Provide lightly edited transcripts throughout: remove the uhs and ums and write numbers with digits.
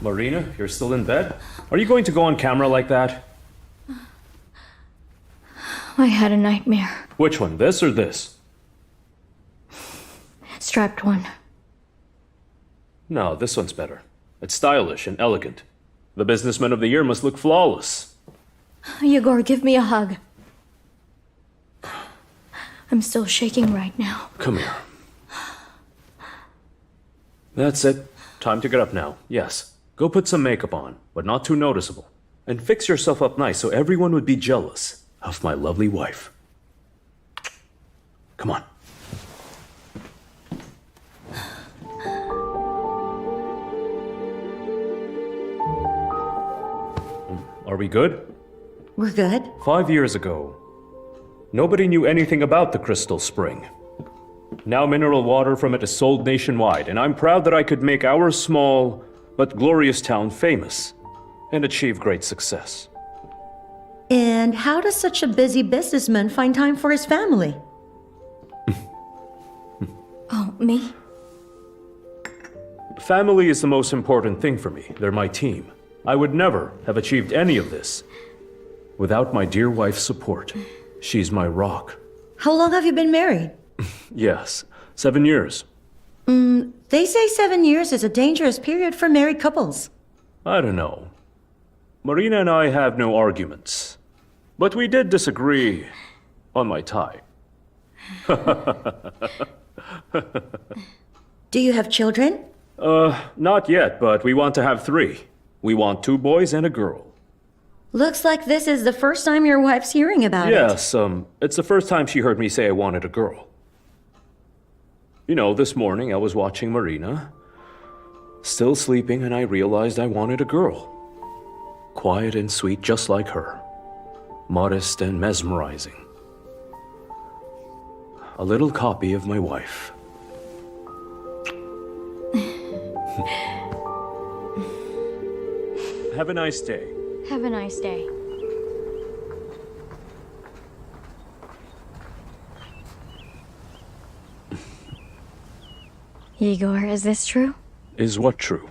Marina, you're still in bed? Are you going to go on camera like that? I had a nightmare. Which one, this or this? Striped one. No, this one's better. It's stylish and elegant. The businessman of the year must look flawless. Egor, give me a hug. I'm still shaking right now. Come here. That's it. Time to get up now. Yes. Go put some makeup on, but not too noticeable. And fix yourself up nice so everyone would be jealous of my lovely wife. Come on. Are we good? We're good. 5 years ago, nobody knew anything about the crystal spring. Now mineral water from it is sold nationwide, and I'm proud that I could make our small but glorious town famous and achieve great success. And how does such a busy businessman find time for his family? Oh, me? Family is the most important thing for me. They're my team. I would never have achieved any of this without my dear wife's support. She's my rock. How long have you been married? Yes, 7 years. They say 7 years is a dangerous period for married couples. I don't know. Marina and I have no arguments. But we did disagree on my tie. Do you have children? Not yet, but we want to have 3. We want 2 boys and a girl. Looks like this is the first time your wife's hearing about it. Yes, it's the first time she heard me say I wanted a girl. You know, this morning I was watching Marina, still sleeping, and I realized I wanted a girl. Quiet and sweet, just like her. Modest and mesmerizing. A little copy of my wife. Have a nice day. Have a nice day. Egor, is this true? Is what true?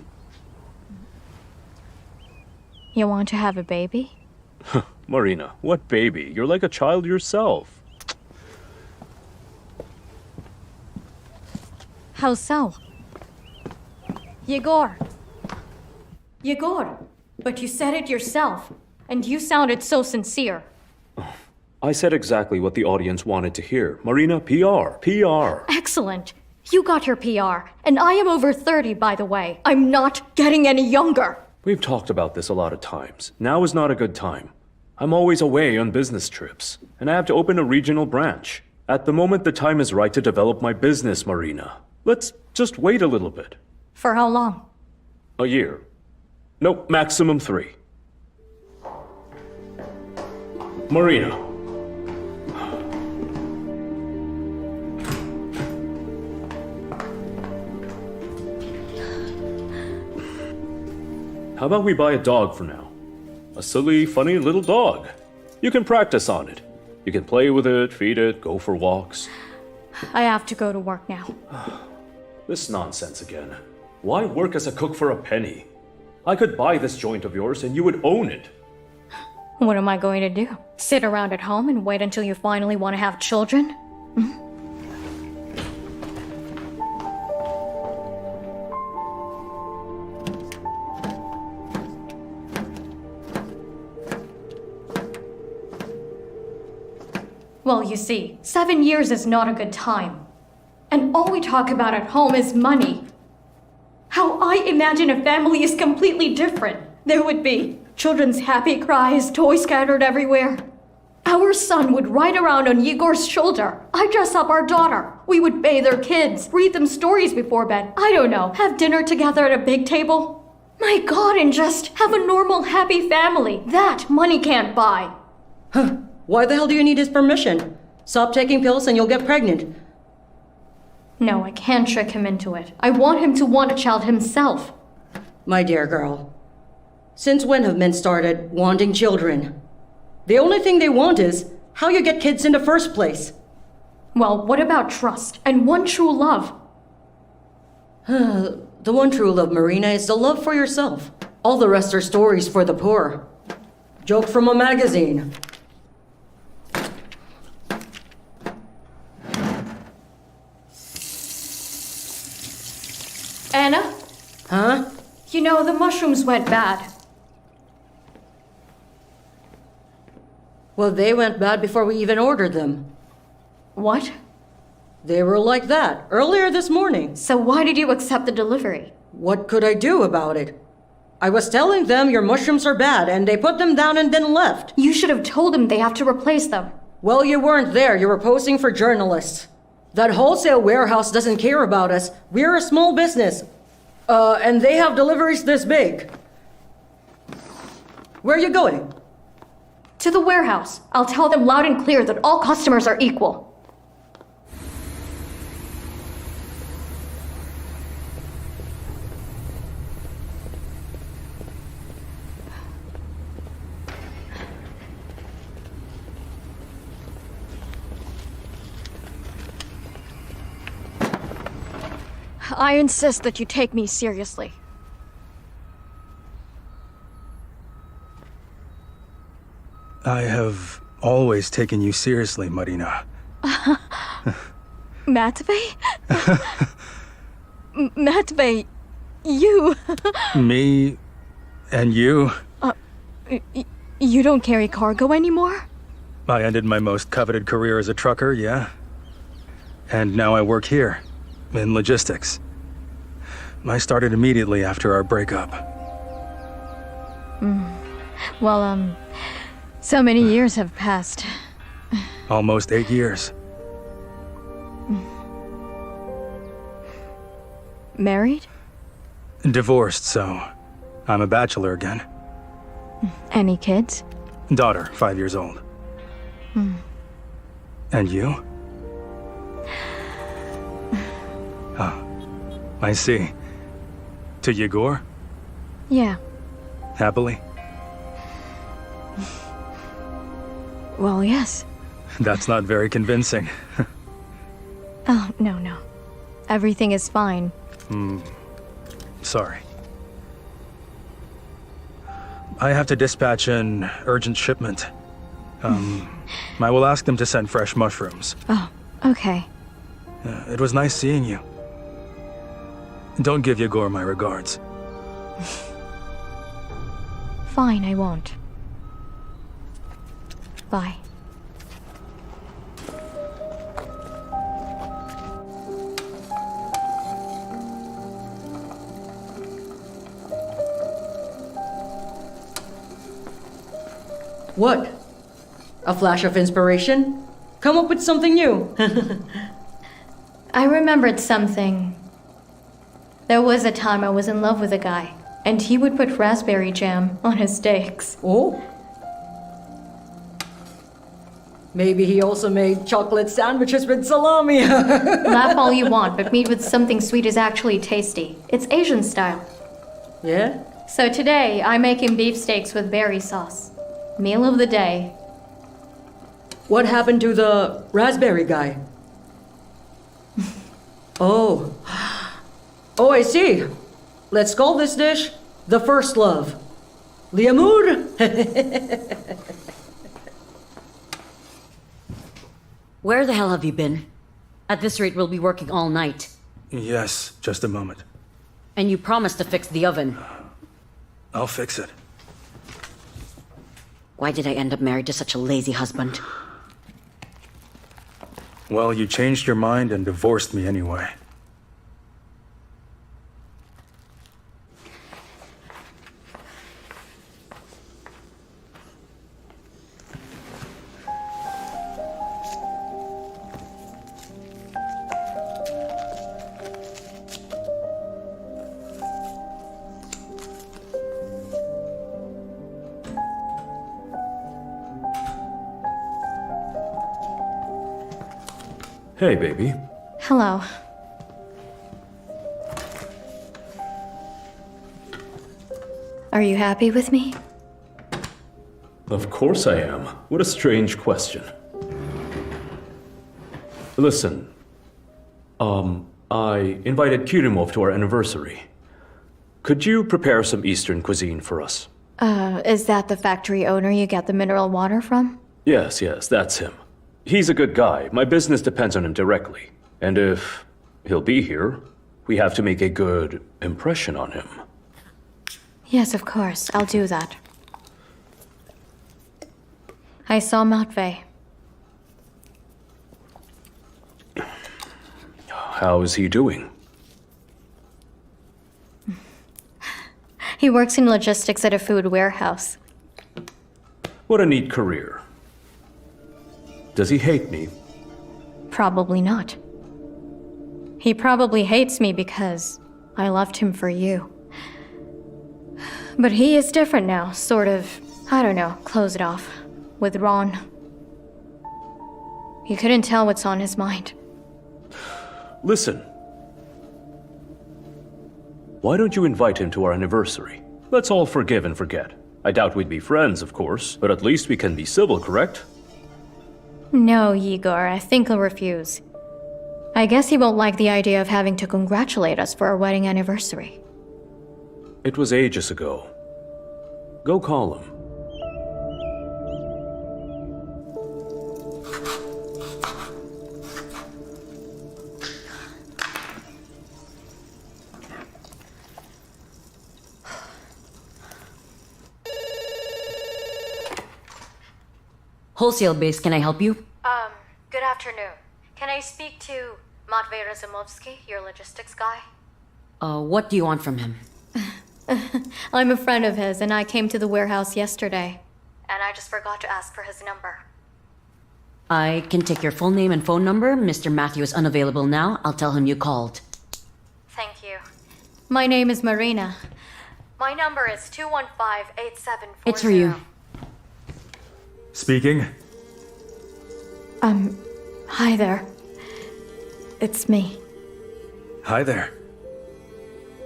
You want to have a baby? Marina, what baby? You're like a child yourself. How so? Egor! Egor! But you said it yourself, and you sounded so sincere. I said exactly what the audience wanted to hear. Marina, PR, PR. Excellent. You got your PR, and I am over 30, by the way. I'm not getting any younger. We've talked about this a lot of times. Now is not a good time. I'm always away on business trips, and I have to open a regional branch. At the moment, the time is right to develop my business, Marina. Let's just wait a little bit. For how long? A year. Nope, maximum 3. Marina. How about we buy a dog for now? A silly, funny little dog. You can practice on it. You can play with it, feed it, go for walks. I have to go to work now. This nonsense again. Why work as a cook for a penny? I could buy this joint of yours and you would own it. What am I going to do? Sit around at home and wait until you finally want to have children? Well, you see, 7 years is not a good time. And all we talk about at home is money. How I imagine a family is completely different. There would be children's happy cries, toys scattered everywhere. Our son would ride around on Egor's shoulder. I'd dress up our daughter. We would bathe our kids, read them stories before bed. I don't know, have dinner together at a big table. My God, and just have a normal, happy family. That money can't buy. Huh. Why the hell do you need his permission? Stop taking pills and you'll get pregnant. No, I can't trick him into it. I want him to want a child himself. My dear girl, since when have men started wanting children? The only thing they want is how you get kids in the first place. Well, what about trust and one true love? The one true love, Marina, is the love for yourself. All the rest are stories for the poor. Joke from a magazine. Anna? Huh? You know, the mushrooms went bad. Well, they went bad before we even ordered them. What? They were like that earlier this morning. So why did you accept the delivery? What could I do about it? I was telling them your mushrooms are bad, and they put them down and then left. You should have told them they have to replace them. Well, you weren't there. You were posing for journalists. That wholesale warehouse doesn't care about us. We're a small business. And they have deliveries this big. Where are you going? To the warehouse. I'll tell them loud and clear that all customers are equal. I insist that you take me seriously. I have always taken you seriously, Marina. Matvey? Matvey, you... Me and you. You don't carry cargo anymore? I ended my most coveted career as a trucker, yeah. And now I work here, in logistics. I started immediately after our breakup. Well, so many years have passed. Almost 8 years. Married? Divorced, so I'm a bachelor again. Any kids? Daughter, 5 years old. And you? I see. To Egor? Yeah. Happily? Well, yes. That's not very convincing. Oh, no. Everything is fine. Sorry. I have to dispatch an urgent shipment. I will ask them to send fresh mushrooms. Oh, okay. It was nice seeing you. Don't give Egor my regards. Fine, I won't. Bye. What? A flash of inspiration? Come up with something new. I remembered something. There was a time I was in love with a guy, and he would put raspberry jam on his steaks. Oh? Maybe he also made chocolate sandwiches with salami. Laugh all you want, but meat with something sweet is actually tasty. It's Asian style. Yeah? So today, I'm making beefsteaks with berry sauce. Meal of the day. What happened to the raspberry guy? Oh. Oh, I see. Let's call this dish the first love. Liamur? Where the hell have you been? At this rate, we'll be working all night. Yes, just a moment. And you promised to fix the oven. I'll fix it. Why did I end up married to such a lazy husband? Well, you changed your mind and divorced me anyway. Hey, baby. Hello. Are you happy with me? Of course I am. What a strange question. Listen, I invited Kirimov to our anniversary. Could you prepare some Eastern cuisine for us? Is that the factory owner you get the mineral water from? Yes, that's him. He's a good guy. My business depends on him directly. And if he'll be here, we have to make a good impression on him. Yes, of course. I'll do that. I saw Matvey. How is he doing? He works in logistics at a food warehouse. What a neat career. Does he hate me? Probably not. He probably hates me because I left him for you. But he is different now, sort of, I don't know, close it off. Withdrawn. You couldn't tell what's on his mind. Listen. Why don't you invite him to our anniversary? Let's all forgive and forget. I doubt we'd be friends, of course, but at least we can be civil, correct? No, Egor, I think he'll refuse. I guess he won't like the idea of having to congratulate us for our wedding anniversary. It was ages ago. Go call him. Wholesale base, can I help you? Good afternoon. Can I speak to Matvey, your logistics guy? What do you want from him? I'm a friend of his, and I came to the warehouse yesterday. And I just forgot to ask for his number. I can take your full name and phone number. Mr. Mathew is unavailable now. I'll tell him you called. Thank you. My name is Marina. My number is 215-8740. It's for you. Speaking. Hi there. It's me. Hi there.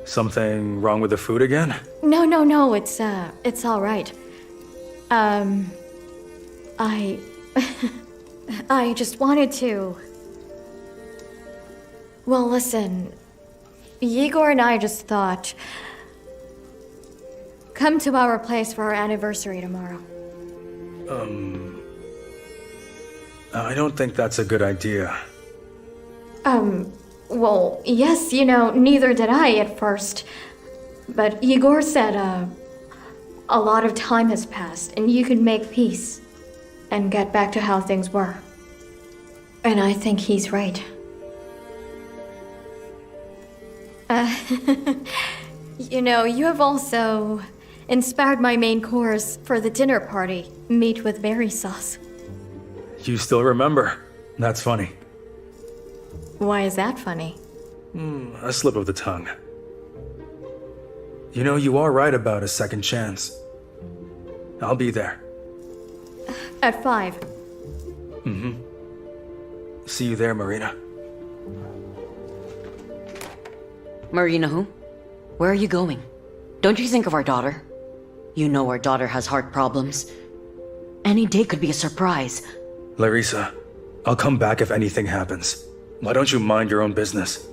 Something wrong with the food again? No, it's all right. I just wanted to... Well, listen. Egor and I just thought... Come to our place for our anniversary tomorrow. I don't think that's a good idea. Well, yes, neither did I at first. But Egor said, a lot of time has passed, and you can make peace and get back to how things were. And I think he's right. You have also inspired my main course for the dinner party, meat with berry sauce. You still remember? That's funny. Why is that funny? A slip of the tongue. You are right about a second chance. I'll be there. At 5. See you there, Marina. Marina who? Where are you going? Don't you think of our daughter? You know our daughter has heart problems. Any day could be a surprise. Larissa, I'll come back if anything happens. Why don't you mind your own business?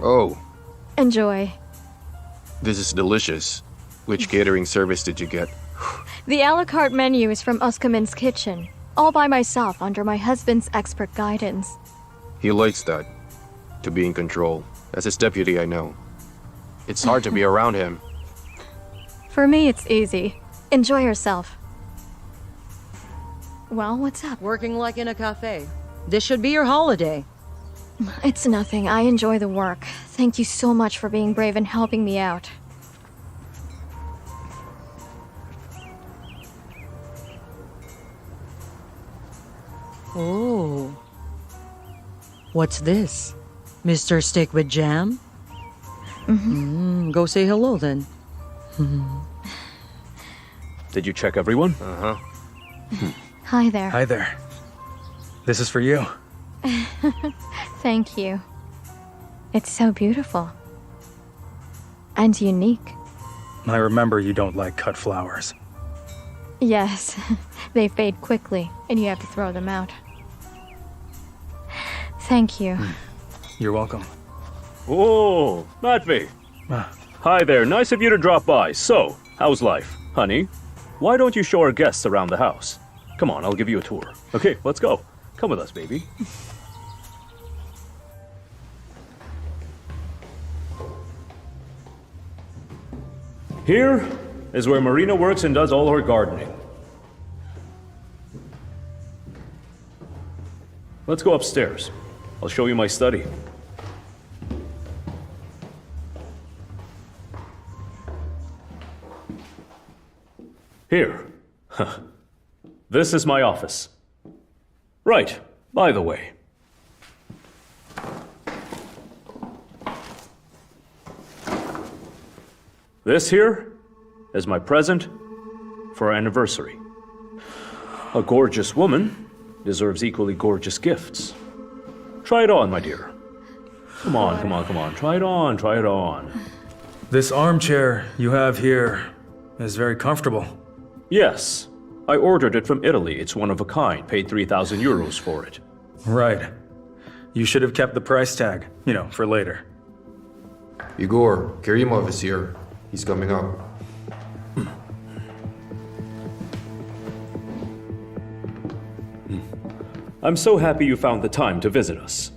Oh, Enjoy. this is delicious. Which catering service did you get? The a la carte menu is from Uskamin's kitchen, all by myself under my husband's expert guidance. He likes that. To be in control. As his deputy, I know. It's hard to be around him. For me, it's easy. Enjoy yourself. Well, what's up? Working like in a cafe. This should be your holiday. It's nothing. I enjoy the work. Thank you so much for being brave and helping me out. Oh. What's this? Mr. Steak with Jam? Go say hello then. Did you check everyone? Hi there. Hi there. This is for you. Thank you. It's so beautiful. And unique. I remember you don't like cut flowers. Yes, they fade quickly, and you have to throw them out. Thank you. You're welcome. Oh, Matvey. Hi there, nice of you to drop by. So, how's life? Honey, why don't you show our guests around the house? Come on, I'll give you a tour. Okay, let's go. Come with us, baby. Here is where Marina works and does all her gardening. Let's go upstairs. I'll show you my study. Here. This is my office. Right, by the way. This here is my present for our anniversary. A gorgeous woman deserves equally gorgeous gifts. Try it on, my dear. Come on, come on, come on. Try it on, try it on. This armchair you have here is very comfortable. Yes, I ordered it from Italy. It's one of a kind. Paid 3,000 euros for it. Right. You should have kept the price tag, for later. Egor, Kerimov is here. He's coming up. I'm so happy you found the time to visit us.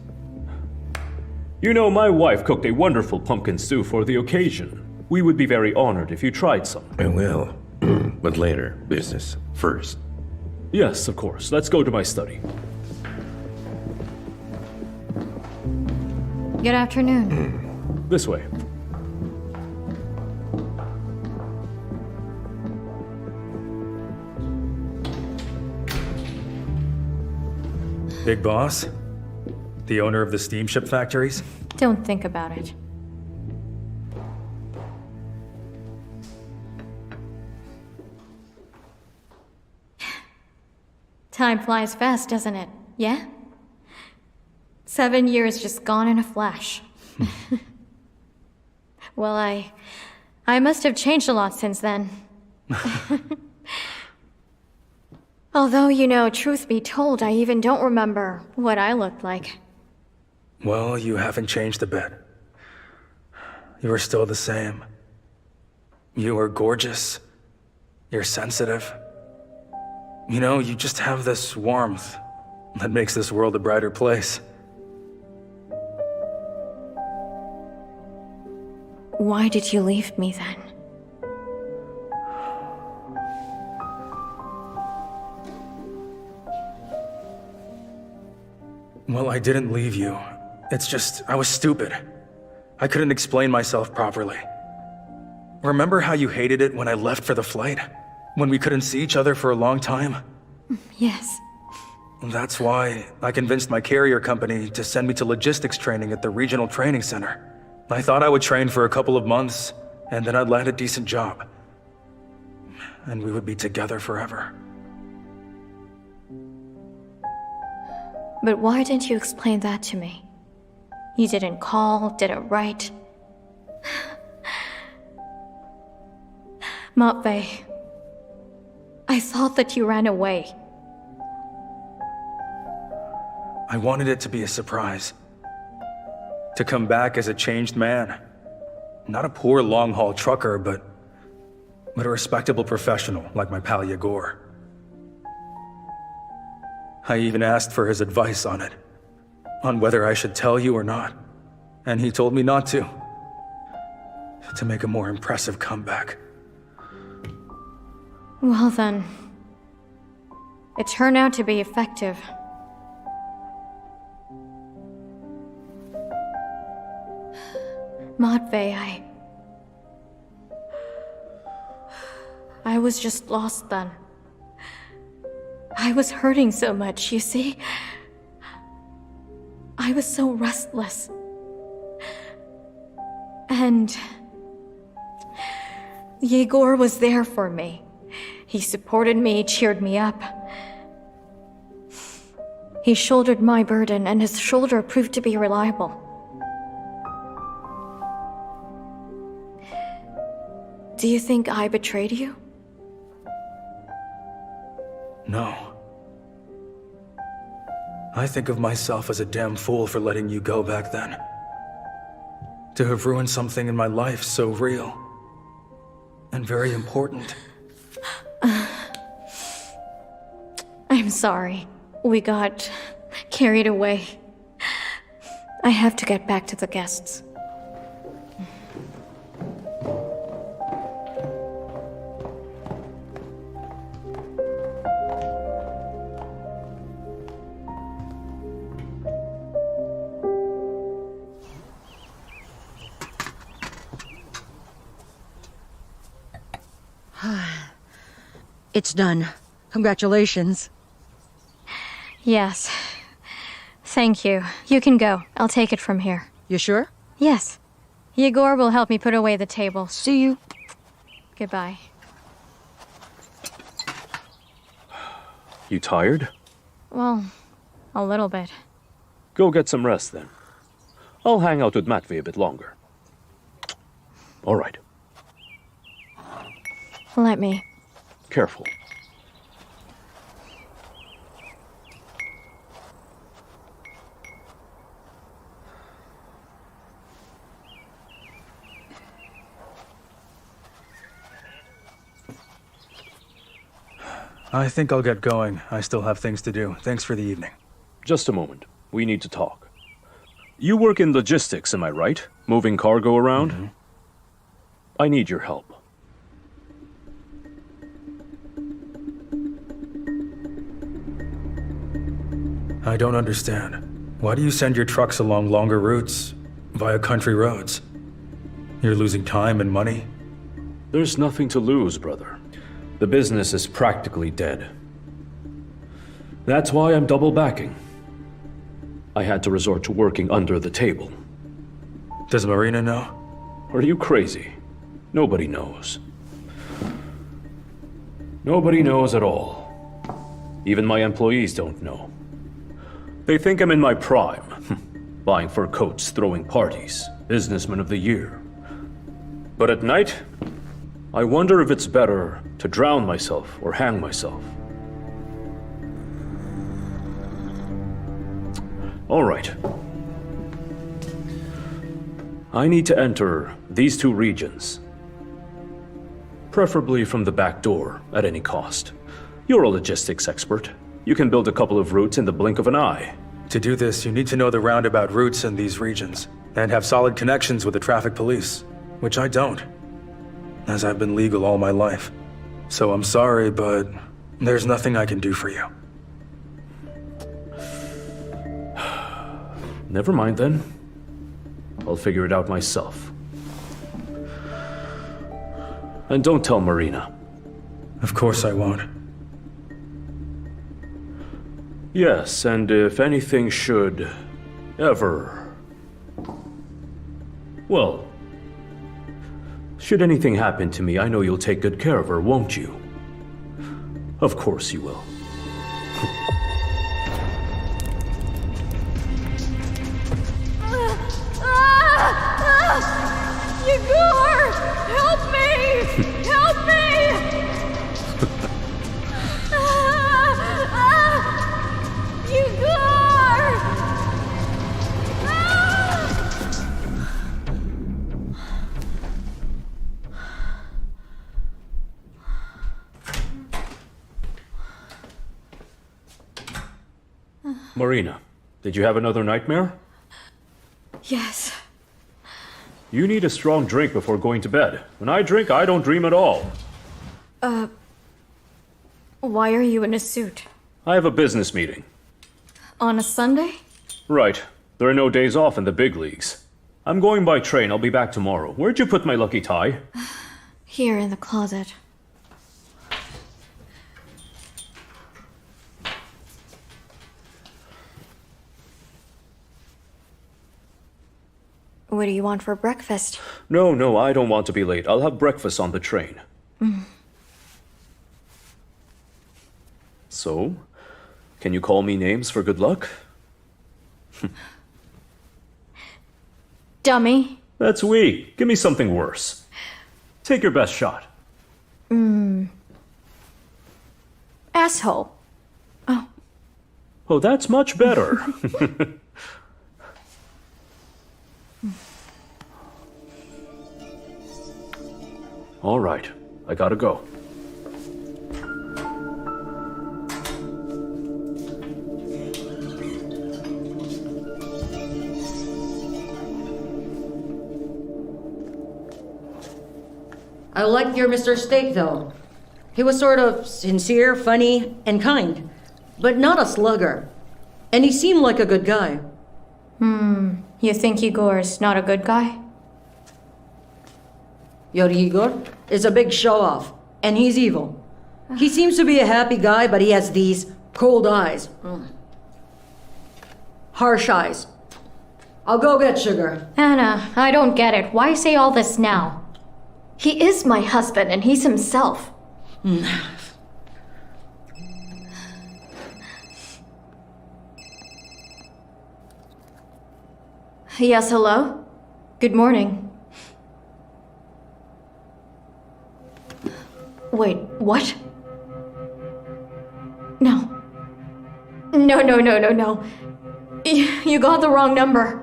You know, my wife cooked a wonderful pumpkin stew for the occasion. We would be very honored if you tried some. I will, but later. Business first. Yes, of course. Let's go to my study. Good afternoon. This way. Big boss? The owner of the steamship factories? Don't think about it. Time flies fast, doesn't it? Yeah? 7 years just gone in a flash. Well, I must have changed a lot since then. Although, truth be told, I even don't remember what I looked like. Well, you haven't changed a bit. You are still the same. You are gorgeous. You're sensitive. You just have this warmth that makes this world a brighter place. Why did you leave me then? Well, I didn't leave you. It's just, I was stupid. I couldn't explain myself properly. Remember how you hated it when I left for the flight? When we couldn't see each other for a long time? Yes. That's why I convinced my carrier company to send me to logistics training at the regional training center. I thought I would train for a couple of months, and then I'd land a decent job. And we would be together forever. But why didn't you explain that to me? You didn't call, didn't write. Matvey, I thought that you ran away. I wanted it to be a surprise. To come back as a changed man. Not a poor long-haul trucker, but a respectable professional like my pal Egor. I even asked for his advice on it. On whether I should tell you or not. And he told me not to. To make a more impressive comeback. Well then, it turned out to be effective. Matvey, I was just lost then. I was hurting so much, you see? I was so restless. And Egor was there for me. He supported me, cheered me up. He shouldered my burden, and his shoulder proved to be reliable. Do you think I betrayed you? No. I think of myself as a damn fool for letting you go back then. To have ruined something in my life so real and very important. I'm sorry. We got carried away. I have to get back to the guests. It's done. Congratulations. Yes. Thank you. You can go. I'll take it from here. You sure? Yes. Egor will help me put away the tables. See you. Goodbye. You tired? Well, a little bit. Go get some rest then. I'll hang out with Matvey a bit longer. All right. Let me. Careful. I think I'll get going. I still have things to do. Thanks for the evening. Just a moment. We need to talk. You work in logistics, am I right? Moving cargo around? Mm-hmm. I need your help. I don't understand. Why do you send your trucks along longer routes via country roads? You're losing time and money? There's nothing to lose, brother. The business is practically dead. That's why I'm double backing. I had to resort to working under the table. Does Marina know? Are you crazy? Nobody knows. Nobody knows at all. Even my employees don't know. They think I'm in my prime, buying fur coats, throwing parties, businessman of the year. But at night, I wonder if it's better to drown myself or hang myself. All right. I need to enter these two regions. Preferably from the back door, at any cost. You're a logistics expert. You can build a couple of routes in the blink of an eye. To do this, you need to know the roundabout routes in these regions, and have solid connections with the traffic police, which I don't, as I've been legal all my life. So I'm sorry, but there's nothing I can do for you. Never mind then. I'll figure it out myself. And don't tell Marina. Of course I won't. Yes, and if anything should ever... Well, should anything happen to me, I know you'll take good care of her, won't you? Of course you will. Egor! Help me! Help me! Egor! Marina, did you have another nightmare? Yes. You need a strong drink before going to bed. When I drink, I don't dream at all. Why are you in a suit? I have a business meeting. On a Sunday? Right. There are no days off in the big leagues. I'm going by train. I'll be back tomorrow. Where'd you put my lucky tie? Here in the closet. What do you want for breakfast? No, I don't want to be late. I'll have breakfast on the train. So, can you call me names for good luck? Dummy. That's weak. Give me something worse. Take your best shot. Asshole. Oh, that's much better. All right, I gotta go. I liked your Mr. Steak, though. He was sort of sincere, funny, and kind, but not a slugger. And he seemed like a good guy. You think Egor's not a good guy? Your Egor is a big show-off, and he's evil. He seems to be a happy guy, but he has these cold eyes. Harsh eyes. I'll go get sugar. Anna, I don't get it. Why say all this now? He is my husband, and he's himself. Yes, hello? Good morning. Wait, what? No. No. You got the wrong number.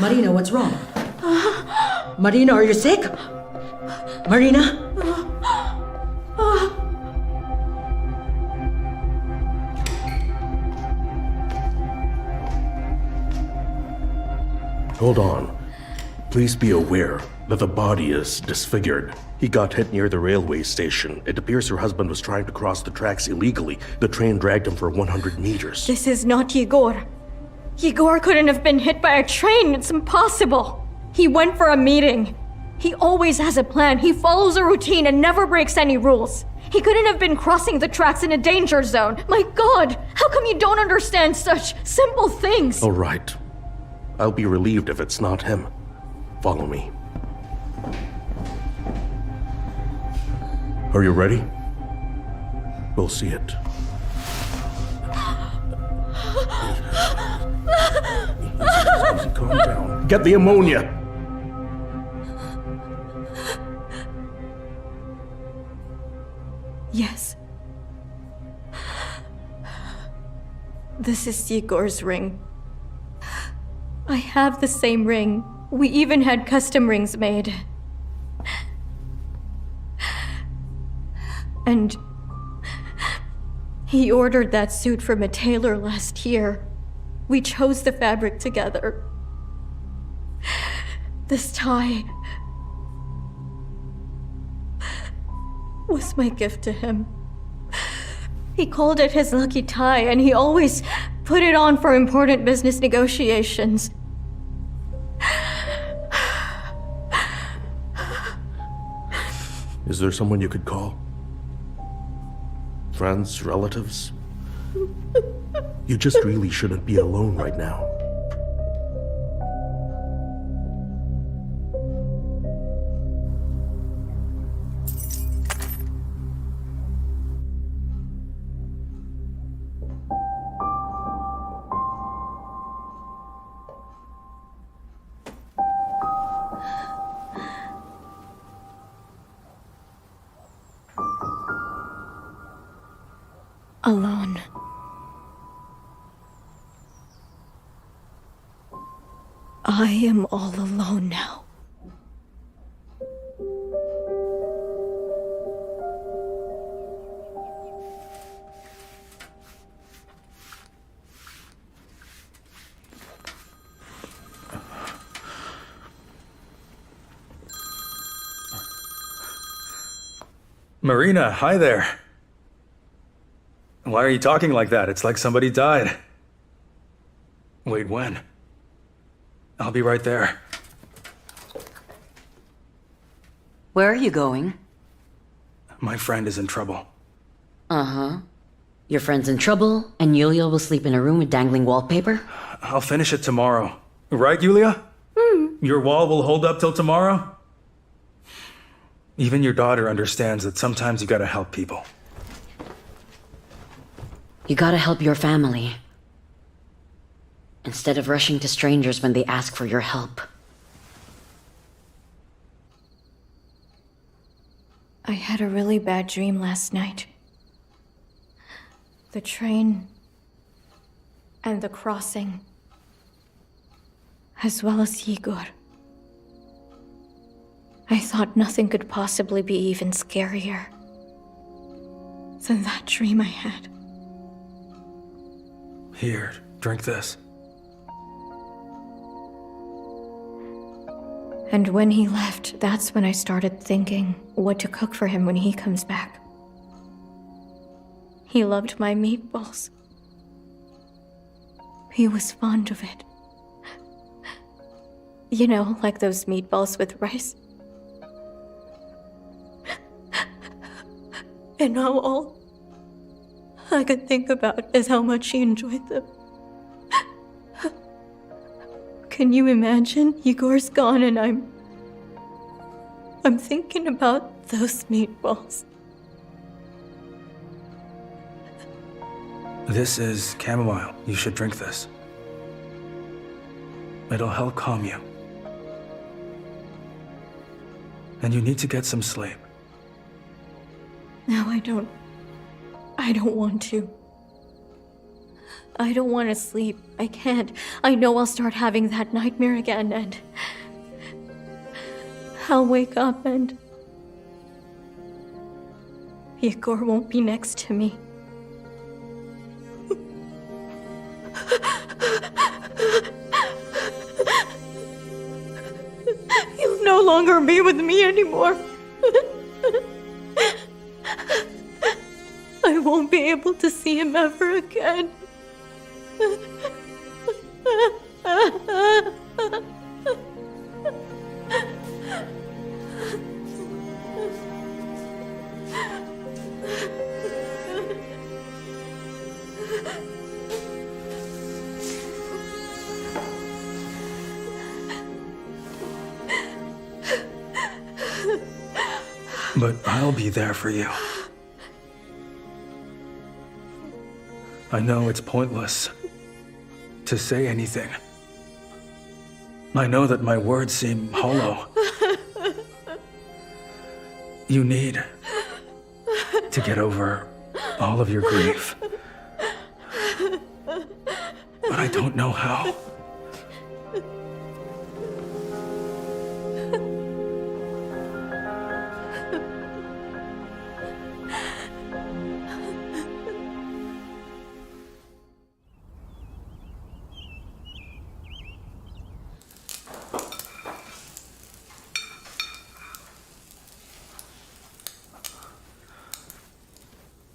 Marina, what's wrong? Marina, are you sick? Marina? Hold on. Please be aware that the body is disfigured. He got hit near the railway station. It appears her husband was trying to cross the tracks illegally. The train dragged him for 100 meters. This is not Egor. Egor couldn't have been hit by a train. It's impossible. He went for a meeting. He always has a plan. He follows a routine and never breaks any rules. He couldn't have been crossing the tracks in a danger zone. My God, how come you don't understand such simple things? All right. I'll be relieved if it's not him. Follow me. Are you ready? We'll see it. Easy, calm down. Get the ammonia! Yes. This is Egor's ring. I have the same ring. We even had custom rings made. And he ordered that suit from a tailor last year. We chose the fabric together. This tie was my gift to him. He called it his lucky tie, and he always put it on for important business negotiations. Is there someone you could call? Friends, relatives? You just really shouldn't be alone right now. Alone. I am all alone now. Marina, hi there. Why are you talking like that? It's like somebody died. Wait, when? I'll be right there. Where are you going? My friend is in trouble. Uh-huh. Your friend's in trouble, and Yulia will sleep in a room with dangling wallpaper? I'll finish it tomorrow. Right, Yulia? Your wall will hold up till tomorrow? Even your daughter understands that sometimes you gotta help people. You gotta help your family. Instead of rushing to strangers when they ask for your help. I had a really bad dream last night. The train and the crossing, as well as Egor. I thought nothing could possibly be even scarier than that dream I had. Here, drink this. And when he left, that's when I started thinking what to cook for him when he comes back. He loved my meatballs. He was fond of it. You know, like those meatballs with rice. And now all I could think about is how much he enjoyed them. Can you imagine? Egor's gone and I'm thinking about those meatballs. This is chamomile. You should drink this. It'll help calm you. And you need to get some sleep. No, I don't want to. I don't want to sleep. I can't. I know I'll start having that nightmare again and I'll wake up and Egor won't be next to me. He'll no longer be with me anymore. I won't be able to see him ever again. But I'll be there for you. I know it's pointless to say anything. I know that my words seem hollow. You need to get over all of your grief. But I don't know how.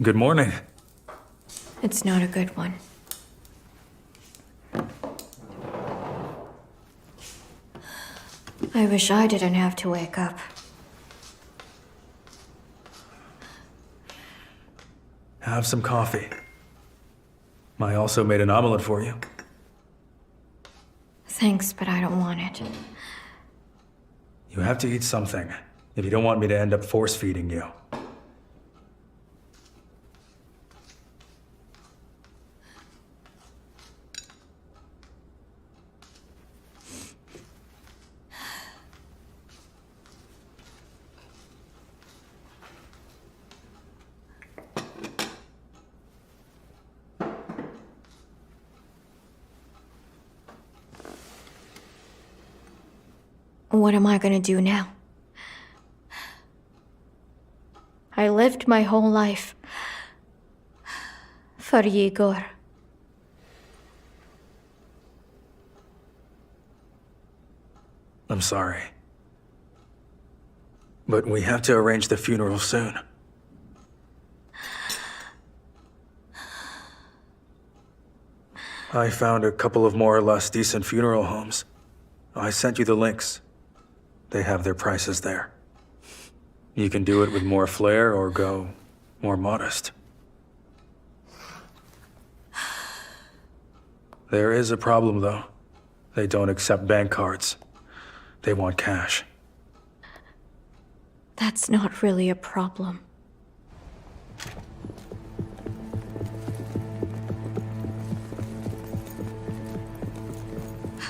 Good morning. It's not a good one. I wish I didn't have to wake up. Have some coffee. I also made an omelet for you. Thanks, but I don't want it. You have to eat something if you don't want me to end up force-feeding you. What am I gonna do now? I lived my whole life for Egor. I'm sorry. But we have to arrange the funeral soon. I found a couple of more or less decent funeral homes. I sent you the links. They have their prices there. You can do it with more flair or go more modest. There is a problem, though. They don't accept bank cards. They want cash. That's not really a problem.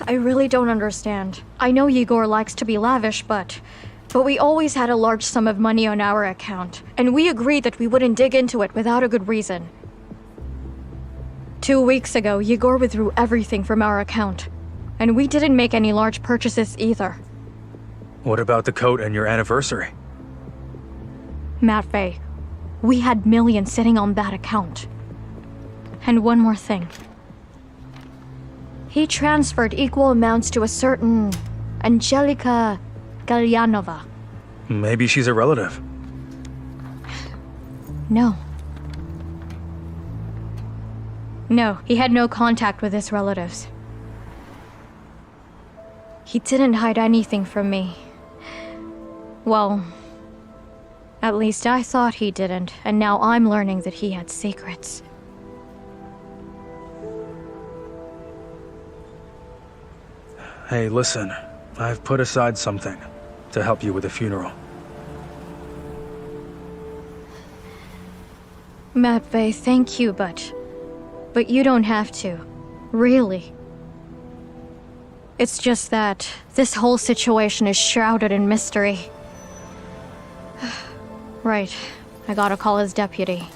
I really don't understand. I know Egor likes to be lavish, but we always had a large sum of money on our account, and we agreed that we wouldn't dig into it without a good reason. 2 weeks ago, Egor withdrew everything from our account, and we didn't make any large purchases either. What about the coat and your anniversary? Matvey, we had millions sitting on that account. And one more thing. He transferred equal amounts to a certain Angelika Galyanova. Maybe she's a relative. No. No, he had no contact with his relatives. He didn't hide anything from me. Well, at least I thought he didn't, and now I'm learning that he had secrets. Hey, listen. I've put aside something to help you with the funeral. Matvey, thank you, but you don't have to. Really. It's just that this whole situation is shrouded in mystery. Right. I gotta call his deputy.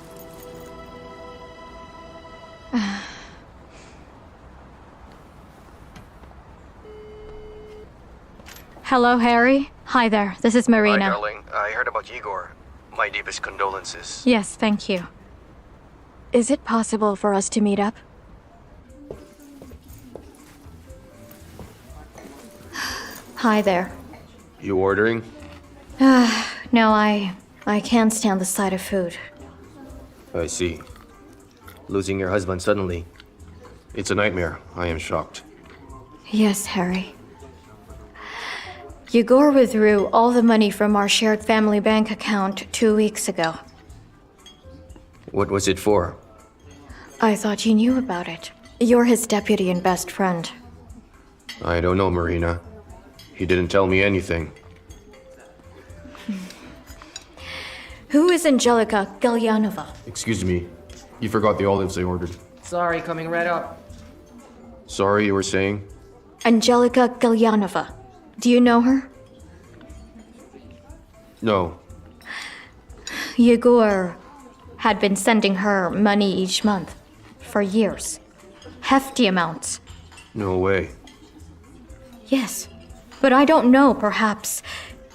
Hello, Harry. Hi there. This is Marina. Hi, darling. I heard about Egor. My deepest condolences. Yes, thank you. Is it possible for us to meet up? Hi there. You ordering? No, I can't stand the sight of food. I see. Losing your husband suddenly. It's a nightmare. I am shocked. Yes, Harry. Egor withdrew all the money from our shared family bank account 2 weeks ago. What was it for? I thought you knew about it. You're his deputy and best friend. I don't know, Marina. He didn't tell me anything. Who is Angelika Galyanova? Excuse me. You forgot the olives I ordered. Sorry, coming right up. Sorry, you were saying? Angelika Galyanova. Do you know her? No. Egor had been sending her money each month for years. Hefty amounts. No way. Yes. But I don't know, perhaps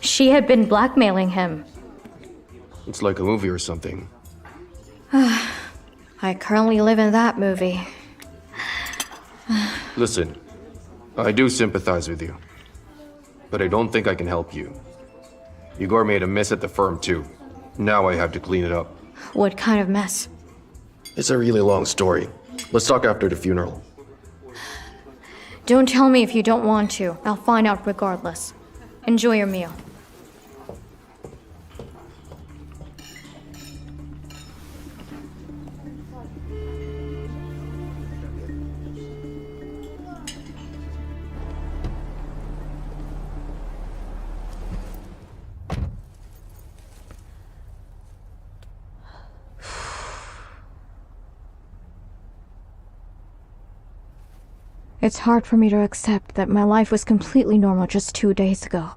she had been blackmailing him. It's like a movie or something. I currently live in that movie. Listen, I do sympathize with you. But I don't think I can help you. Egor made a mess at the firm, too. Now I have to clean it up. What kind of mess? It's a really long story. Let's talk after the funeral. Don't tell me if you don't want to. I'll find out regardless. Enjoy your meal. It's hard for me to accept that my life was completely normal just 2 days ago.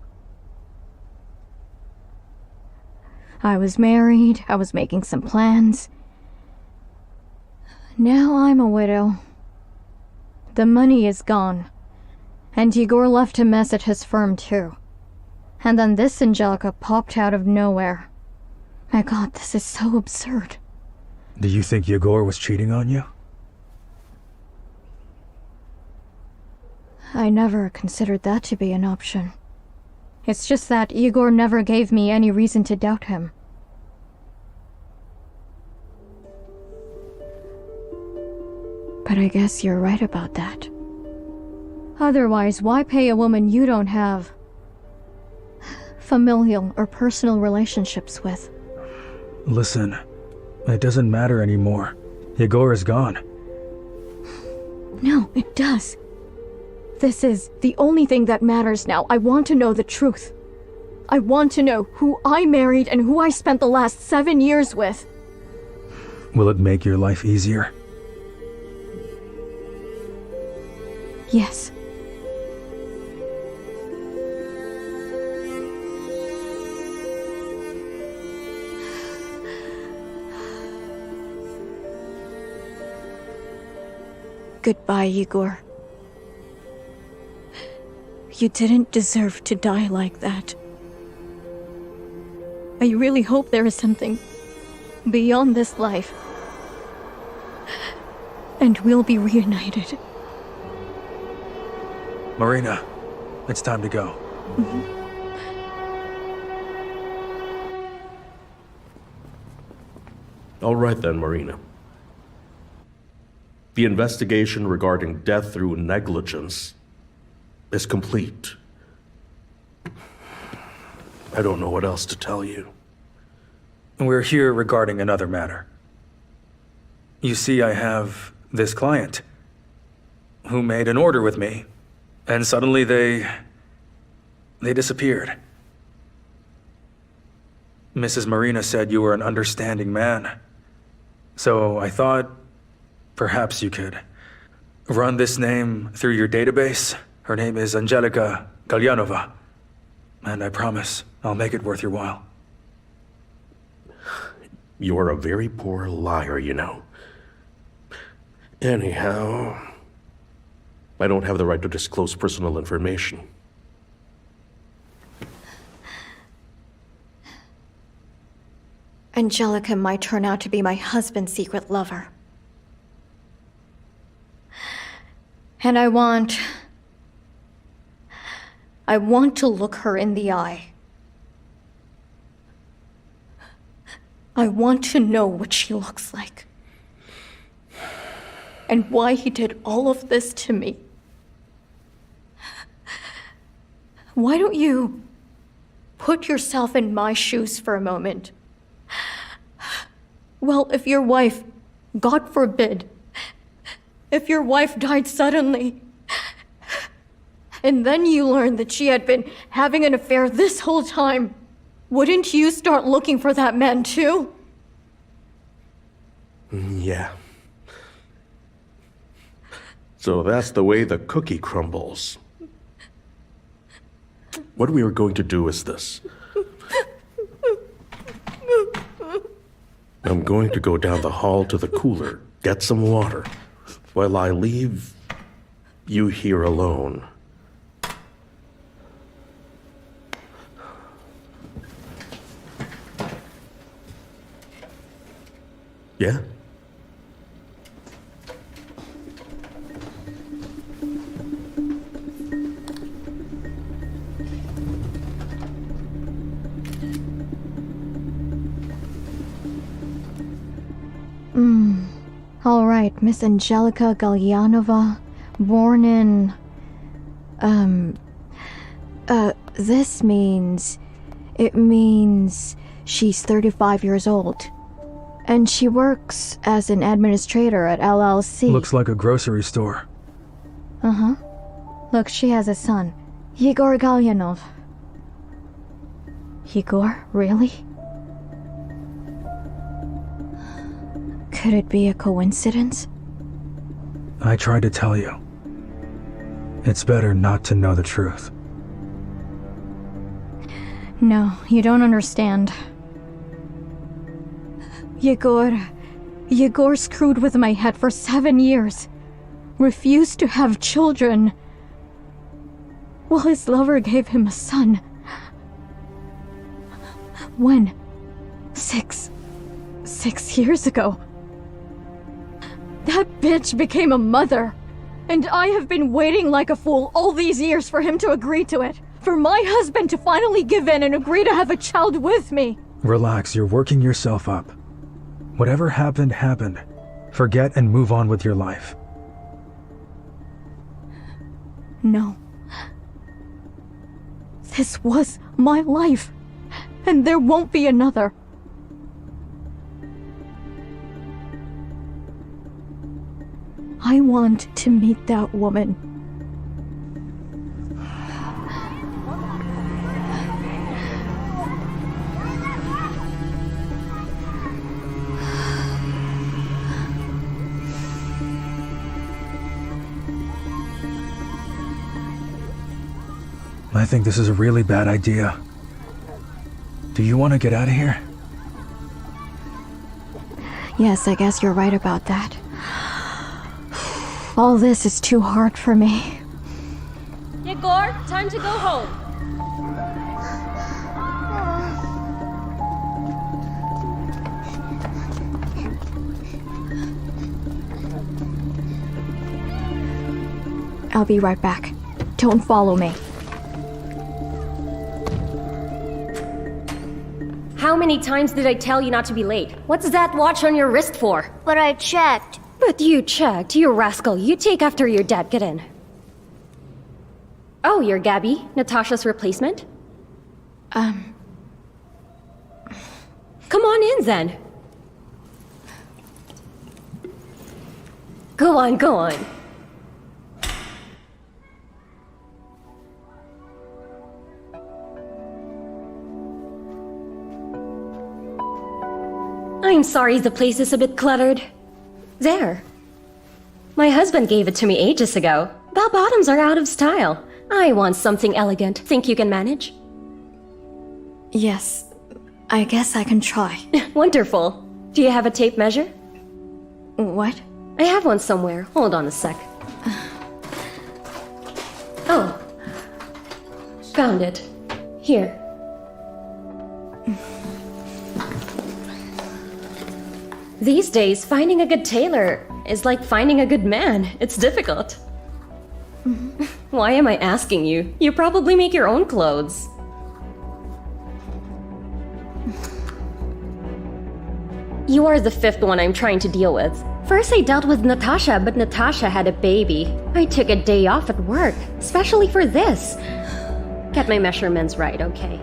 I was married, I was making some plans. Now I'm a widow. The money is gone. And Egor left a mess at his firm too. And then this Angelika popped out of nowhere. My God, this is so absurd. Do you think Egor was cheating on you? I never considered that to be an option. It's just that Egor never gave me any reason to doubt him. But I guess you're right about that. Otherwise, why pay a woman you don't have familial or personal relationships with? Listen, it doesn't matter anymore. Egor is gone. No, it does. This is the only thing that matters now. I want to know the truth. I want to know who I married and who I spent the last 7 years with. Will it make your life easier? Yes. Goodbye, Egor. You didn't deserve to die like that. I really hope there is something beyond this life. And we'll be reunited. Marina, it's time to go. All right then, Marina. The investigation regarding death through negligence is complete. I don't know what else to tell you. We're here regarding another matter. You see, I have this client who made an order with me, and suddenly they disappeared. Mrs. Marina said you were an understanding man. So I thought perhaps you could run this name through your database. Her name is Angelica Galyanova. And I promise I'll make it worth your while. You're a very poor liar, you know. Anyhow, I don't have the right to disclose personal information. Angelica might turn out to be my husband's secret lover. And I want to look her in the eye. I want to know what she looks like. And why he did all of this to me. Why don't you put yourself in my shoes for a moment? Well, if your wife, God forbid, if your wife died suddenly, and then you learned that she had been having an affair this whole time, wouldn't you start looking for that man too? Yeah. So that's the way the cookie crumbles. What we are going to do is this. I'm going to go down the hall to the cooler, get some water, while I leave you here alone. Yeah? All right, Miss Angelica Galyanova, born in... this means... It means she's 35 years old. And she works as an administrator at LLC. Looks like a grocery store. Uh-huh. Look, she has a son, Egor Galyanov. Egor? Really? Could it be a coincidence? I tried to tell you. It's better not to know the truth. No, you don't understand. Egor screwed with my head for 7 years. Refused to have children. Well, his lover gave him a son. When? 6 years ago. That bitch became a mother. And I have been waiting like a fool all these years for him to agree to it. For my husband to finally give in and agree to have a child with me. Relax, you're working yourself up. Whatever happened, happened. Forget and move on with your life. No. This was my life. And there won't be another. I want to meet that woman. I think this is a really bad idea. Do you want to get out of here? Yes, I guess you're right about that. All this is too hard for me. Egor, time to go home. I'll be right back. Don't follow me. How many times did I tell you not to be late? What's that watch on your wrist for? But I checked. But you checked, you rascal. You take after your dad. Get in. Oh, you're Gabby, Natasha's replacement? Come on in, then. Go on, go on. I'm sorry the place is a bit cluttered. There. My husband gave it to me ages ago. Bell bottoms are out of style. I want something elegant. Think you can manage? Yes, I guess I can try. Wonderful. Do you have a tape measure? What? I have one somewhere. Hold on a sec. Oh. Found it. Here. These days, finding a good tailor is like finding a good man. It's difficult. Why am I asking you? You probably make your own clothes. You are the fifth one I'm trying to deal with. First I dealt with Natasha, but Natasha had a baby. I took a day off at work, especially for this. Get my measurements right, okay?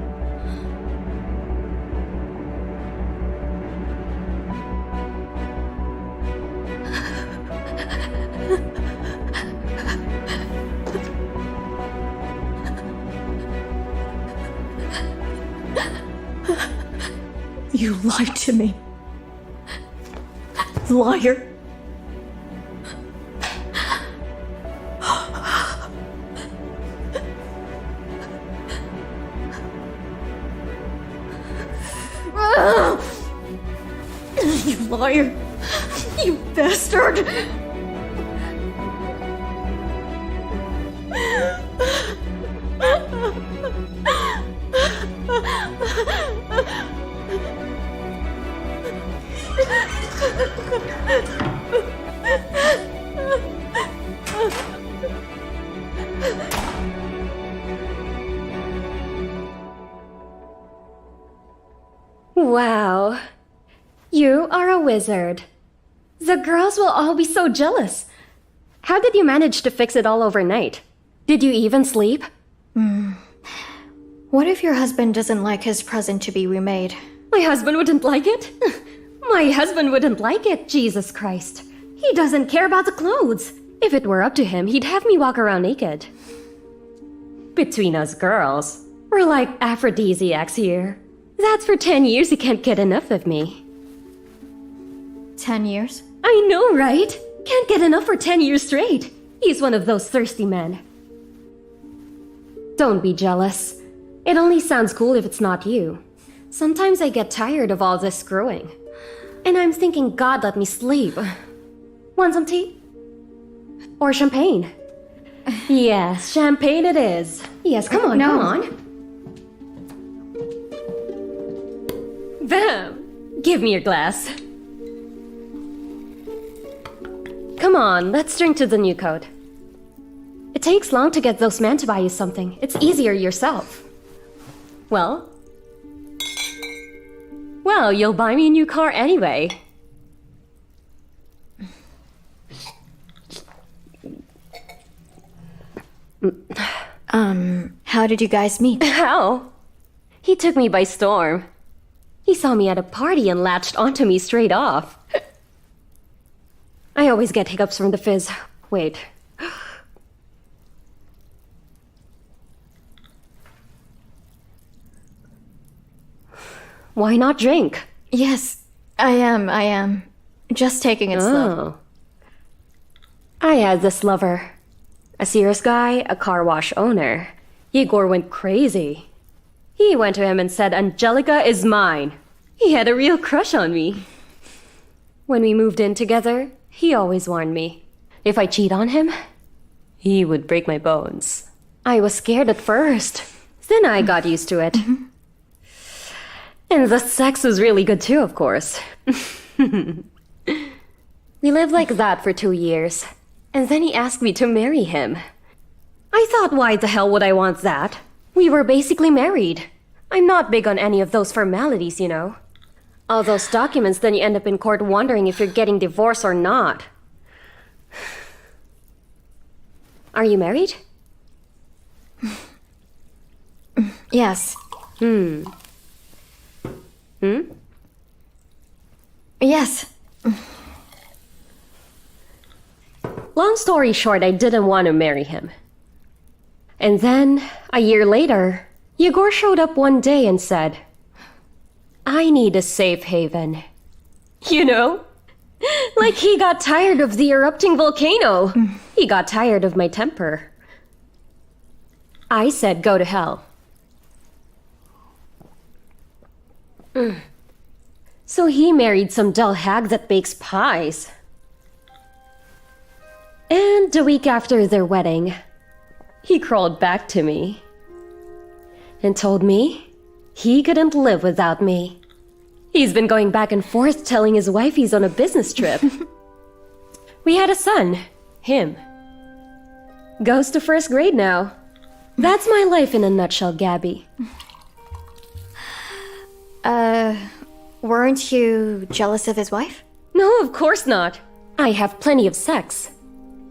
You lied to me. Liar. You liar. You bastard. Wow. You are a wizard. The girls will all be so jealous. How did you manage to fix it all overnight? Did you even sleep? What if your husband doesn't like his present to be remade? My husband wouldn't like it? My husband wouldn't like it, Jesus Christ. He doesn't care about the clothes. If it were up to him, he'd have me walk around naked. Between us girls, we're like aphrodisiacs here. That's for 10 years he can't get enough of me. 10 years? I know, right? Can't get enough for 10 years straight. He's one of those thirsty men. Don't be jealous. It only sounds cool if it's not you. Sometimes I get tired of all this screwing. And I'm thinking God let me sleep. Want some tea? Or champagne? Yes, champagne it is. Yes, come on, come on. Bam! Give me your glass. Come on, let's drink to the new code. It takes long to get those men to buy you something. It's easier yourself. Well, you'll buy me a new car anyway. How did you guys meet? How? He took me by storm. He saw me at a party and latched onto me straight off. I always get hiccups from the fizz. Wait. Why not drink? Yes, I am. Just taking it slow. I had this lover. A Sears guy, a car wash owner. Egor went crazy. He went to him and said, Angelica is mine. He had a real crush on me. When we moved in together, he always warned me. If I cheat on him, he would break my bones. I was scared at first. Then I got used to it. And the sex was really good too, of course. We lived like that for 2 years. And then he asked me to marry him. I thought, why the hell would I want that? We were basically married. I'm not big on any of those formalities, you know. All those documents, then you end up in court wondering if you're getting divorced or not. Are you married? Yes. Yes. Long story short, I didn't want to marry him. And then, a year later, Egor showed up one day and said, I need a safe haven. You know? Like he got tired of the erupting volcano. He got tired of my temper. I said, go to hell. So he married some dull hag that bakes pies. And a week after their wedding, he crawled back to me and told me he couldn't live without me. He's been going back and forth telling his wife he's on a business trip. We had a son, him. Goes to first grade now. That's my life in a nutshell, Gabby. Weren't you jealous of his wife? No, of course not. I have plenty of sex.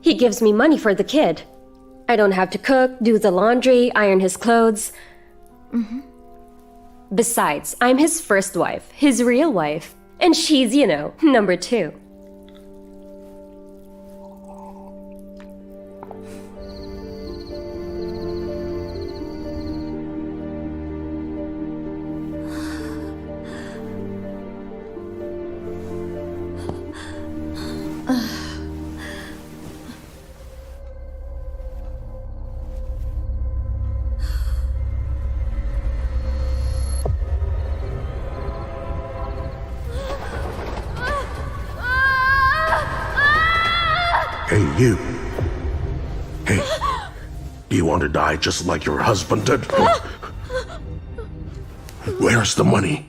He gives me money for the kid. I don't have to cook, do the laundry, iron his clothes. Besides, I'm his first wife, his real wife. And she's, you know, number 2. Hey, you. Hey, do you want to die just like your husband did? Where's the money?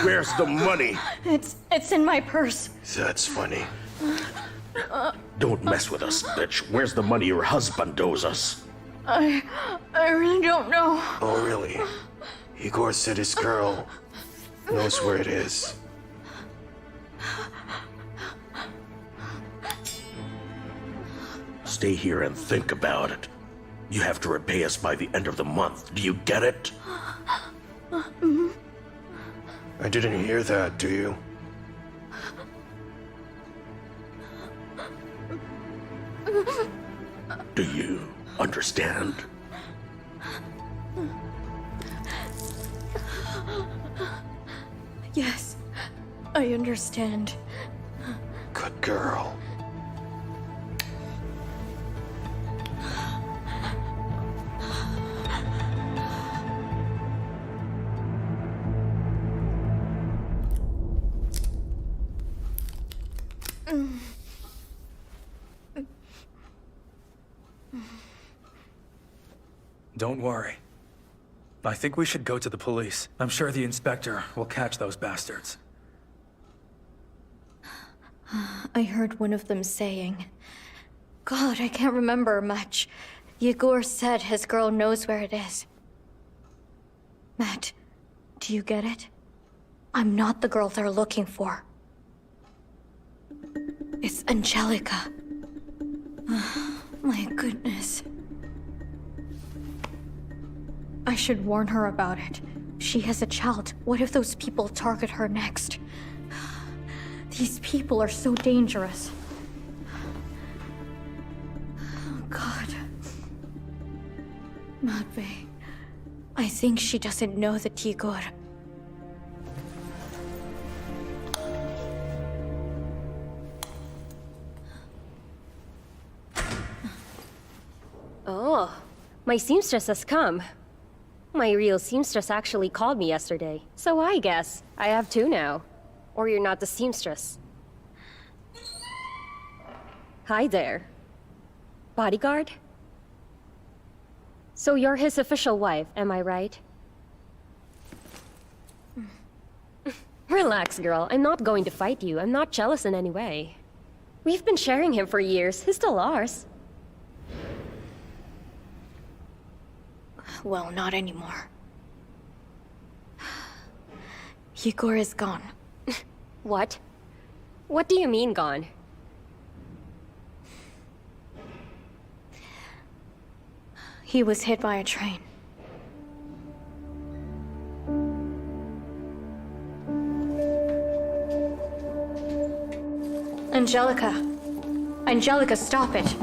Where's the money? It's in my purse. That's funny. Don't mess with us, bitch. Where's the money your husband owes us? I really don't know. Oh, really? Egor said his girl knows where it is. Stay here and think about it. You have to repay us by the end of the month. Do you get it? I didn't hear that, do you? Do you understand? Yes, I understand. Good girl. Don't worry. I think we should go to the police. I'm sure the inspector will catch those bastards. I heard one of them saying, God, I can't remember much. Egor said his girl knows where it is. Matt, do you get it? I'm not the girl they're looking for. It's Angelica. My goodness. I should warn her about it. She has a child. What if those people target her next? These people are so dangerous. Matvey, I think she doesn't know that Egor... Oh, my seamstress has come. My real seamstress actually called me yesterday, so I guess I have two now. Or you're not the seamstress. Hi there. Bodyguard? So you're his official wife, am I right? Relax, girl. I'm not going to fight you. I'm not jealous in any way. We've been sharing him for years. He's still ours. Well, not anymore. Egor is gone. What? What do you mean gone? He was hit by a train. Angelica. Angelica, stop it.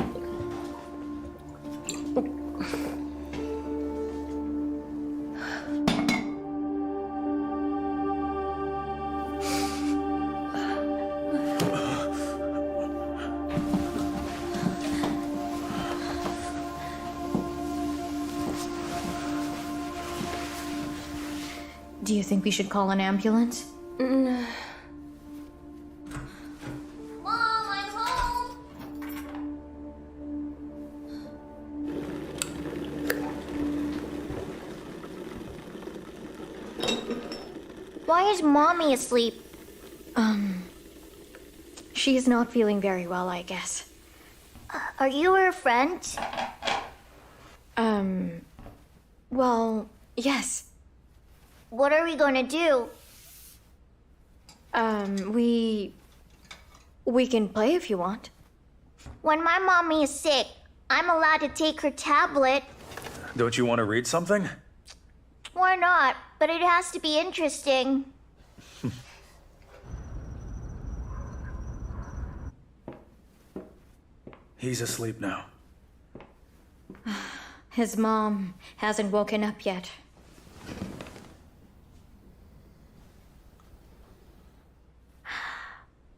Do you think we should call an ambulance? Mom, I'm home! Why is Mommy asleep? She's not feeling very well, I guess. Are you her friend? Well, yes. What are we gonna do? We can play if you want. When my mommy is sick, I'm allowed to take her tablet. Don't you want to read something? Why not? But it has to be interesting. He's asleep now. His mom hasn't woken up yet.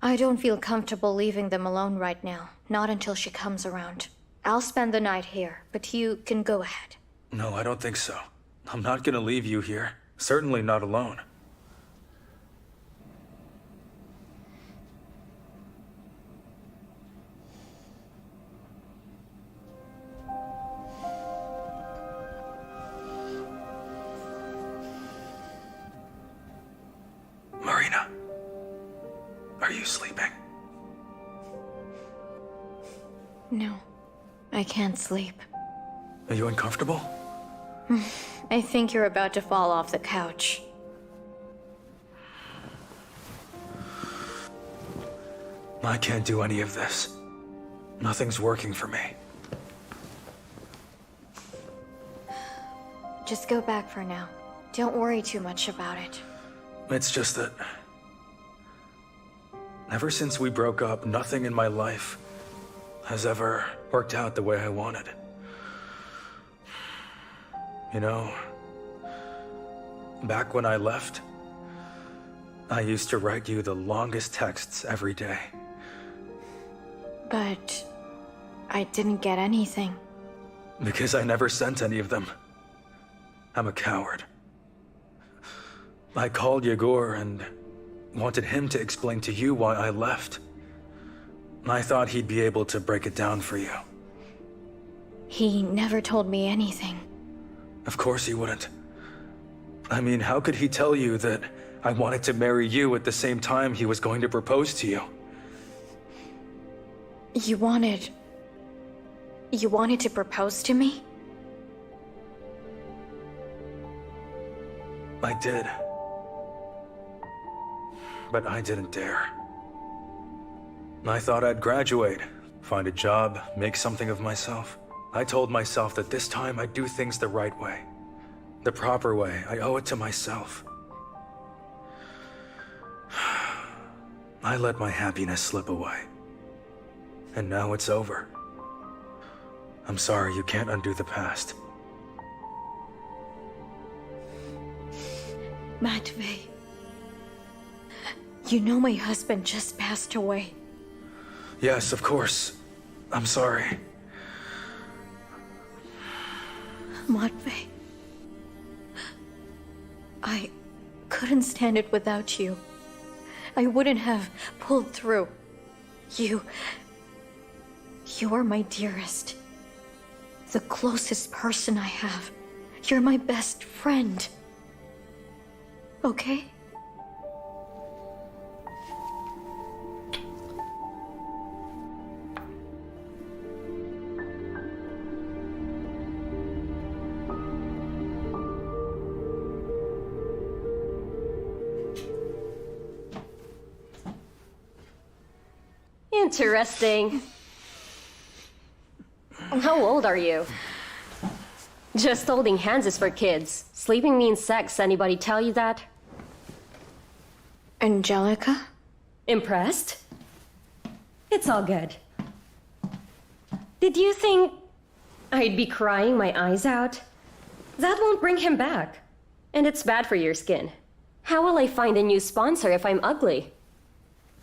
I don't feel comfortable leaving them alone right now. Not until she comes around. I'll spend the night here, but you can go ahead. No, I don't think so. I'm not gonna leave you here. Certainly not alone. Marina, are you sleeping? No, I can't sleep. Are you uncomfortable? I think you're about to fall off the couch. I can't do any of this. Nothing's working for me. Just go back for now. Don't worry too much about it. It's just that... ever since we broke up, nothing in my life has ever worked out the way I wanted. You know, back when I left, I used to write you the longest texts every day. But I didn't get anything. Because I never sent any of them. I'm a coward. I called Egor and wanted him to explain to you why I left. I thought he'd be able to break it down for you. He never told me anything. Of course he wouldn't. I mean, how could he tell you that I wanted to marry you at the same time he was going to propose to you? You wanted to propose to me? I did. But I didn't dare. I thought I'd graduate, find a job, make something of myself. I told myself that this time I'd do things the right way. The proper way. I owe it to myself. I let my happiness slip away. And now it's over. I'm sorry, you can't undo the past. Matvey. You know my husband just passed away. Yes, of course. I'm sorry. Matvey. I couldn't stand it without you. I wouldn't have pulled through. You are my dearest. The closest person I have. You're my best friend. Okay? Interesting. How old are you? Just holding hands is for kids. Sleeping means sex. Anybody tell you that? Angelica? Impressed? It's all good. Did you think I'd be crying my eyes out? That won't bring him back. And it's bad for your skin. How will I find a new sponsor if I'm ugly?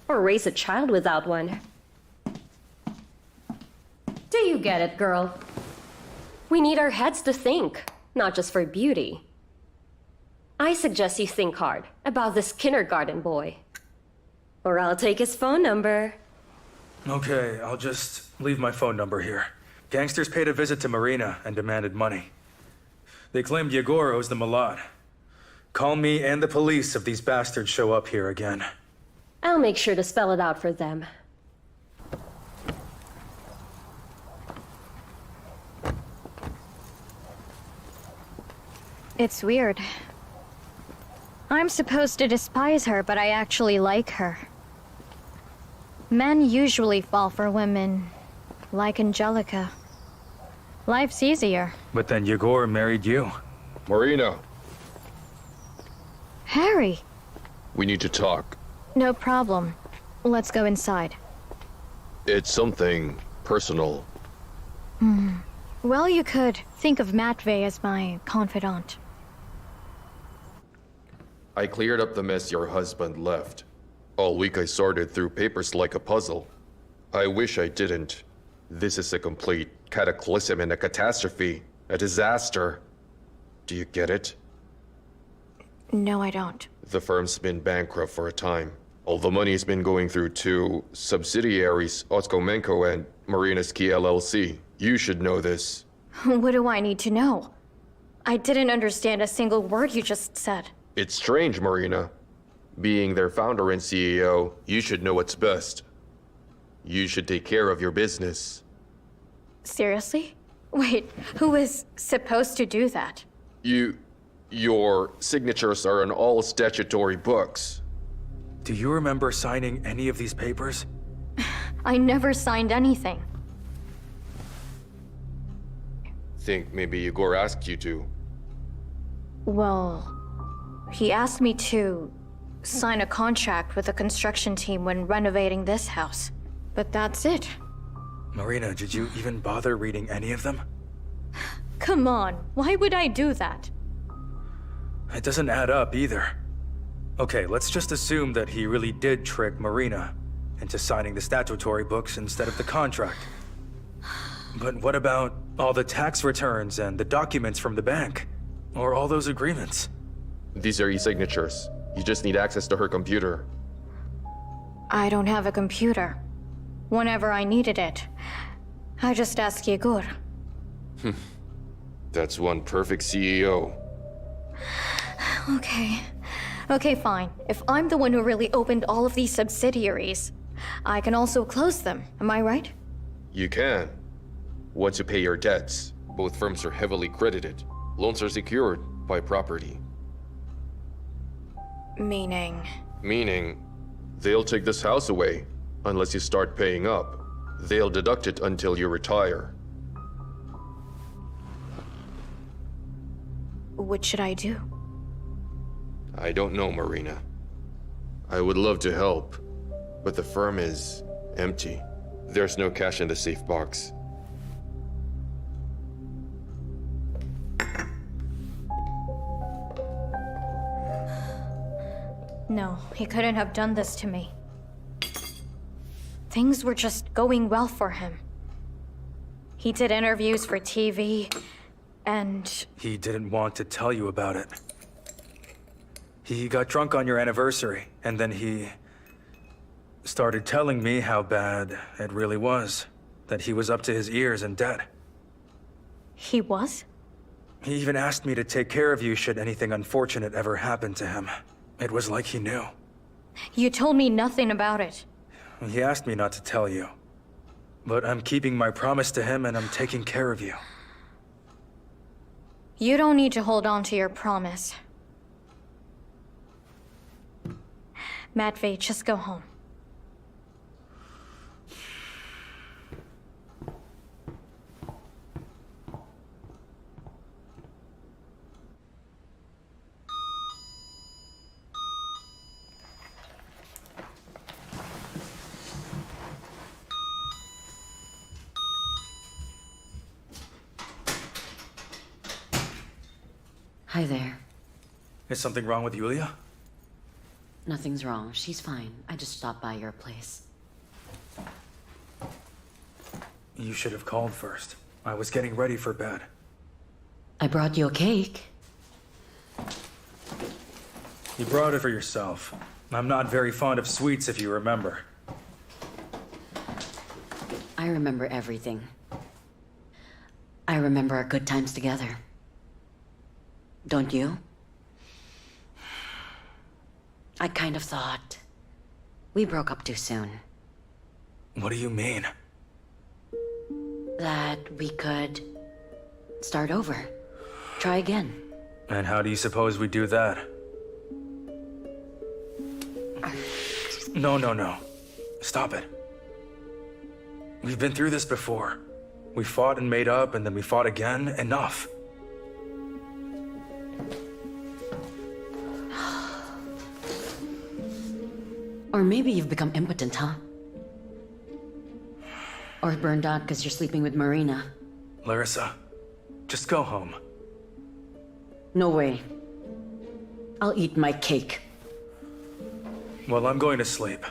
Or raise a child without one? Do you get it, girl? We need our heads to think, not just for beauty. I suggest you think hard about this kindergarten boy. Or I'll take his phone number. Okay, I'll just leave my phone number here. Gangsters paid a visit to Marina and demanded money. They claimed Egor owes them a lot. Call me and the police if these bastards show up here again. I'll make sure to spell it out for them. It's weird. I'm supposed to despise her, but I actually like her. Men usually fall for women like Angelica. Life's easier. But then Egor married you. Marina, Harry! we need to talk. No problem. Let's go inside. It's something personal. Well, you could think of Matvey as my confidant. I cleared up the mess your husband left. All week I sorted through papers like a puzzle. I wish I didn't. This is a complete cataclysm and a catastrophe. A disaster. Do you get it? No, I don't. The firm's been bankrupt for a time. All the money's been going through two subsidiaries, Otkomenko and Marina's Key LLC. You should know this. What do I need to know? I didn't understand a single word you just said. It's strange, Marina. Being their founder and CEO, you should know what's best. You should take care of your business. Seriously? Wait, who is supposed to do that? Your signatures are in all statutory books. Do you remember signing any of these papers? I never signed anything. Think maybe Egor asked you to. Well, he asked me to sign a contract with the construction team when renovating this house. But that's it. Marina, did you even bother reading any of them? Come on, why would I do that? It doesn't add up either. Okay, let's just assume that he really did trick Marina into signing the statutory books instead of the contract. But what about all the tax returns and the documents from the bank? Or all those agreements? These are e-signatures. You just need access to her computer. I don't have a computer. Whenever I needed it, I just asked Egor. That's one perfect CEO. Okay, fine. If I'm the one who really opened all of these subsidiaries, I can also close them, am I right? You can. Once you pay your debts, both firms are heavily credited. Loans are secured by property. Meaning? Meaning, they'll take this house away unless you start paying up. They'll deduct it until you retire. What should I do? I don't know, Marina. I would love to help, but the firm is empty. There's no cash in the safe box. No, he couldn't have done this to me. Things were just going well for him. He did interviews for TV, and... He didn't want to tell you about it. He got drunk on your anniversary, and then he started telling me how bad it really was. That he was up to his ears in debt. He was? He even asked me to take care of you should anything unfortunate ever happen to him. It was like he knew. You told me nothing about it. He asked me not to tell you. But I'm keeping my promise to him and I'm taking care of you. You don't need to hold on to your promise. Matvey, just go home. Hi there. Is something wrong with Yulia? Nothing's wrong. She's fine. I just stopped by your place. You should have called first. I was getting ready for bed. I brought you a cake. You brought it for yourself. I'm not very fond of sweets, if you remember. I remember everything. I remember our good times together. Don't you? I kind of thought we broke up too soon. What do you mean? That we could start over. Try again. And how do you suppose we do that? No. Stop it. We've been through this before. We fought and made up, and then we fought again. Enough. Or maybe you've become impotent, huh? Or burned out because you're sleeping with Marina. Larissa, just go home. No way. I'll eat my cake. Well, I'm going to sleep.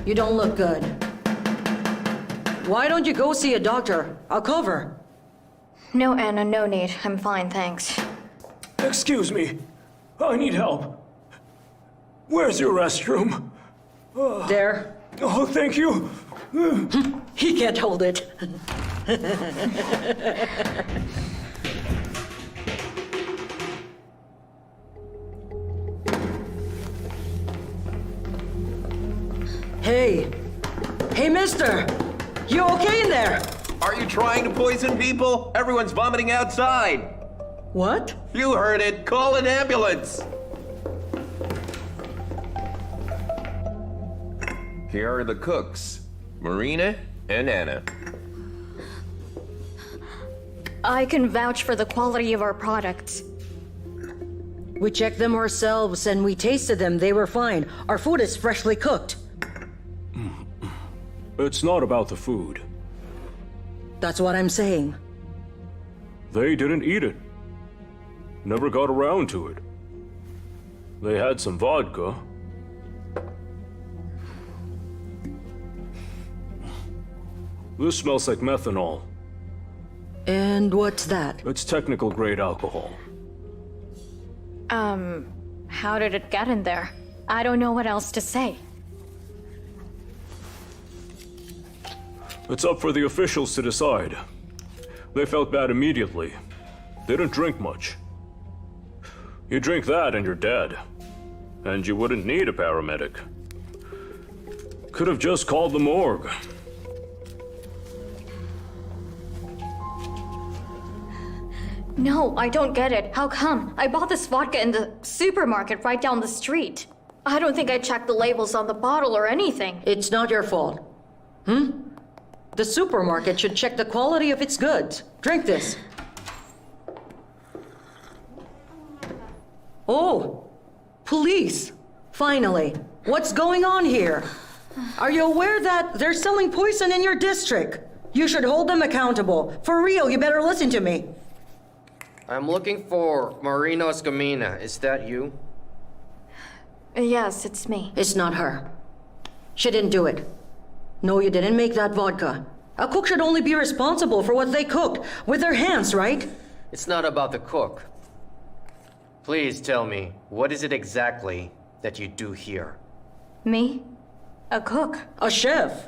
You don't look good. Why don't you go see a doctor? I'll cover. No, Anna, no need. I'm fine, thanks. Excuse me. I need help. Where's your restroom? There. Oh, thank you. He can't hold it. Hey, mister! You okay in there? Are you trying to poison people? Everyone's vomiting outside. What? You heard it. Call an ambulance. Here are the cooks, Marina and Anna. I can vouch for the quality of our products. We checked them ourselves and we tasted them. They were fine. Our food is freshly cooked. It's not about the food. That's what I'm saying. They didn't eat it. Never got around to it. They had some vodka. This smells like methanol. And what's that? It's technical grade alcohol. How did it get in there? I don't know what else to say. It's up for the officials to decide. They felt bad immediately. They didn't drink much. You drink that and you're dead. And you wouldn't need a paramedic. Could have just called the morgue. No, I don't get it. How come? I bought this vodka in the supermarket right down the street. I don't think I checked the labels on the bottle or anything. It's not your fault. The supermarket should check the quality of its goods. Drink this. Oh, police. Finally. What's going on here? Are you aware that they're selling poison in your district? You should hold them accountable. For real, you better listen to me. I'm looking for Marina Escamina. Is that you? Yes, it's me. It's not her. She didn't do it. No, you didn't make that vodka. A cook should only be responsible for what they cooked with their hands, right? It's not about the cook. Please tell me, what is it exactly that you do here? Me? A cook. A chef.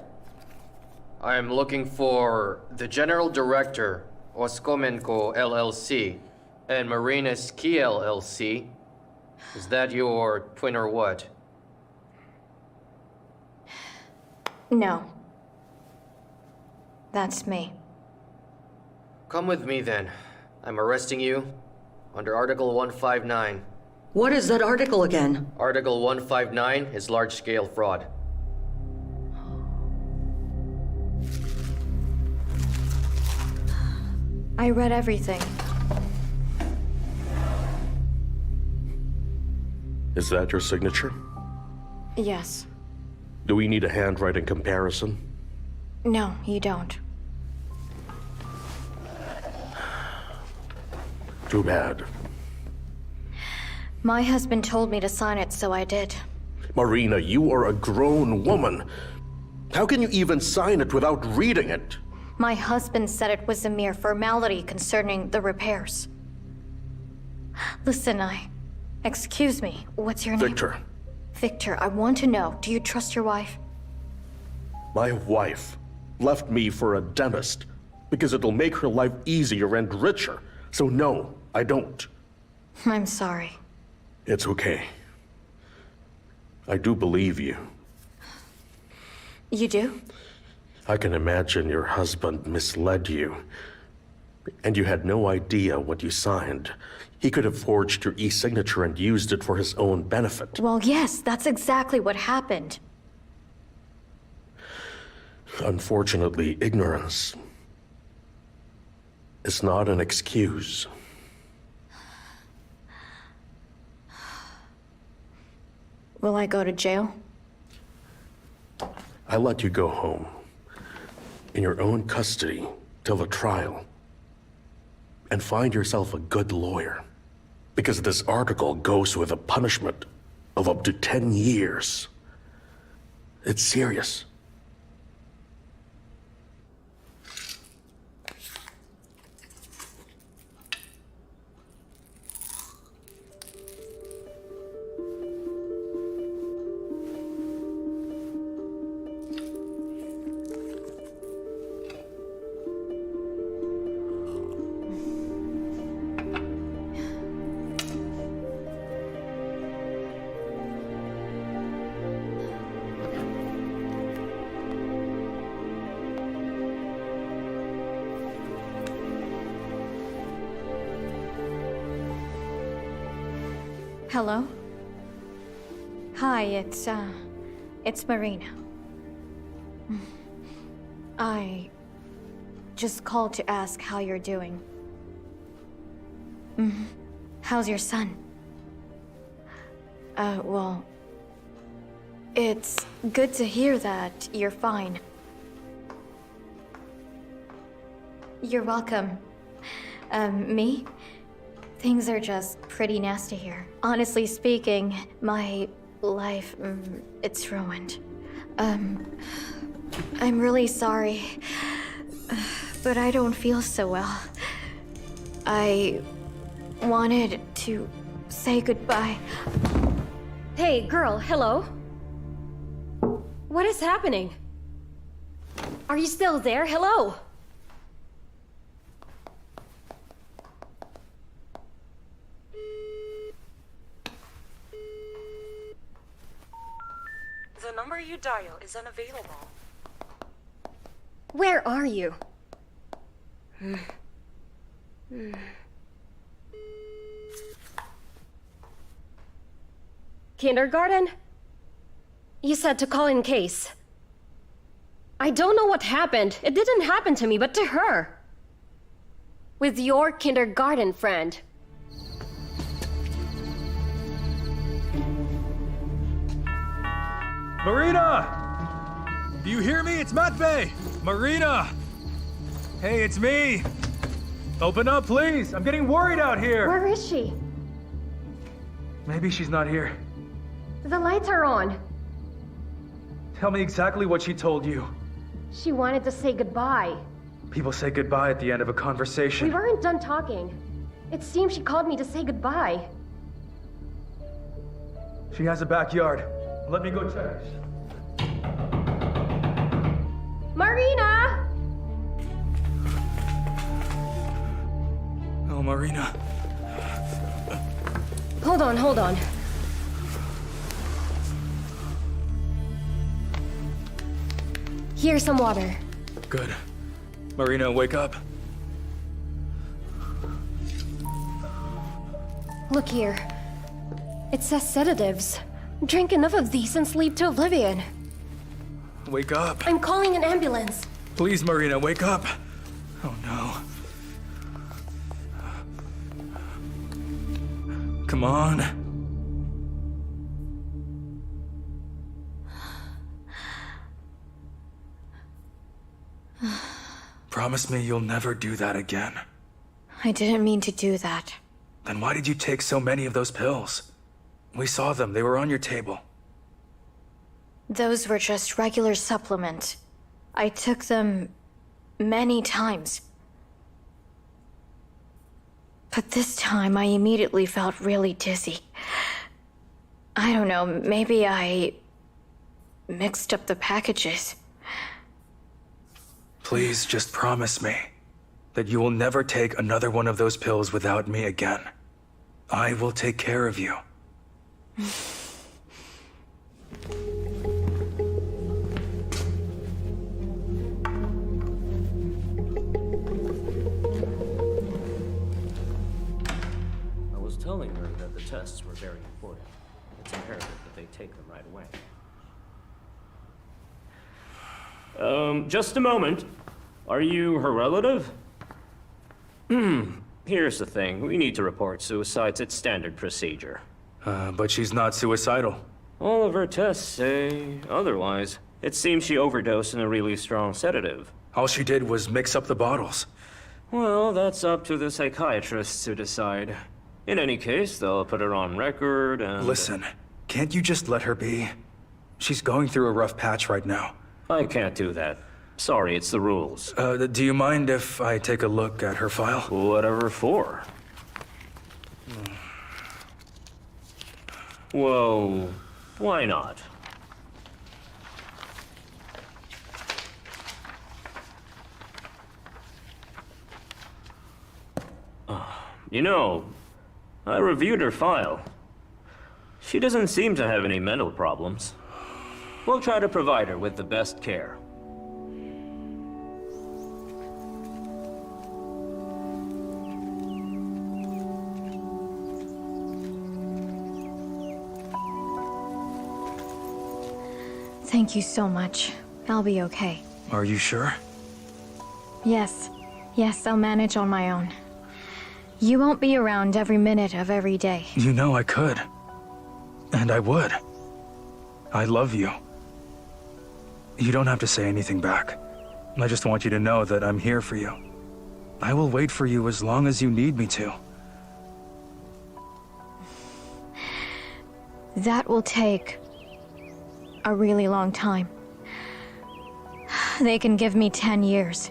I'm looking for the General Director, Oskomenko LLC, and Marina's Key LLC. Is that your twin or what? No. That's me. Come with me then. I'm arresting you under Article 159. What is that article again? Article 159 is large-scale fraud. I read everything. Is that your signature? Yes. Do we need a handwriting comparison? No, you don't. Too bad. My husband told me to sign it, so I did. Marina, you are a grown woman. How can you even sign it without reading it? My husband said it was a mere formality concerning the repairs. Listen, Excuse me, what's your name? Victor. Victor, I want to know, do you trust your wife? My wife left me for a dentist because it'll make her life easier and richer. So no, I don't. I'm sorry. It's okay. I do believe you. You do? I can imagine your husband misled you, and you had no idea what you signed. He could have forged your e-signature and used it for his own benefit. Well, yes, that's exactly what happened. Unfortunately, ignorance is not an excuse. Will I go to jail? I let you go home in your own custody till the trial. And find yourself a good lawyer. Because this article goes with a punishment of up to 10 years. It's serious. Hello? Hi, it's Marina. I just called to ask how you're doing. How's your son? Well, it's good to hear that you're fine. You're welcome. Me? Things are just pretty nasty here. Honestly speaking, my life, it's ruined. I'm really sorry, but I don't feel so well. I wanted to say goodbye. Hey, girl, hello? What is happening? Are you still there? Hello? The number you dial is unavailable. Where are you? Kindergarten? You said to call in case. I don't know what happened. It didn't happen to me, but to her. With your kindergarten friend. Marina! Do you hear me? It's Matvey! Marina! Hey, it's me! Open up, please! I'm getting worried out here! Where is she? Maybe she's not here. The lights are on. Tell me exactly what she told you. She wanted to say goodbye. People say goodbye at the end of a conversation. We weren't done talking. It seems she called me to say goodbye. She has a backyard. Let me go check. Marina! Oh, Marina. Hold on, hold on. Here's some water. Good. Marina, wake up. Look here. It says sedatives. Drink enough of these and sleep to oblivion. Wake up. I'm calling an ambulance. Please, Marina, wake up. Oh, no. Come on. Promise me you'll never do that again. I didn't mean to do that. Then why did you take so many of those pills? We saw them. They were on your table. Those were just regular supplements. I took them many times. But this time I immediately felt really dizzy. I don't know, maybe I mixed up the packages. Please just promise me that you will never take another one of those pills without me again. I will take care of you. I was telling her that the tests were very important. It's imperative that they take them right away. Just a moment. Are you her relative? Here's the thing. We need to report suicides. It's standard procedure. But she's not suicidal. All of her tests say otherwise. It seems she overdosed in a really strong sedative. All she did was mix up the bottles. Well, that's up to the psychiatrists to decide. In any case, they'll put her on record and... Listen, can't you just let her be? She's going through a rough patch right now. I can't do that. Sorry, it's the rules. Do you mind if I take a look at her file? Whatever for. Well, why not? You know, I reviewed her file. She doesn't seem to have any mental problems. We'll try to provide her with the best care. Thank you so much. I'll be okay. Are you sure? Yes. Yes, I'll manage on my own. You won't be around every minute of every day. You know I could. And I would. I love you. You don't have to say anything back. I just want you to know that I'm here for you. I will wait for you as long as you need me to. That will take a really long time. They can give me 10 years.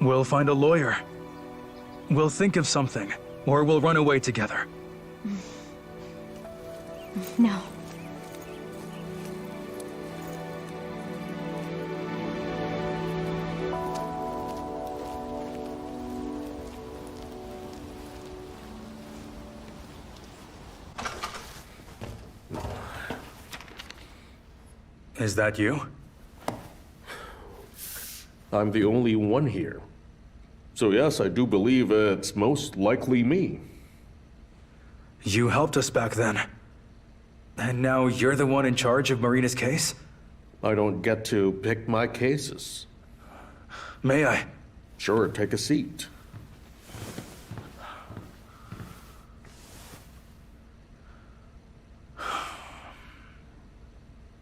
We'll find a lawyer. We'll think of something, or we'll run away together. No. Is that you? I'm the only one here. So yes, I do believe it's most likely me. You helped us back then. And now you're the one in charge of Marina's case? I don't get to pick my cases. May I? Sure, take a seat.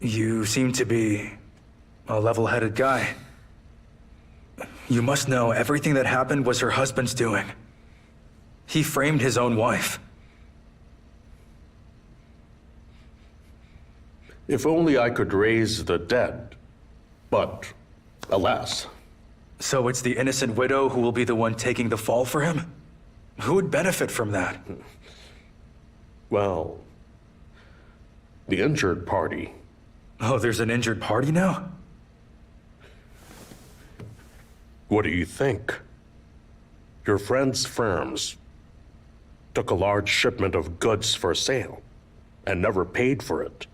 You seem to be a level-headed guy. You must know everything that happened was her husband's doing. He framed his own wife. If only I could raise the dead. But, alas. So it's the innocent widow who will be the one taking the fall for him? Who would benefit from that? Well, the injured party. Oh, there's an injured party now? What do you think? Your friend's firms took a large shipment of goods for sale and never paid for it.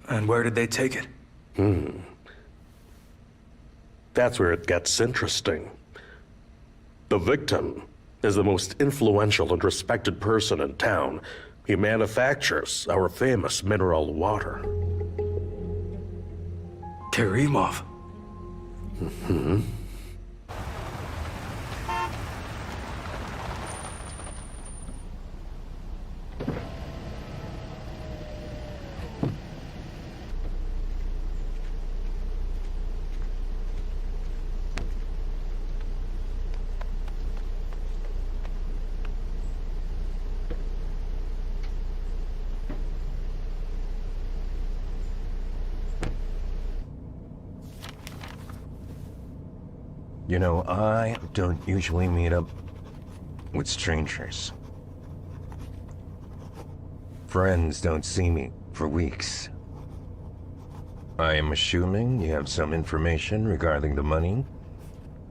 And where did they take it? That's where it gets interesting. The victim is the most influential and respected person in town. He manufactures our famous mineral water. Karimov. You know, I don't usually meet up with strangers. Friends don't see me for weeks. I am assuming you have some information regarding the money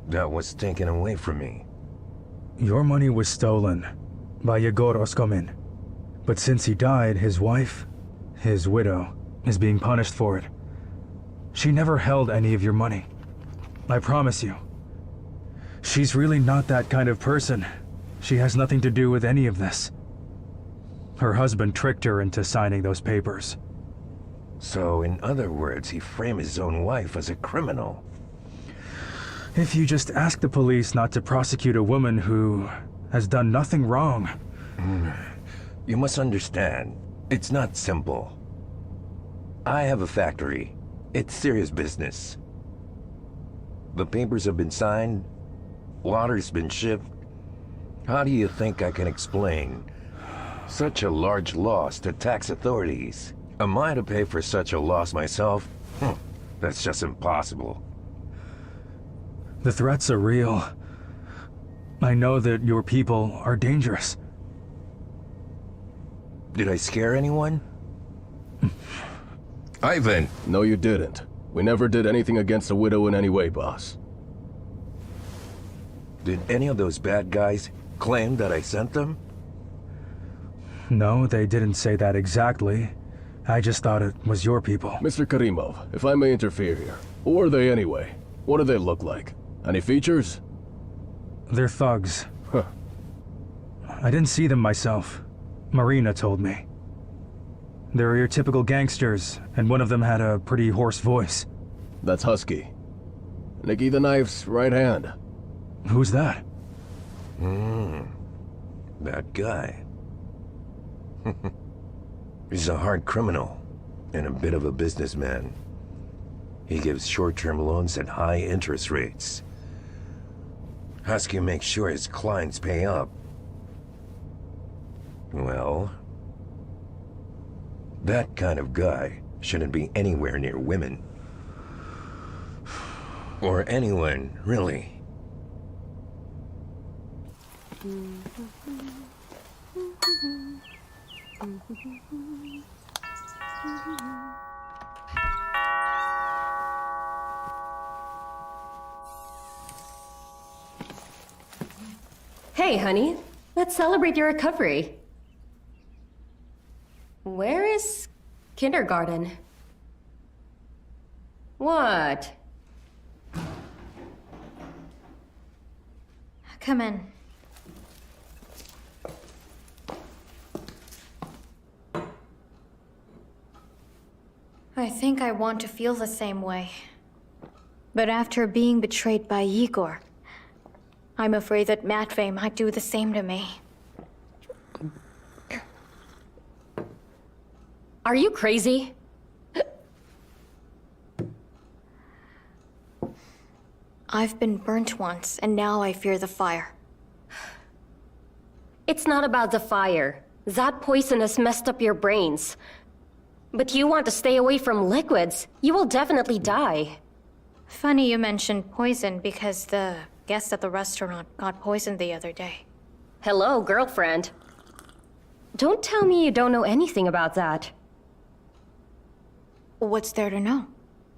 that was taken away from me. Your money was stolen by Egor Oskomin. But since he died, his wife, his widow, is being punished for it. She never held any of your money. I promise you. She's really not that kind of person. She has nothing to do with any of this. Her husband tricked her into signing those papers. So, in other words, he framed his own wife as a criminal. If you just ask the police not to prosecute a woman who has done nothing wrong. You must understand, it's not simple. I have a factory. It's serious business. The papers have been signed. Water's been shipped. How do you think I can explain such a large loss to tax authorities? Am I to pay for such a loss myself? That's just impossible. The threats are real. I know that your people are dangerous. Did I scare anyone? Ivan! No, you didn't. We never did anything against a widow in any way, boss. Did any of those bad guys claim that I sent them? No, they didn't say that exactly. I just thought it was your people. Mr. Karimov, if I may interfere here, who are they anyway? What do they look like? Any features? They're thugs. Huh. I didn't see them myself. Marina told me. They're your typical gangsters, and one of them had a pretty hoarse voice. That's Husky. Nicky the Knife's right hand. Who's that? That guy. He's a hard criminal, and a bit of a businessman. He gives short-term loans at high interest rates. Husky makes sure his clients pay up. Well, that kind of guy shouldn't be anywhere near women. Or anyone, really. Hey, honey. Let's celebrate your recovery. Where is kindergarten? What? Come in. I think I want to feel the same way. But after being betrayed by Egor, I'm afraid that Matvey might do the same to me. Are you crazy? I've been burnt once, and now I fear the fire. It's not about the fire. That poison has messed up your brains. But you want to stay away from liquids. You will definitely die. Funny you mentioned poison because the guest at the restaurant got poisoned the other day. Hello, girlfriend. Don't tell me you don't know anything about that. What's there to know?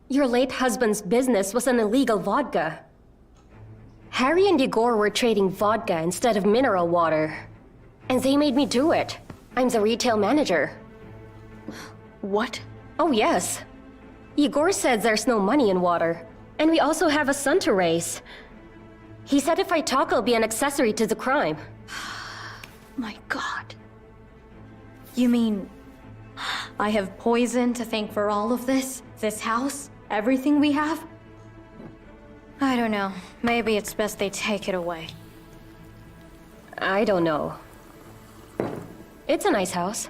Your late husband's business was an illegal vodka. Harry and Egor were trading vodka instead of mineral water. And they made me do it. I'm the retail manager. What? Oh, yes. Egor said there's no money in water. And we also have a son to raise. He said if I talk, I'll be an accessory to the crime. My God. You mean... I have poison to thank for all of this? This house? Everything we have? I don't know. Maybe it's best they take it away. I don't know. It's a nice house.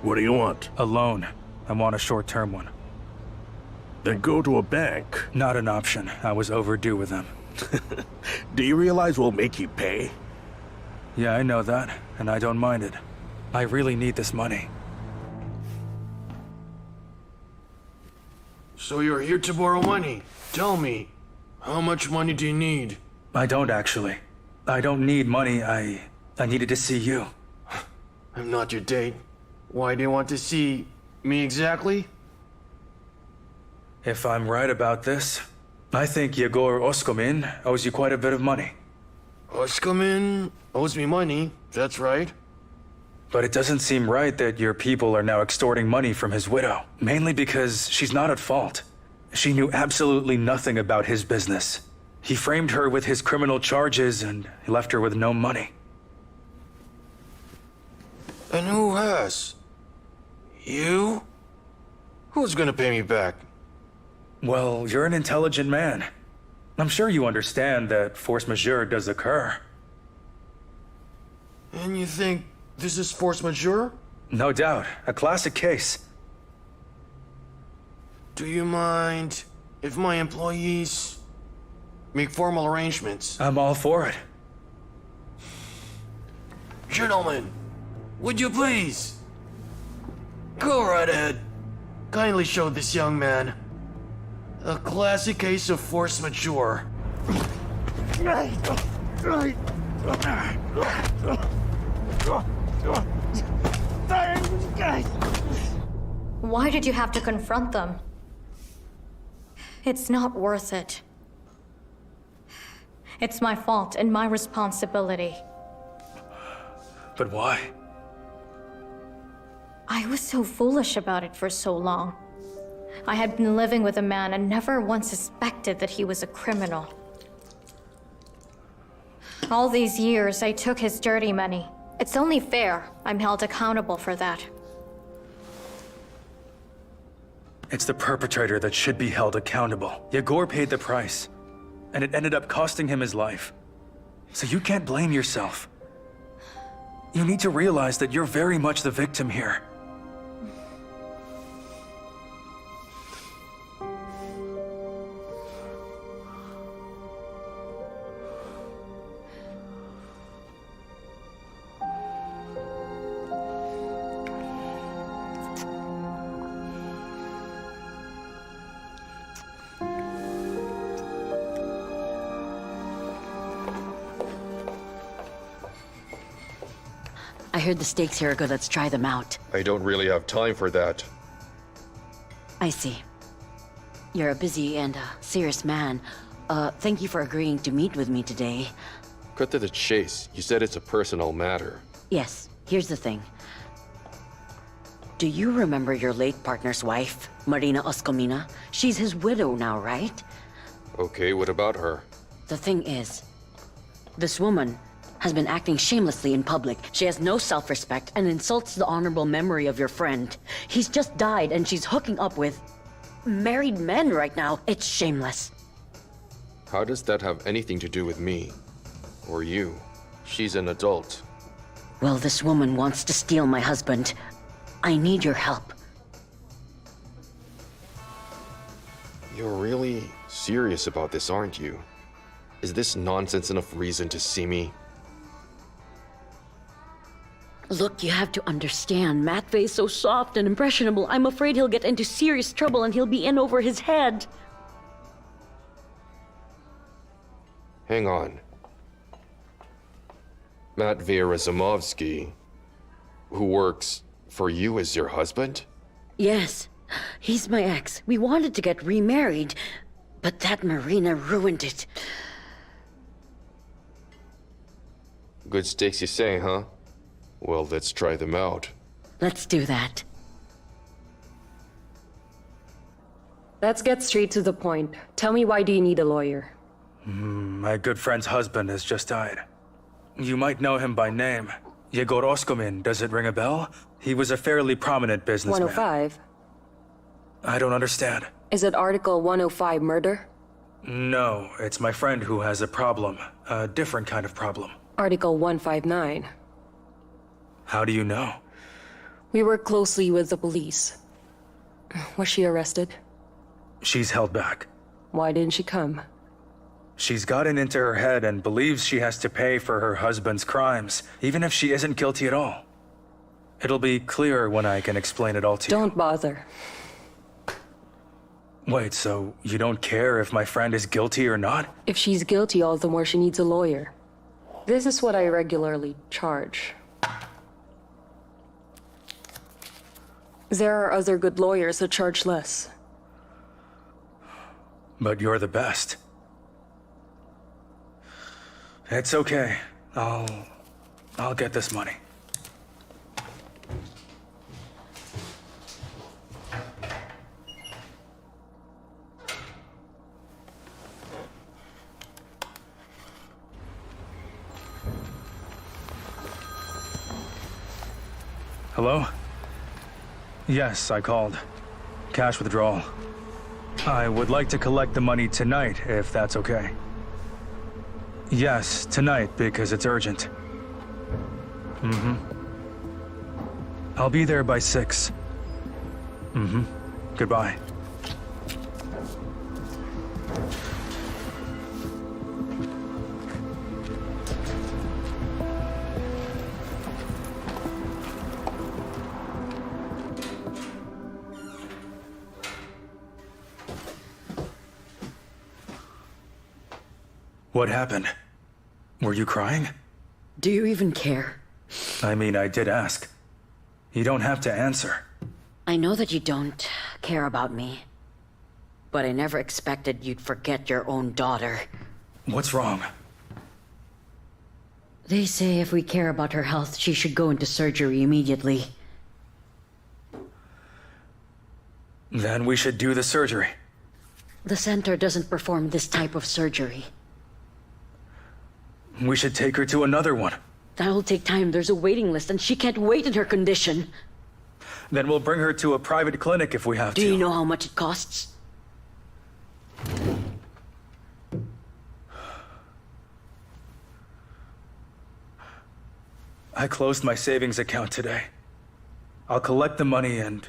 What do you want? A loan. I want a short-term one. Then go to a bank. Not an option. I was overdue with them. Do you realize we'll make you pay? Yeah, I know that, and I don't mind it. I really need this money. So you're here to borrow money. Tell me, how much money do you need? I don't actually. I don't need money. I needed to see you. I'm not your date. Why do you want to see me exactly? If I'm right about this, I think Egor Oskomin owes you quite a bit of money. Oskomin owes me money, that's right. But it doesn't seem right that your people are now extorting money from his widow. Mainly because she's not at fault. She knew absolutely nothing about his business. He framed her with his criminal charges and he left her with no money. And who has? You? Who's gonna pay me back? Well, you're an intelligent man. I'm sure you understand that force majeure does occur. And you think this is force majeure? No doubt. A classic case. Do you mind if my employees make formal arrangements? I'm all for it. Gentlemen, would you please? Go right ahead. Kindly show this young man a classic case of force majeure. Why did you have to confront them? It's not worth it. It's my fault and my responsibility. But why? I was so foolish about it for so long. I had been living with a man and never once suspected that he was a criminal. All these years, I took his dirty money. It's only fair I'm held accountable for that. It's the perpetrator that should be held accountable. Egor paid the price, and it ended up costing him his life. So you can't blame yourself. You need to realize that you're very much the victim here. I heard the steaks here are good. Let's try them out. I don't really have time for that. I see. You're a busy and serious man. Thank you for agreeing to meet with me today. Cut to the chase. You said it's a personal matter. Yes, here's the thing. Do you remember your late partner's wife, Marina Oscomina? She's his widow now, right? Okay, what about her? The thing is, this woman has been acting shamelessly in public. She has no self-respect and insults the honorable memory of your friend. He's just died and she's hooking up with married men right now. It's shameless. How does that have anything to do with me? Or you? She's an adult. Well, this woman wants to steal my husband. I need your help. You're really serious about this, aren't you? Is this nonsense enough reason to see me? Look, you have to understand, Matvey is so soft and impressionable. I'm afraid he'll get into serious trouble and he'll be in over his head. Hang on. Matvey Razumovsky, who works for you as your husband? Yes, he's my ex. We wanted to get remarried, but that Marina ruined it. Good steaks, you say, huh? Well, let's try them out. Let's do that. Let's get straight to the point. Tell me, why do you need a lawyer? My good friend's husband has just died. You might know him by name. Egor Oskomin, does it ring a bell? He was a fairly prominent businessman. 105? I don't understand. Is it Article 105 murder? No, it's my friend who has a problem. A different kind of problem. Article 159. How do you know? We work closely with the police. Was she arrested? She's held back. Why didn't she come? She's gotten into her head and believes she has to pay for her husband's crimes, even if she isn't guilty at all. It'll be clearer when I can explain it all to you. Don't bother. Wait, so you don't care if my friend is guilty or not? If she's guilty, all the more she needs a lawyer. This is what I regularly charge. There are other good lawyers that charge less. But you're the best. It's okay. I'll get this money. Hello? Yes, I called. Cash withdrawal. I would like to collect the money tonight, if that's okay. Yes, tonight, because it's urgent. I'll be there by 6. Goodbye. What happened? Were you crying? Do you even care? I mean, I did ask. You don't have to answer. I know that you don't care about me, but I never expected you'd forget your own daughter. What's wrong? They say if we care about her health, she should go into surgery immediately. Then we should do the surgery. The center doesn't perform this type of surgery. We should take her to another one. That'll take time. There's a waiting list, and she can't wait in her condition. Then we'll bring her to a private clinic if we have to. Do you know how much it costs? I closed my savings account today. I'll collect the money and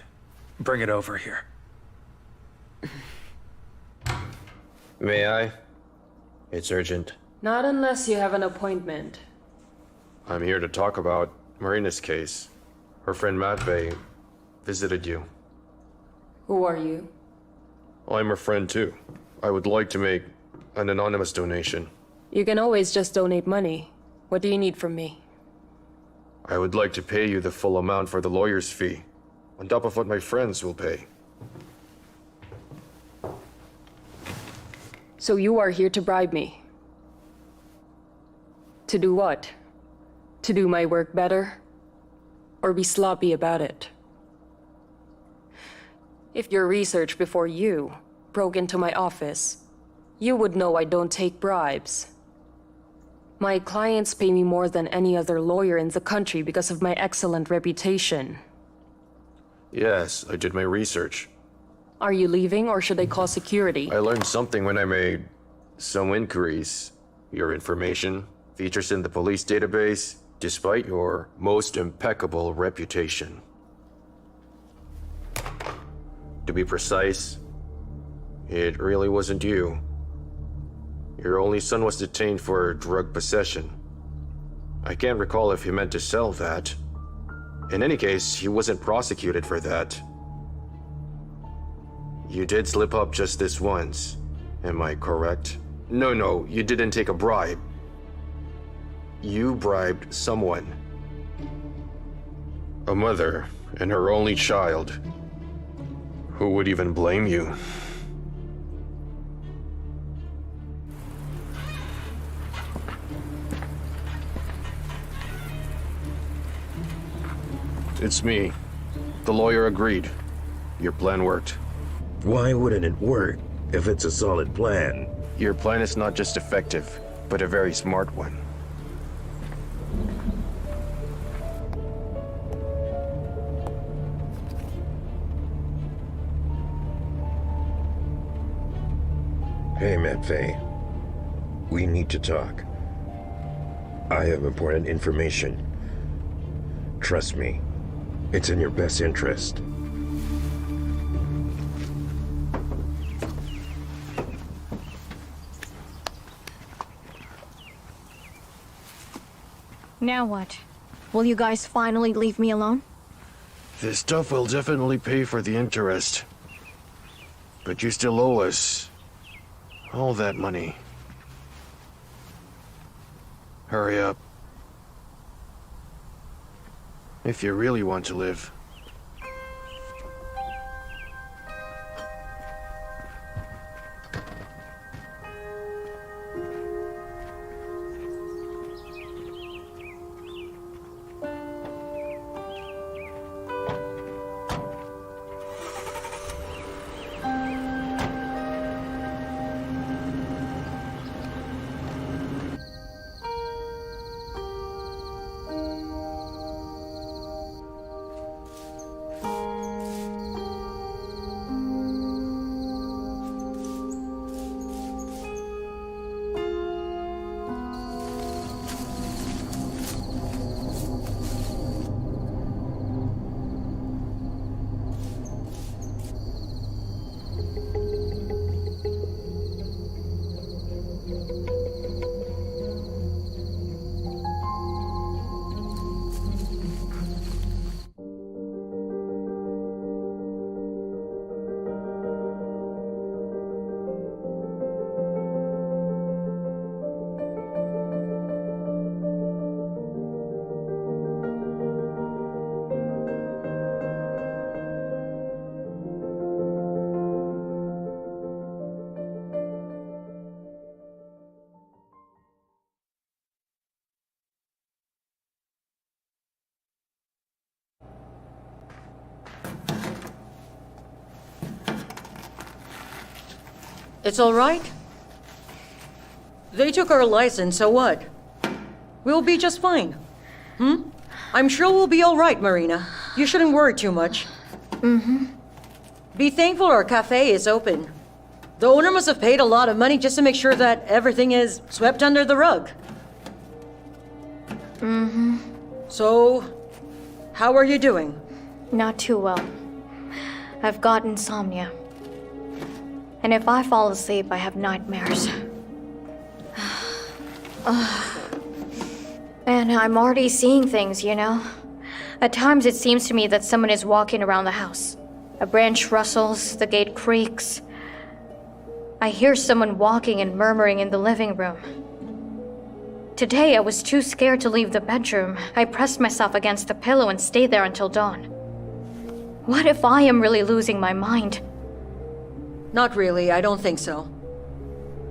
bring it over here. May I? It's urgent. Not unless you have an appointment. I'm here to talk about Marina's case. Her friend Matvey visited you. Who are you? I'm her friend too. I would like to make an anonymous donation. You can always just donate money. What do you need from me? I would like to pay you the full amount for the lawyer's fee, on top of what my friends will pay. So you are here to bribe me? To do what? To do my work better? Or be sloppy about it? If your research before you broke into my office, you would know I don't take bribes. My clients pay me more than any other lawyer in the country because of my excellent reputation. Yes, I did my research. Are you leaving, or should I call security? I learned something when I made some inquiries. Your information features in the police database, despite your most impeccable reputation. To be precise, it really wasn't you. Your only son was detained for drug possession. I can't recall if he meant to sell that. In any case, he wasn't prosecuted for that. You did slip up just this once, am I correct? No, you didn't take a bribe. You bribed someone. A mother and her only child. Who would even blame you? It's me. The lawyer agreed. Your plan worked. Why wouldn't it work if it's a solid plan? Your plan is not just effective, but a very smart one. Hey, Matvey. We need to talk. I have important information. Trust me, it's in your best interest. Now what? Will you guys finally leave me alone? This stuff will definitely pay for the interest. But you still owe us all that money. Hurry up. If you really want to live. It's all right? They took our license, so what? We'll be just fine. I'm sure we'll be all right, Marina. You shouldn't worry too much. Be thankful our cafe is open. The owner must have paid a lot of money just to make sure that everything is swept under the rug. So, how are you doing? Not too well. I've got insomnia. And if I fall asleep, I have nightmares. And I'm already seeing things, you know? At times it seems to me that someone is walking around the house. A branch rustles, the gate creaks. I hear someone walking and murmuring in the living room. Today, I was too scared to leave the bedroom. I pressed myself against the pillow and stayed there until dawn. What if I am really losing my mind? Not really, I don't think so.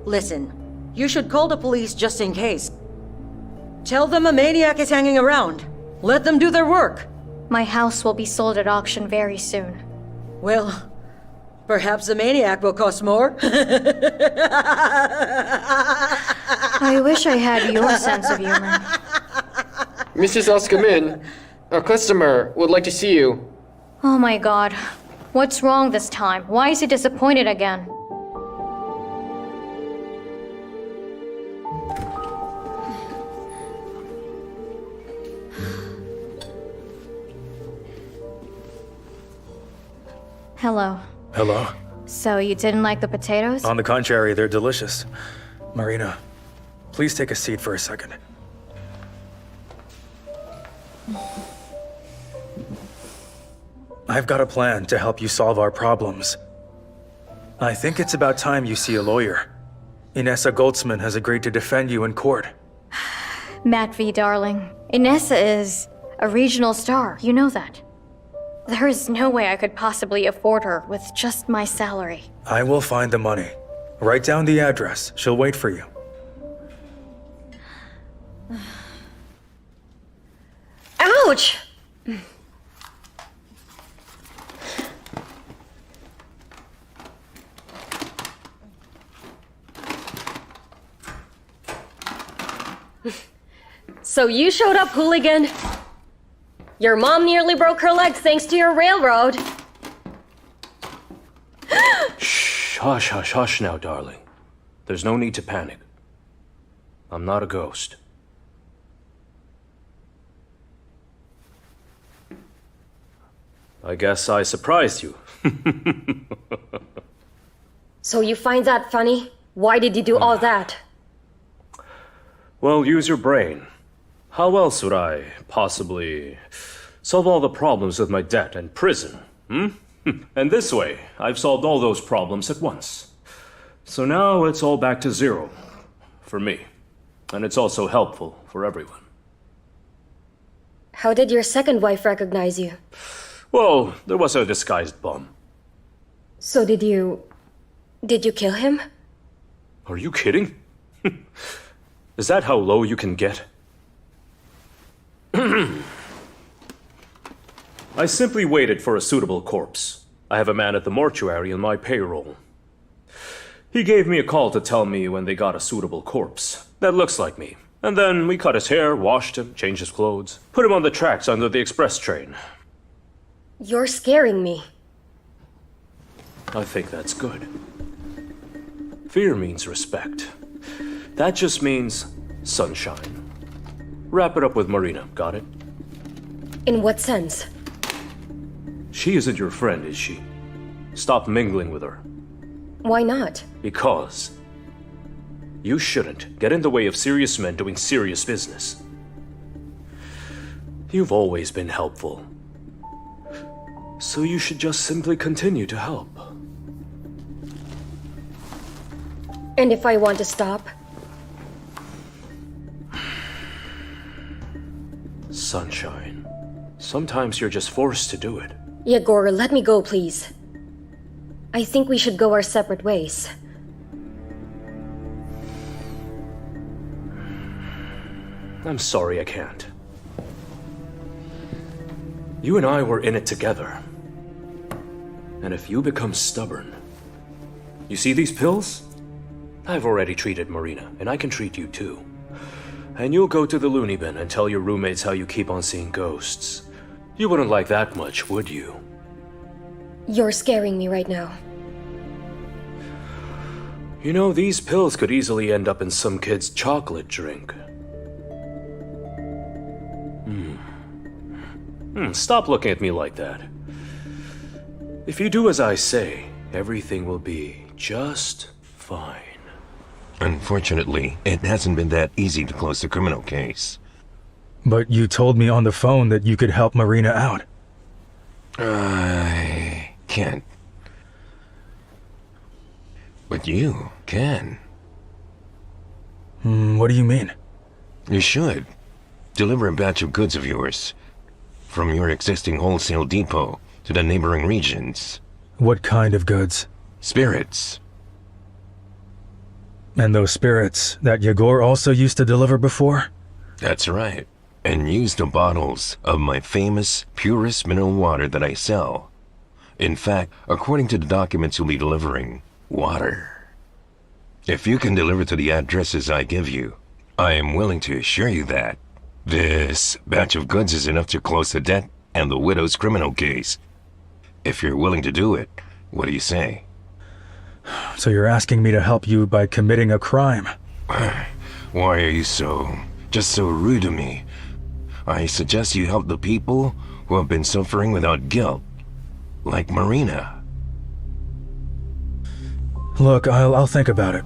Listen, you should call the police just in case. Tell them a maniac is hanging around. Let them do their work. My house will be sold at auction very soon. Well, perhaps the maniac will cost more. I wish I had your sense of humor. Mrs. Oscomin, a customer would like to see you. Oh my god. What's wrong this time? Why is he disappointed again? Hello. Hello? So you didn't like the potatoes? On the contrary, they're delicious. Marina, please take a seat for a second. I've got a plan to help you solve our problems. I think it's about time you see a lawyer. Inessa Goldsman has agreed to defend you in court. Matvey, darling. Inessa is a regional star. You know that. There is no way I could possibly afford her with just my salary. I will find the money. Write down the address. She'll wait for you. Ouch! So you showed up, hooligan. Your mom nearly broke her leg thanks to your railroad. Shh, hush, hush, hush now, darling. There's no need to panic. I'm not a ghost. I guess I surprised you. So you find that funny? Why did you do all that? Well, use your brain. How else would I possibly solve all the problems with my debt and prison? And this way, I've solved all those problems at once. So now it's all back to zero. For me. And it's also helpful for everyone. How did your second wife recognize you? Well, there was a disguised bum. So did you kill him? Are you kidding? Is that how low you can get? I simply waited for a suitable corpse. I have a man at the mortuary on my payroll. He gave me a call to tell me when they got a suitable corpse that looks like me. And then we cut his hair, washed him, changed his clothes, put him on the tracks under the express train. You're scaring me. I think that's good. Fear means respect. That just means sunshine. Wrap it up with Marina, got it? In what sense? She isn't your friend, is she? Stop mingling with her. Why not? Because you shouldn't get in the way of serious men doing serious business. You've always been helpful. So you should just simply continue to help. And if I want to stop? Sunshine. Sometimes you're just forced to do it. Egor, let me go, please. I think we should go our separate ways. I'm sorry I can't. You and I were in it together. And if you become stubborn... You see these pills? I've already treated Marina, and I can treat you too. And you'll go to the loony bin and tell your roommates how you keep on seeing ghosts. You wouldn't like that much, would you? You're scaring me right now. You know, these pills could easily end up in some kid's chocolate drink. Stop looking at me like that. If you do as I say, everything will be just fine. Unfortunately, it hasn't been that easy to close the criminal case. But you told me on the phone that you could help Marina out. I can't. But you can. What do you mean? You should. Deliver a batch of goods of yours from your existing wholesale depot to the neighboring regions. What kind of goods? Spirits. And those spirits that Egor also used to deliver before? That's right. And use the bottles of my famous, purest mineral water that I sell. In fact, according to the documents you'll be delivering, water. If you can deliver to the addresses I give you, I am willing to assure you that this batch of goods is enough to close the debt and the widow's criminal case. If you're willing to do it, what do you say? So you're asking me to help you by committing a crime? Why are you so rude to me? I suggest you help the people who have been suffering without guilt, like Marina. Look, I'll think about it.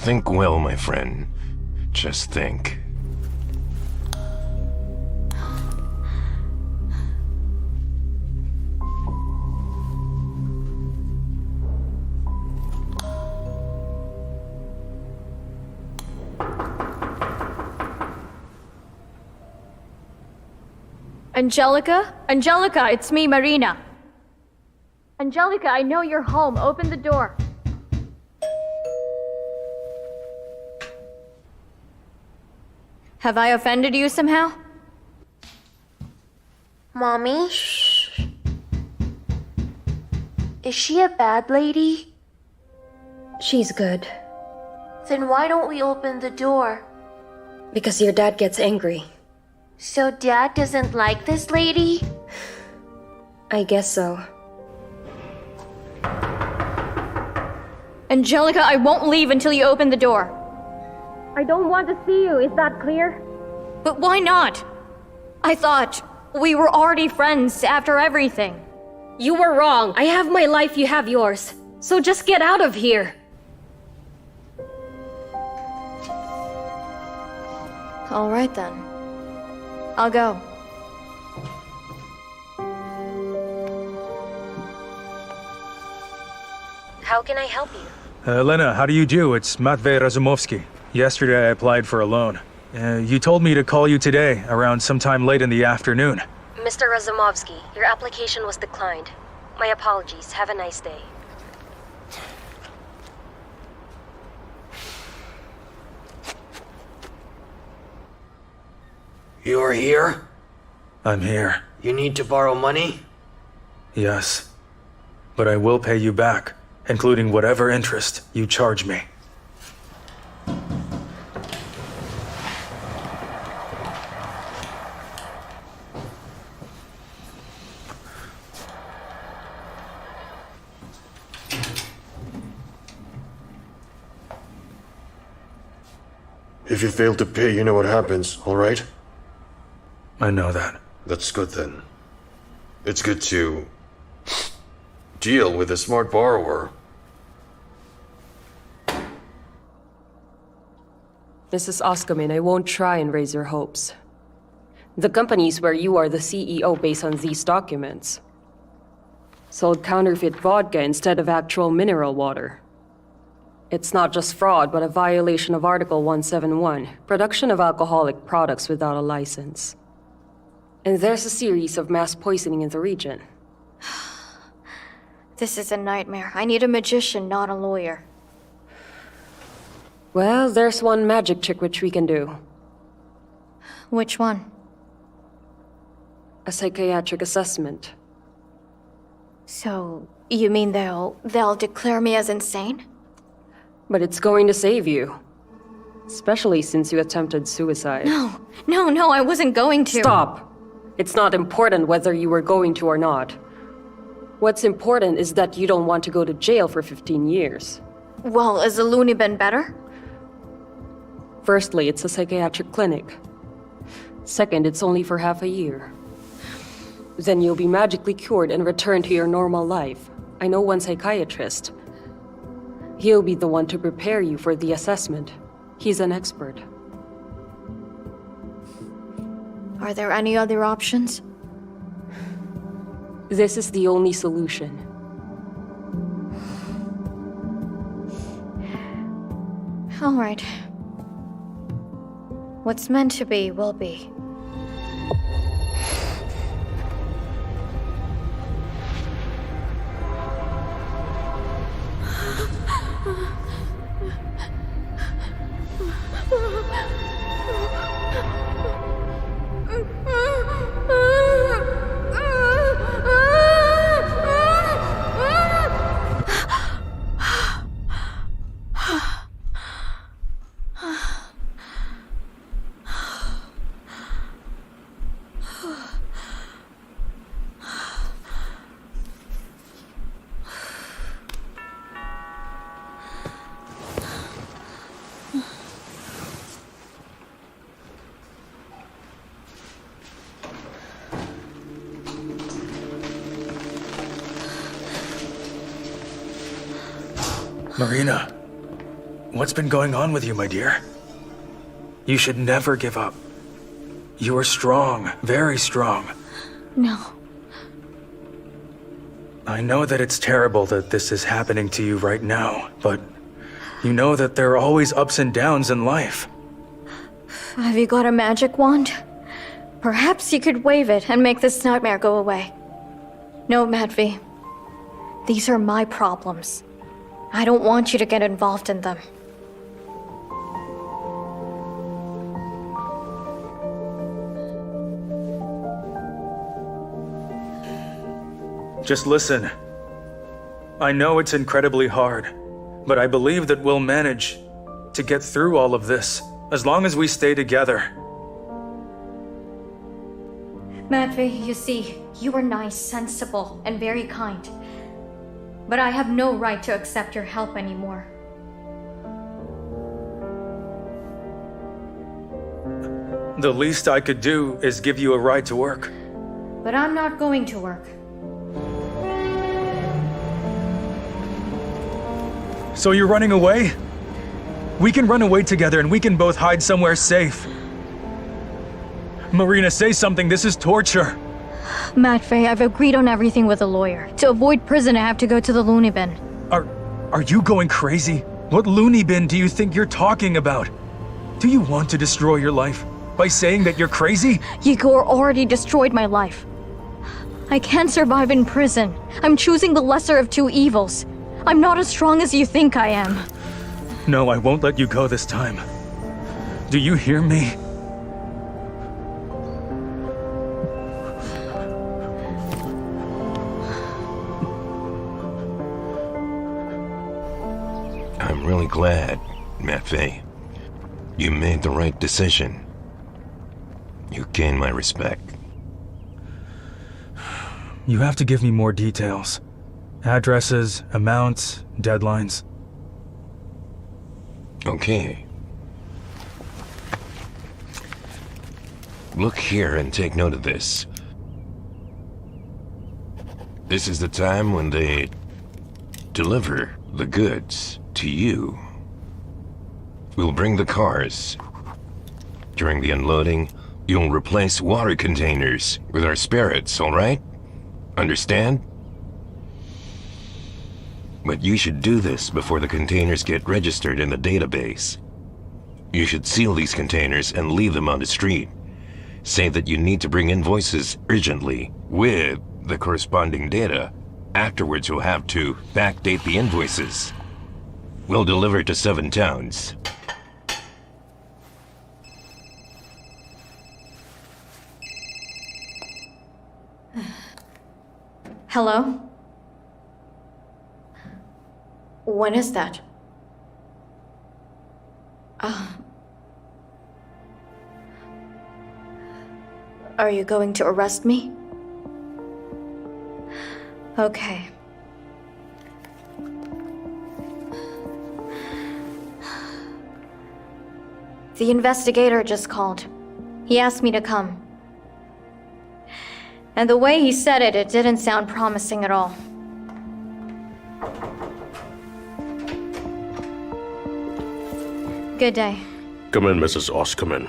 Think well, my friend. Just think. Angelica? Angelica, it's me, Marina. Angelica, I know you're home. Open the door. Have I offended you somehow? Mommy? Is she a bad lady? She's good. Then why don't we open the door? Because your dad gets angry. So Dad doesn't like this lady? I guess so. Angelica, I won't leave until you open the door. I don't want to see you, is that clear? But why not? I thought we were already friends after everything. You were wrong. I have my life, you have yours. So just get out of here. All right then. I'll go. How can I help you? Lena, how do you do? It's Matvey Razumovsky. Yesterday I applied for a loan. You told me to call you today, around sometime late in the afternoon. Mr. Razumovsky, your application was declined. My apologies. Have a nice day. You're here? I'm here. You need to borrow money? Yes. But I will pay you back, including whatever interest you charge me. If you fail to pay, you know what happens, alright? I know that. That's good then. It's good to deal with a smart borrower. Mrs. Oskomin, I won't try and raise your hopes. The companies where you are the CEO based on these documents sold counterfeit vodka instead of actual mineral water. It's not just fraud, but a violation of Article 171, production of alcoholic products without a license. And there's a series of mass poisoning in the region. This is a nightmare. I need a magician, not a lawyer. Well, there's one magic trick which we can do. Which one? A psychiatric assessment. So, you mean they'll declare me as insane? But it's going to save you. Especially since you attempted suicide. No, I wasn't going to. Stop! It's not important whether you were going to or not. What's important is that you don't want to go to jail for 15 years. Well, is the loony bin better? Firstly, it's a psychiatric clinic. Second, it's only for half a year. Then you'll be magically cured and return to your normal life. I know one psychiatrist. He'll be the one to prepare you for the assessment. He's an expert. Are there any other options? This is the only solution. All right. What's meant to be will be. Marina, what's been going on with you, my dear? You should never give up. You are strong, very strong. No. I know that it's terrible that this is happening to you right now, but you know that there are always ups and downs in life. Have you got a magic wand? Perhaps you could wave it and make this nightmare go away. No, Matvey. These are my problems. I don't want you to get involved in them. Just listen. I know it's incredibly hard, but I believe that we'll manage to get through all of this, as long as we stay together. Matvey, you see, you are nice, sensible, and very kind. But I have no right to accept your help anymore. The least I could do is give you a ride to work. But I'm not going to work. So you're running away? We can run away together and we can both hide somewhere safe. Marina, say something. This is torture. Matvey, I've agreed on everything with a lawyer. To avoid prison, I have to go to the loony bin. Are you going crazy? What loony bin do you think you're talking about? Do you want to destroy your life by saying that you're crazy? Egor already destroyed my life. I can't survive in prison. I'm choosing the lesser of two evils. I'm not as strong as you think I am. No, I won't let you go this time. Do you hear me? I'm really glad, Matvey. You made the right decision. You gained my respect. You have to give me more details. Addresses, amounts, deadlines. Okay. Look here and take note of this. This is the time when they deliver the goods to you. We'll bring the cars. During the unloading, you'll replace water containers with our spirits, all right? Understand? But you should do this before the containers get registered in the database. You should seal these containers and leave them on the street. Say that you need to bring invoices urgently with the corresponding data. Afterwards, you'll have to backdate the invoices. We'll deliver to 7 towns. Hello? When is that? Are you going to arrest me? Okay. The investigator just called. He asked me to come. And the way he said it, it didn't sound promising at all. Good day. Come in, Mrs. Oss, come in.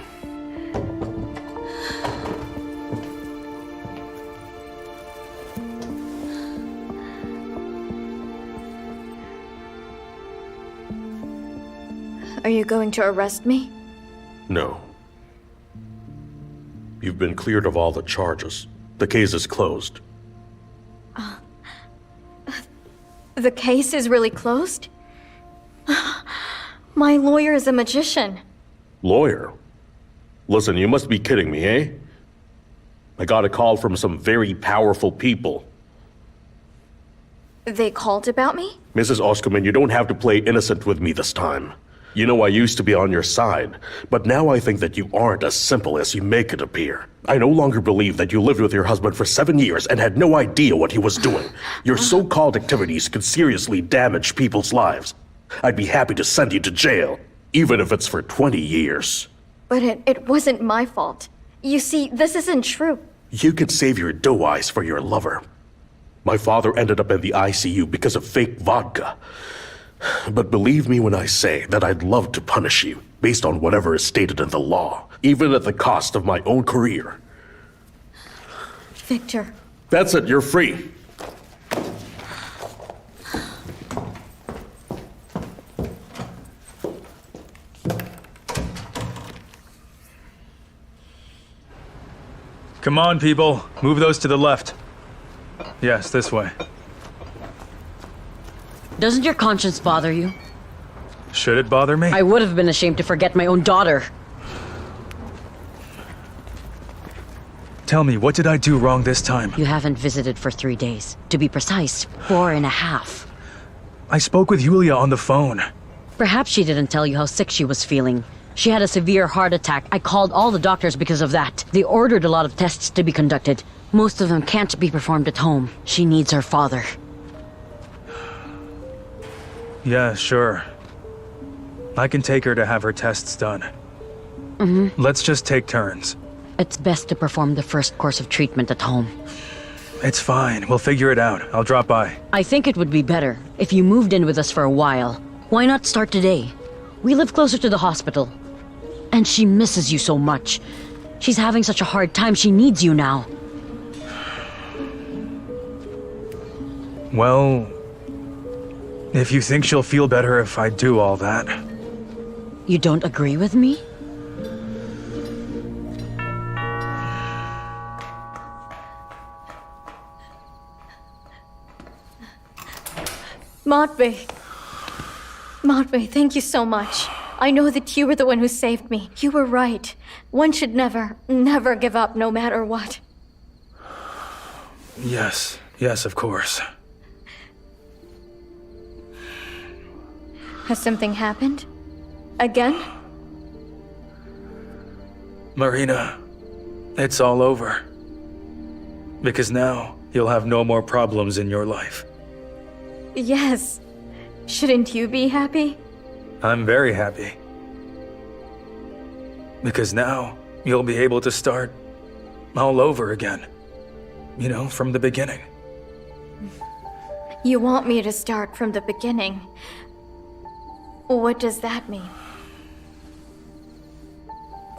Are you going to arrest me? No. You've been cleared of all the charges. The case is closed. The case is really closed? My lawyer is a magician. Lawyer? Listen, you must be kidding me, eh? I got a call from some very powerful people. They called about me? Mrs. Oskomen, you don't have to play innocent with me this time. You know I used to be on your side, but now I think that you aren't as simple as you make it appear. I no longer believe that you lived with your husband for 7 years and had no idea what he was doing. Your so-called activities could seriously damage people's lives. I'd be happy to send you to jail, even if it's for 20 years. But it wasn't my fault. You see, this isn't true. You could save your doe eyes for your lover. My father ended up in the ICU because of fake vodka. But believe me when I say that I'd love to punish you, based on whatever is stated in the law, even at the cost of my own career. Victor. That's it, you're free. Come on, people. Move those to the left. Yes, this way. Doesn't your conscience bother you? Should it bother me? I would have been ashamed to forget my own daughter. Tell me, what did I do wrong this time? You haven't visited for 3 days. To be precise, 4.5. I spoke with Yulia on the phone. Perhaps she didn't tell you how sick she was feeling. She had a severe heart attack. I called all the doctors because of that. They ordered a lot of tests to be conducted. Most of them can't be performed at home. She needs her father. Yeah, sure. I can take her to have her tests done. Let's just take turns. It's best to perform the first course of treatment at home. It's fine. We'll figure it out. I'll drop by. I think it would be better if you moved in with us for a while. Why not start today? We live closer to the hospital. And she misses you so much. She's having such a hard time. She needs you now. Well, if you think she'll feel better if I do all that. You don't agree with me? Matvey. Matvey, thank you so much. I know that you were the one who saved me. You were right. One should never give up no matter what. Yes, of course. Has something happened? Again? Marina, it's all over. Because now, you'll have no more problems in your life. Yes. Shouldn't you be happy? I'm very happy. Because now, you'll be able to start all over again. You know, from the beginning. You want me to start from the beginning. What does that mean?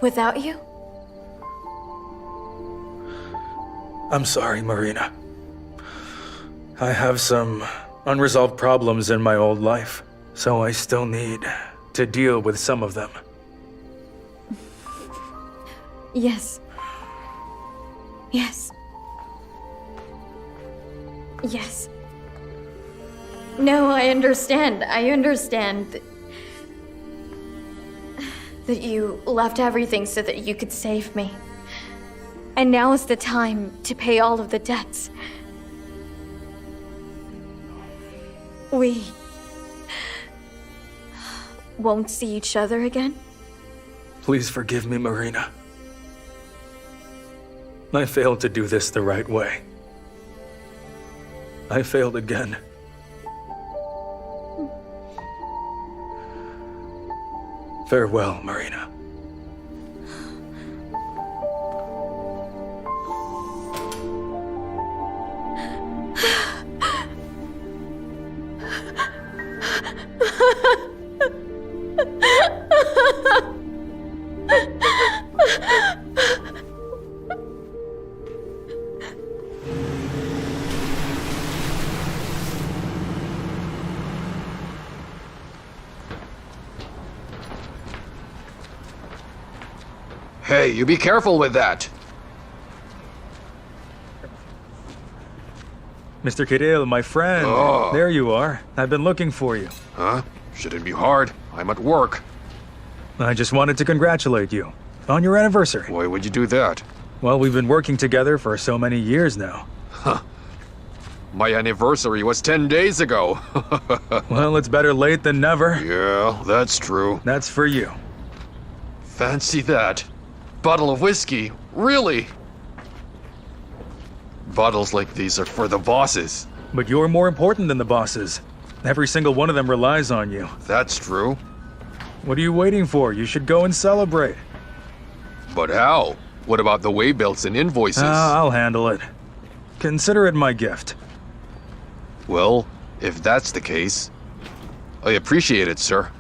Without you? I'm sorry, Marina. I have some unresolved problems in my old life, so I still need to deal with some of them. Yes. Yes. Yes. No, I understand. I understand that you left everything so that you could save me. And now is the time to pay all of the debts. We won't see each other again? Please forgive me, Marina. I failed to do this the right way. I failed again. Farewell, Marina. Hey, you be careful with that! Mr. Kirill, my friend. Oh. There you are. I've been looking for you. Huh? Shouldn't be hard. I'm at work. I just wanted to congratulate you on your anniversary. Why would you do that? Well, we've been working together for so many years now. Huh. My anniversary was 10 days ago. Well, it's better late than never. Yeah, that's true. That's for you. Fancy that. Bottle of whiskey? Really? Bottles like these are for the bosses. But you're more important than the bosses. Every single one of them relies on you. That's true. What are you waiting for? You should go and celebrate. But how? What about the waybills and invoices? I'll handle it. Consider it my gift. Well, if that's the case, I appreciate it, sir.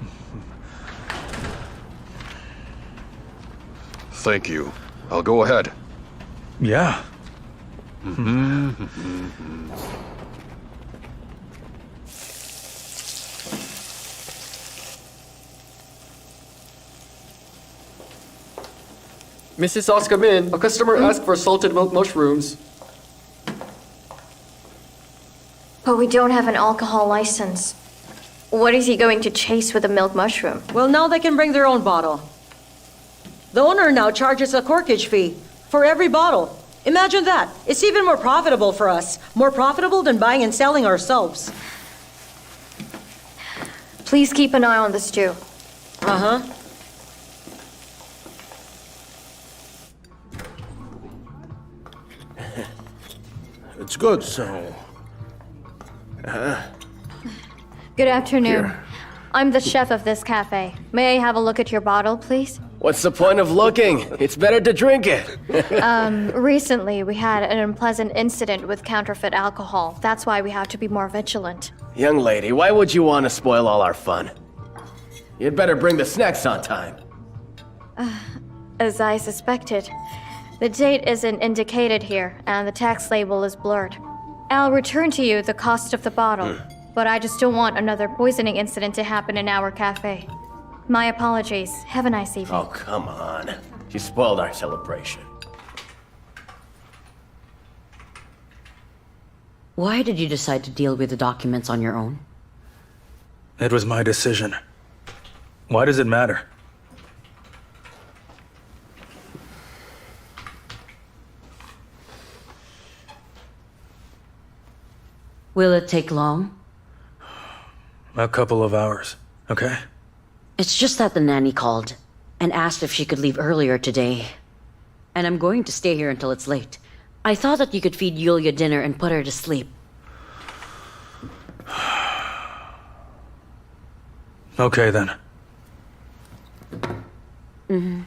Thank you. I'll go ahead. Yeah. Mrs. Oscar Min, a customer asked for salted milk mushrooms. But we don't have an alcohol license. What is he going to chase with a milk mushroom? Well, now they can bring their own bottle. The owner now charges a corkage fee for every bottle. Imagine that. It's even more profitable for us. More profitable than buying and selling ourselves. Please keep an eye on the stew. Uh-huh. It's good, so... Good afternoon. Here. I'm the chef of this cafe. May I have a look at your bottle, please? What's the point of looking? It's better to drink it. Recently we had an unpleasant incident with counterfeit alcohol. That's why we have to be more vigilant. Young lady, why would you want to spoil all our fun? You'd better bring the snacks on time. As I suspected. The date isn't indicated here, and the tax label is blurred. I'll return to you the cost of the bottle, but I just don't want another poisoning incident to happen in our cafe. My apologies. Have a nice evening. Oh, come on. You spoiled our celebration. Why did you decide to deal with the documents on your own? It was my decision. Why does it matter? Will it take long? A couple of hours, okay? It's just that the nanny called and asked if she could leave earlier today. And I'm going to stay here until it's late. I thought that you could feed Yulia dinner and put her to sleep. Okay, then. Mm-hmm.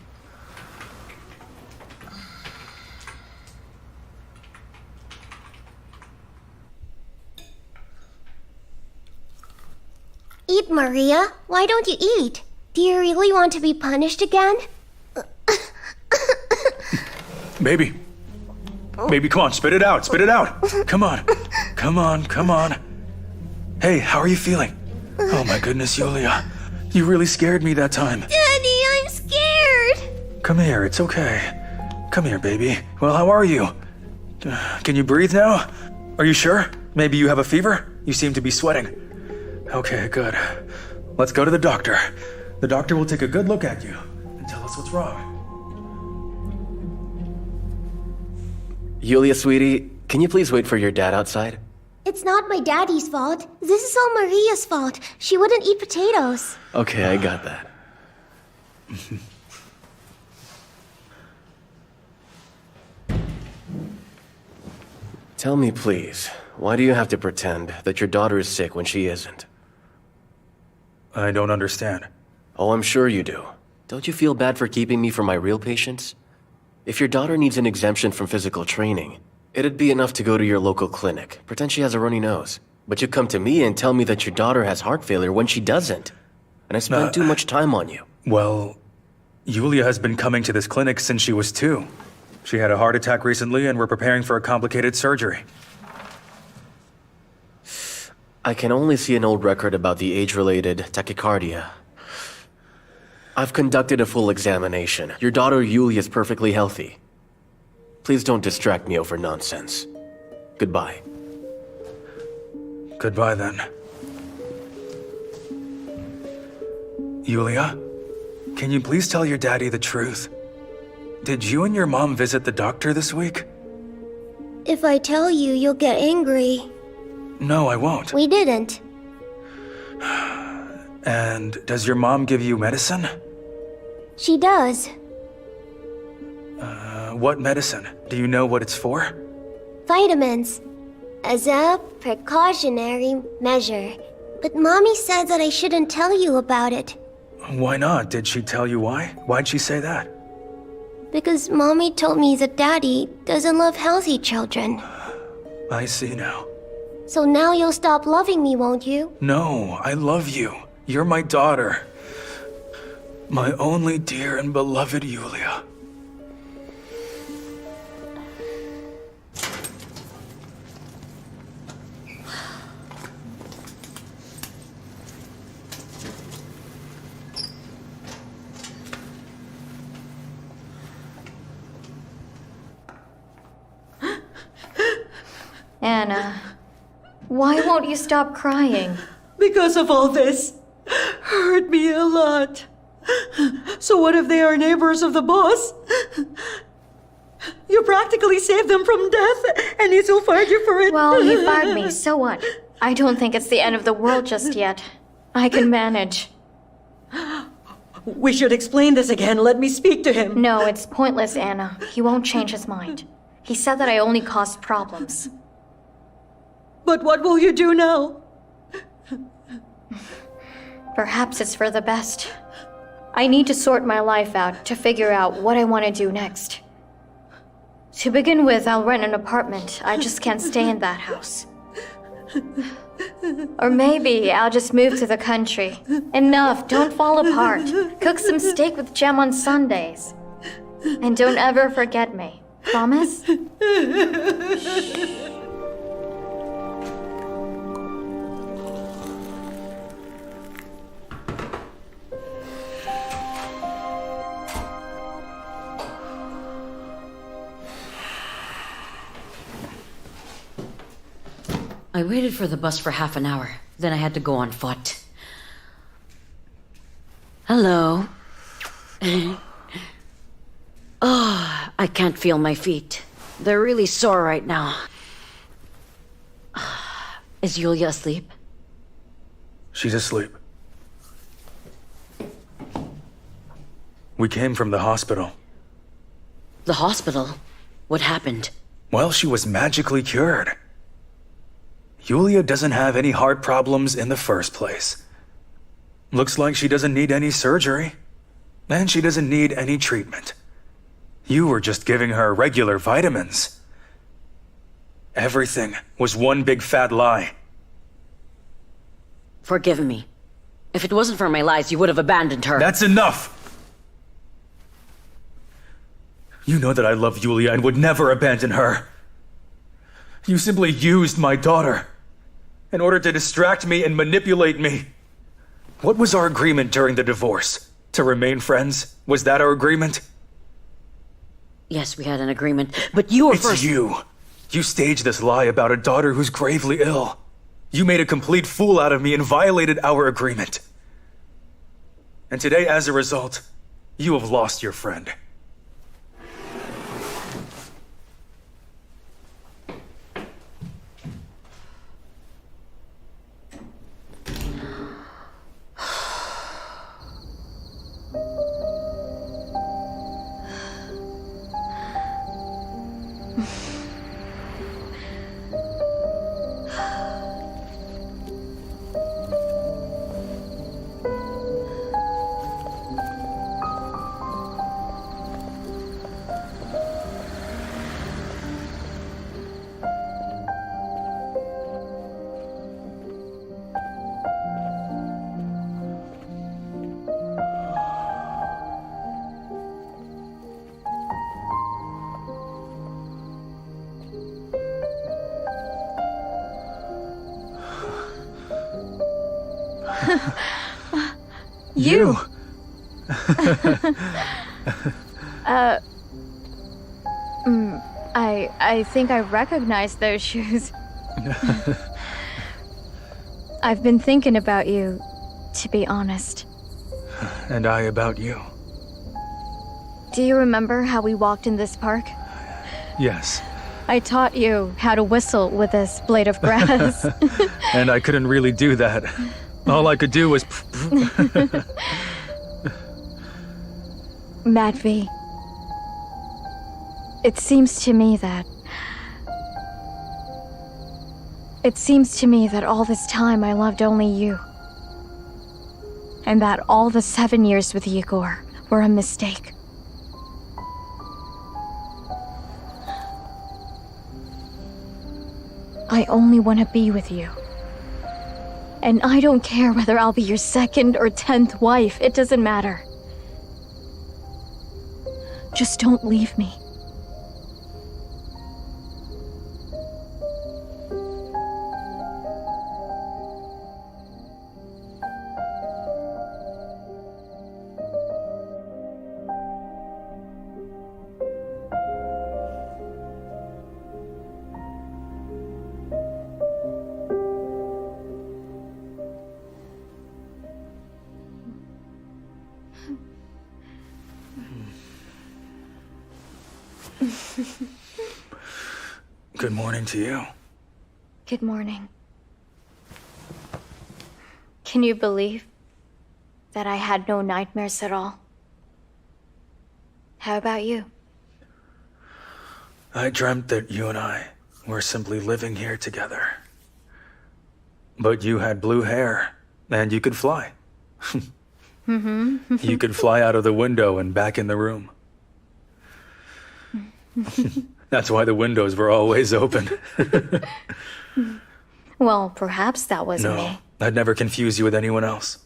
Eat, Maria. Why don't you eat? Do you really want to be punished again? Baby. Baby, come on, spit it out, spit it out. Come on. Come on, come on. Hey, how are you feeling? Oh my goodness, Yulia. You really scared me that time. Daddy, I'm scared. Come here, it's okay. Come here, baby. Well, how are you? Can you breathe now? Are you sure? Maybe you have a fever? You seem to be sweating. Okay, good. Let's go to the doctor. The doctor will take a good look at you and tell us what's wrong. Yulia, sweetie, can you please wait for your dad outside? It's not my daddy's fault. This is all Maria's fault. She wouldn't eat potatoes. Okay, I got that. Tell me, please, why do you have to pretend that your daughter is sick when she isn't? I don't understand. Oh, I'm sure you do. Don't you feel bad for keeping me from my real patients? If your daughter needs an exemption from physical training, it'd be enough to go to your local clinic, pretend she has a runny nose. But you come to me and tell me that your daughter has heart failure when she doesn't. And I spent too much time on you. Well, Yulia has been coming to this clinic since she was 2. She had a heart attack recently and we're preparing for a complicated surgery. I can only see an old record about the age-related tachycardia. I've conducted a full examination. Your daughter Yulia is perfectly healthy. Please don't distract me over nonsense. Goodbye. Goodbye then. Yulia, can you please tell your daddy the truth? Did you and your mom visit the doctor this week? If I tell you, you'll get angry. No, I won't. We didn't. And does your mom give you medicine? She does. What medicine? Do you know what it's for? Vitamins. As a precautionary measure. But Mommy said that I shouldn't tell you about it. Why not? Did she tell you why? Why'd she say that? Because Mommy told me that Daddy doesn't love healthy children. I see now. So now you'll stop loving me, won't you? No, I love you. You're my daughter. My only dear and beloved Yulia. Anna, why won't you stop crying? Because of all this. Hurt me a lot. So what if they are neighbors of the boss? You practically saved them from death, and he still fired you for it. Well, he fired me, so what? I don't think it's the end of the world just yet. I can manage. We should explain this again. Let me speak to him. No, it's pointless, Anna. He won't change his mind. He said that I only caused problems. But what will you do now? Perhaps it's for the best. I need to sort my life out to figure out what I want to do next. To begin with, I'll rent an apartment. I just can't stay in that house. Or maybe I'll just move to the country. Enough, don't fall apart. Cook some steak with jam on Sundays. And don't ever forget me. Promise? I waited for the bus for half an hour. Then I had to go on foot. Hello. Oh, I can't feel my feet. They're really sore right now. Is Yulia asleep? She's asleep. We came from the hospital. The hospital? What happened? Well, she was magically cured. Yulia doesn't have any heart problems in the first place. Looks like she doesn't need any surgery. And she doesn't need any treatment. You were just giving her regular vitamins. Everything was one big fat lie. Forgive me. If it wasn't for my lies, you would have abandoned her. That's enough! You know that I love Yulia and would never abandon her. You simply used my daughter in order to distract me and manipulate me. What was our agreement during the divorce? To remain friends? Was that our agreement? Yes, we had an agreement, but you were first. It's you. You staged this lie about a daughter who's gravely ill. You made a complete fool out of me and violated our agreement. And today, as a result, you have lost your friend. I think I recognize those shoes. I've been thinking about you, to be honest. And I about you. Do you remember how we walked in this park? Yes. I taught you how to whistle with this blade of grass. And I couldn't really do that. All I could do was... Matvey, it seems to me that all this time I loved only you. And that all the 7 years with Egor were a mistake. I only want to be with you. And I don't care whether I'll be your 2nd or 10th wife. It doesn't matter. Just don't leave me. Good morning to you. Good morning. Can you believe that I had no nightmares at all? How about you? I dreamt that you and I were simply living here together. But you had blue hair, and you could fly. You could fly out of the window and back in the room. That's why the windows were always open. Well, perhaps that wasn't me. No, I'd never confuse you with anyone else.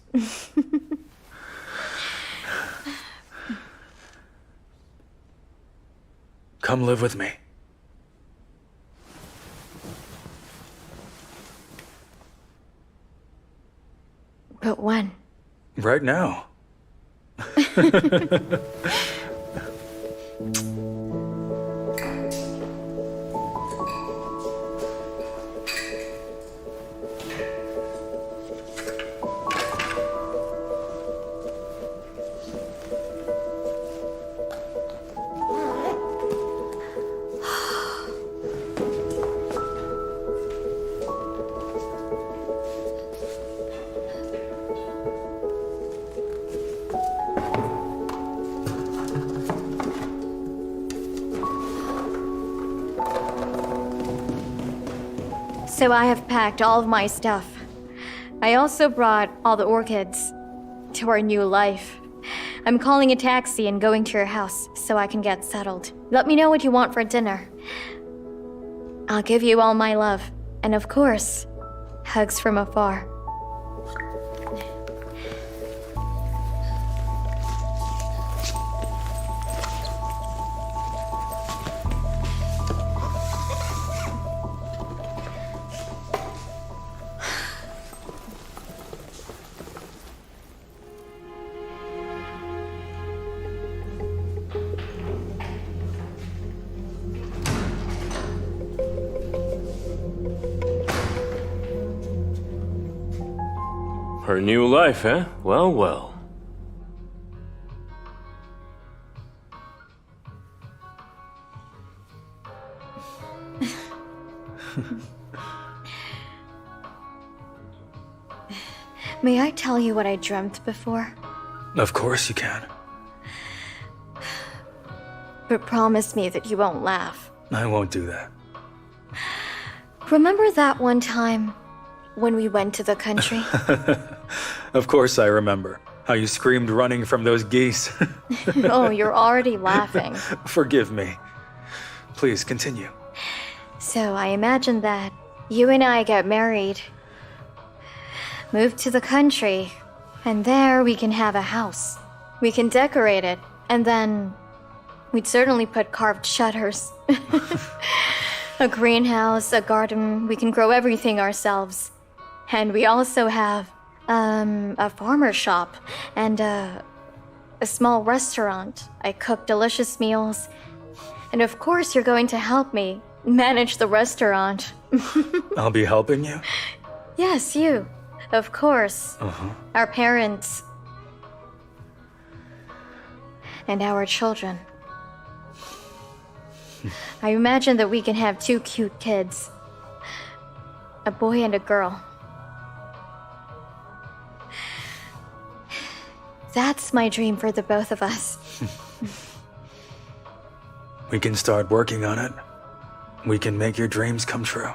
Come live with me. But when? Right now. So I have packed all of my stuff. I also brought all the orchids to our new life. I'm calling a taxi and going to your house so I can get settled. Let me know what you want for dinner. I'll give you all my love. And of course, hugs from afar. Her new life, eh? Well, well. May I tell you what I dreamt before? Of course you can. But promise me that you won't laugh. I won't do that. Remember that one time when we went to the country? Of course I remember. How you screamed running from those geese. Oh, you're already laughing. Forgive me. Please continue. So I imagined that you and I get married, move to the country, and there we can have a house. We can decorate it, and then we'd certainly put carved shutters. A greenhouse, a garden, we can grow everything ourselves. And we also have, a farmer shop, and a small restaurant. I cook delicious meals. And of course, you're going to help me manage the restaurant. I'll be helping you? Yes, you. Of course. Our parents. And our children. I imagine that we can have 2 cute kids. A boy and a girl. That's my dream for the both of us. We can start working on it. We can make your dreams come true.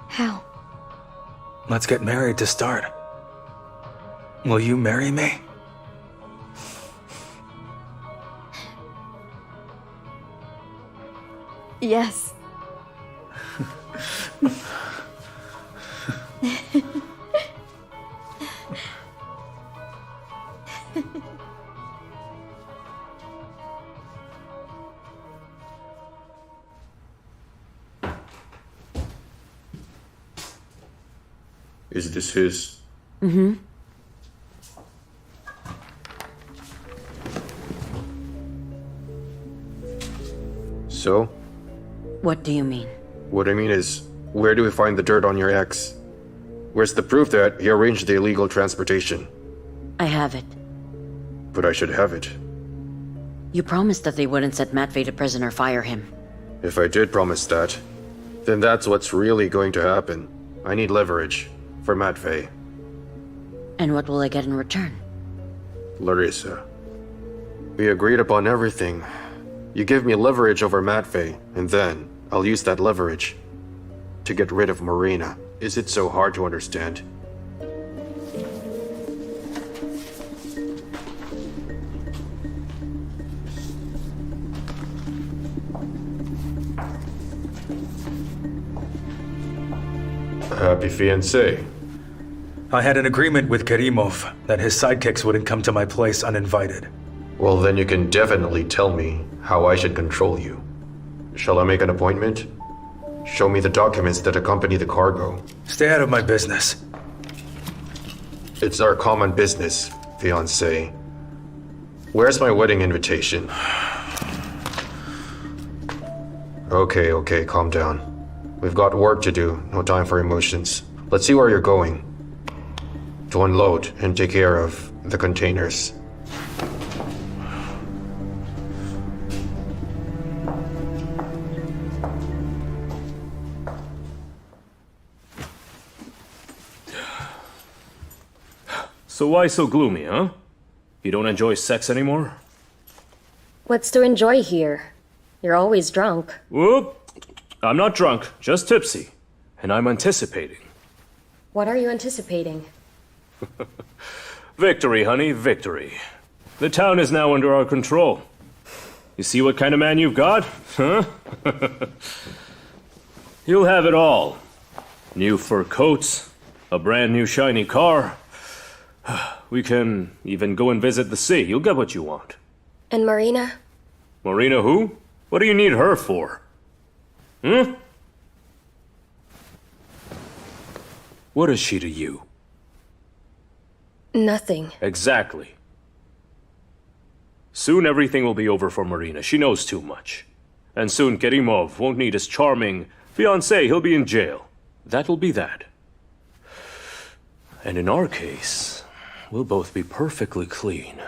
How? Let's get married to start. Will you marry me? Yes. Is this his? Mm-hmm. So? What do you mean? What I mean is, where do we find the dirt on your ex? Where's the proof that he arranged the illegal transportation? I have it. But I should have it. You promised that they wouldn't set Matvey to prison or fire him. If I did promise that, then that's what's really going to happen. I need leverage for Matvey. And what will I get in return? Larissa. We agreed upon everything. You give me leverage over Matvey, and then I'll use that leverage to get rid of Marina. Is it so hard to understand? Happy fiancé. I had an agreement with Kerimov that his sidekicks wouldn't come to my place uninvited. Well, then you can definitely tell me how I should control you. Shall I make an appointment? Show me the documents that accompany the cargo. Stay out of my business. It's our common business, fiancé. Where's my wedding invitation? Okay, calm down. We've got work to do, no time for emotions. Let's see where you're going. To unload and take care of the containers. So why so gloomy, huh? You don't enjoy sex anymore? What's to enjoy here? You're always drunk. Whoop! I'm not drunk, just tipsy. And I'm anticipating. What are you anticipating? Victory, honey, victory. The town is now under our control. You see what kind of man you've got? Huh? You'll have it all. New fur coats, a brand new shiny car. We can even go and visit the sea. You'll get what you want. And Marina? Marina who? What do you need her for? Hmm? What is she to you? Nothing. Exactly. Soon everything will be over for Marina. She knows too much. And soon Kerimov won't need his charming fiancé. He'll be in jail. That'll be that. And in our case, we'll both be perfectly clean.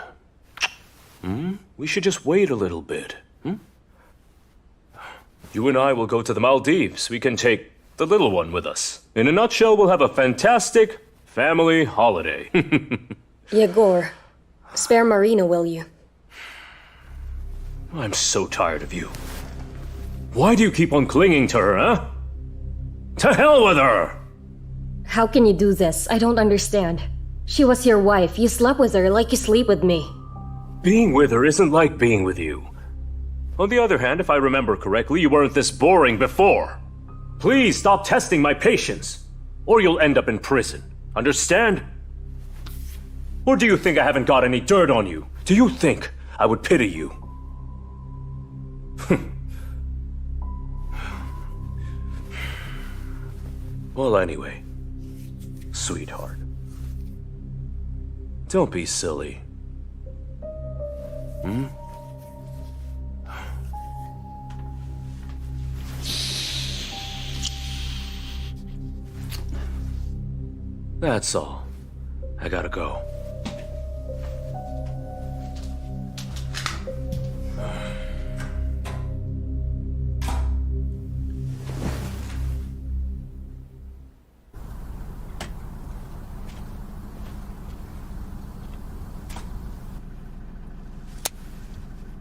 We should just wait a little bit. You and I will go to the Maldives. We can take the little one with us. In a nutshell, we'll have a fantastic family holiday. Egor, spare Marina, will you? I'm so tired of you. Why do you keep on clinging to her, huh? To hell with her! How can you do this? I don't understand. She was your wife. You slept with her like you sleep with me. Being with her isn't like being with you. On the other hand, if I remember correctly, you weren't this boring before. Please stop testing my patience, or you'll end up in prison. Understand? Or do you think I haven't got any dirt on you? Do you think I would pity you? Well, anyway, sweetheart. Don't be silly. Hmm? That's all. I gotta go.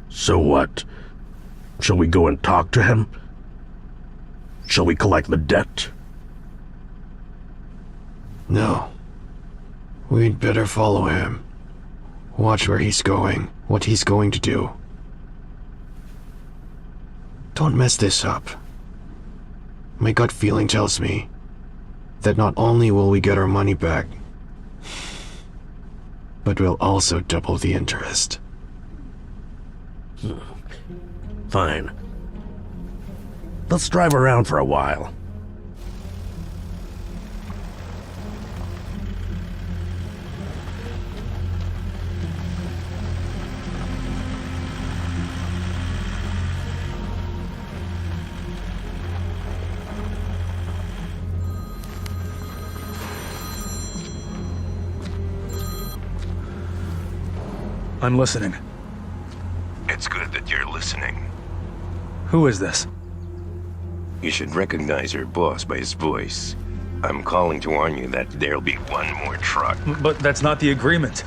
So what? Shall we go and talk to him? Shall we collect the debt? No. We'd better follow him. Watch where he's going, what he's going to do. Don't mess this up. My gut feeling tells me that not only will we get our money back, but we'll also double the interest. Fine. Let's drive around for a while. I'm listening. It's good that you're listening. Who is this? You should recognize your boss by his voice. I'm calling to warn you that there'll be one more truck. But that's not the agreement.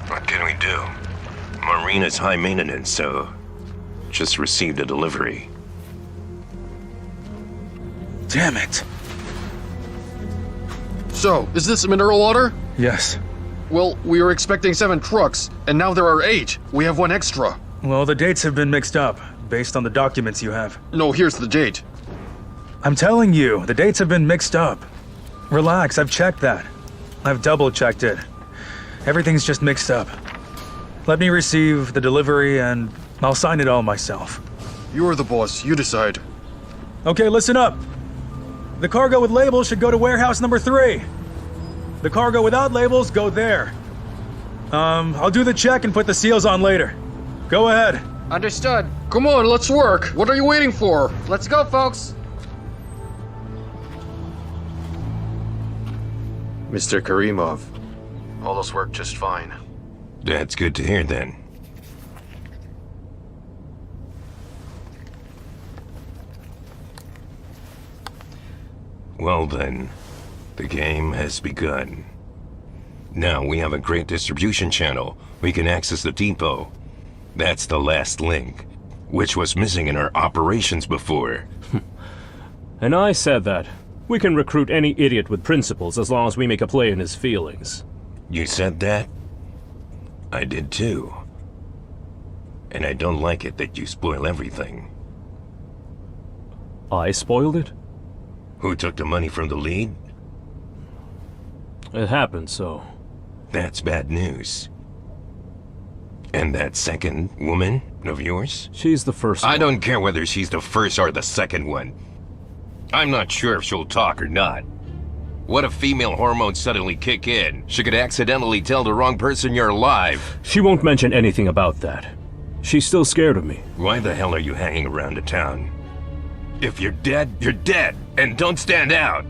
What can we do? Marina's high maintenance, so just received a delivery. Damn it. So, is this mineral water? Yes. Well, we were expecting 7 trucks, and now there are 8. We have 1 extra. Well, the dates have been mixed up, based on the documents you have. No, here's the date. I'm telling you, the dates have been mixed up. Relax, I've checked that. I've double-checked it. Everything's just mixed up. Let me receive the delivery and I'll sign it all myself. You're the boss, you decide. Okay, listen up. The cargo with labels should go to warehouse number 3. The cargo without labels, go there. I'll do the check and put the seals on later. Go ahead. Understood. Come on, let's work. What are you waiting for? Let's go, folks. Mr. Karimov, all those work just fine. That's good to hear then. Well then, the game has begun. Now we have a great distribution channel. We can access the depot. That's the last link, which was missing in our operations before. And I said that. We can recruit any idiot with principles as long as we make a play in his feelings. You said that? I did too. And I don't like it that you spoil everything. I spoiled it? Who took the money from the lead? It happened, so... That's bad news. And that second woman of yours? She's the first one. I don't care whether she's the first or the second one. I'm not sure if she'll talk or not. What if female hormones suddenly kick in? She could accidentally tell the wrong person you're alive. She won't mention anything about that. She's still scared of me. Why the hell are you hanging around the town? If you're dead, you're dead. And don't stand out.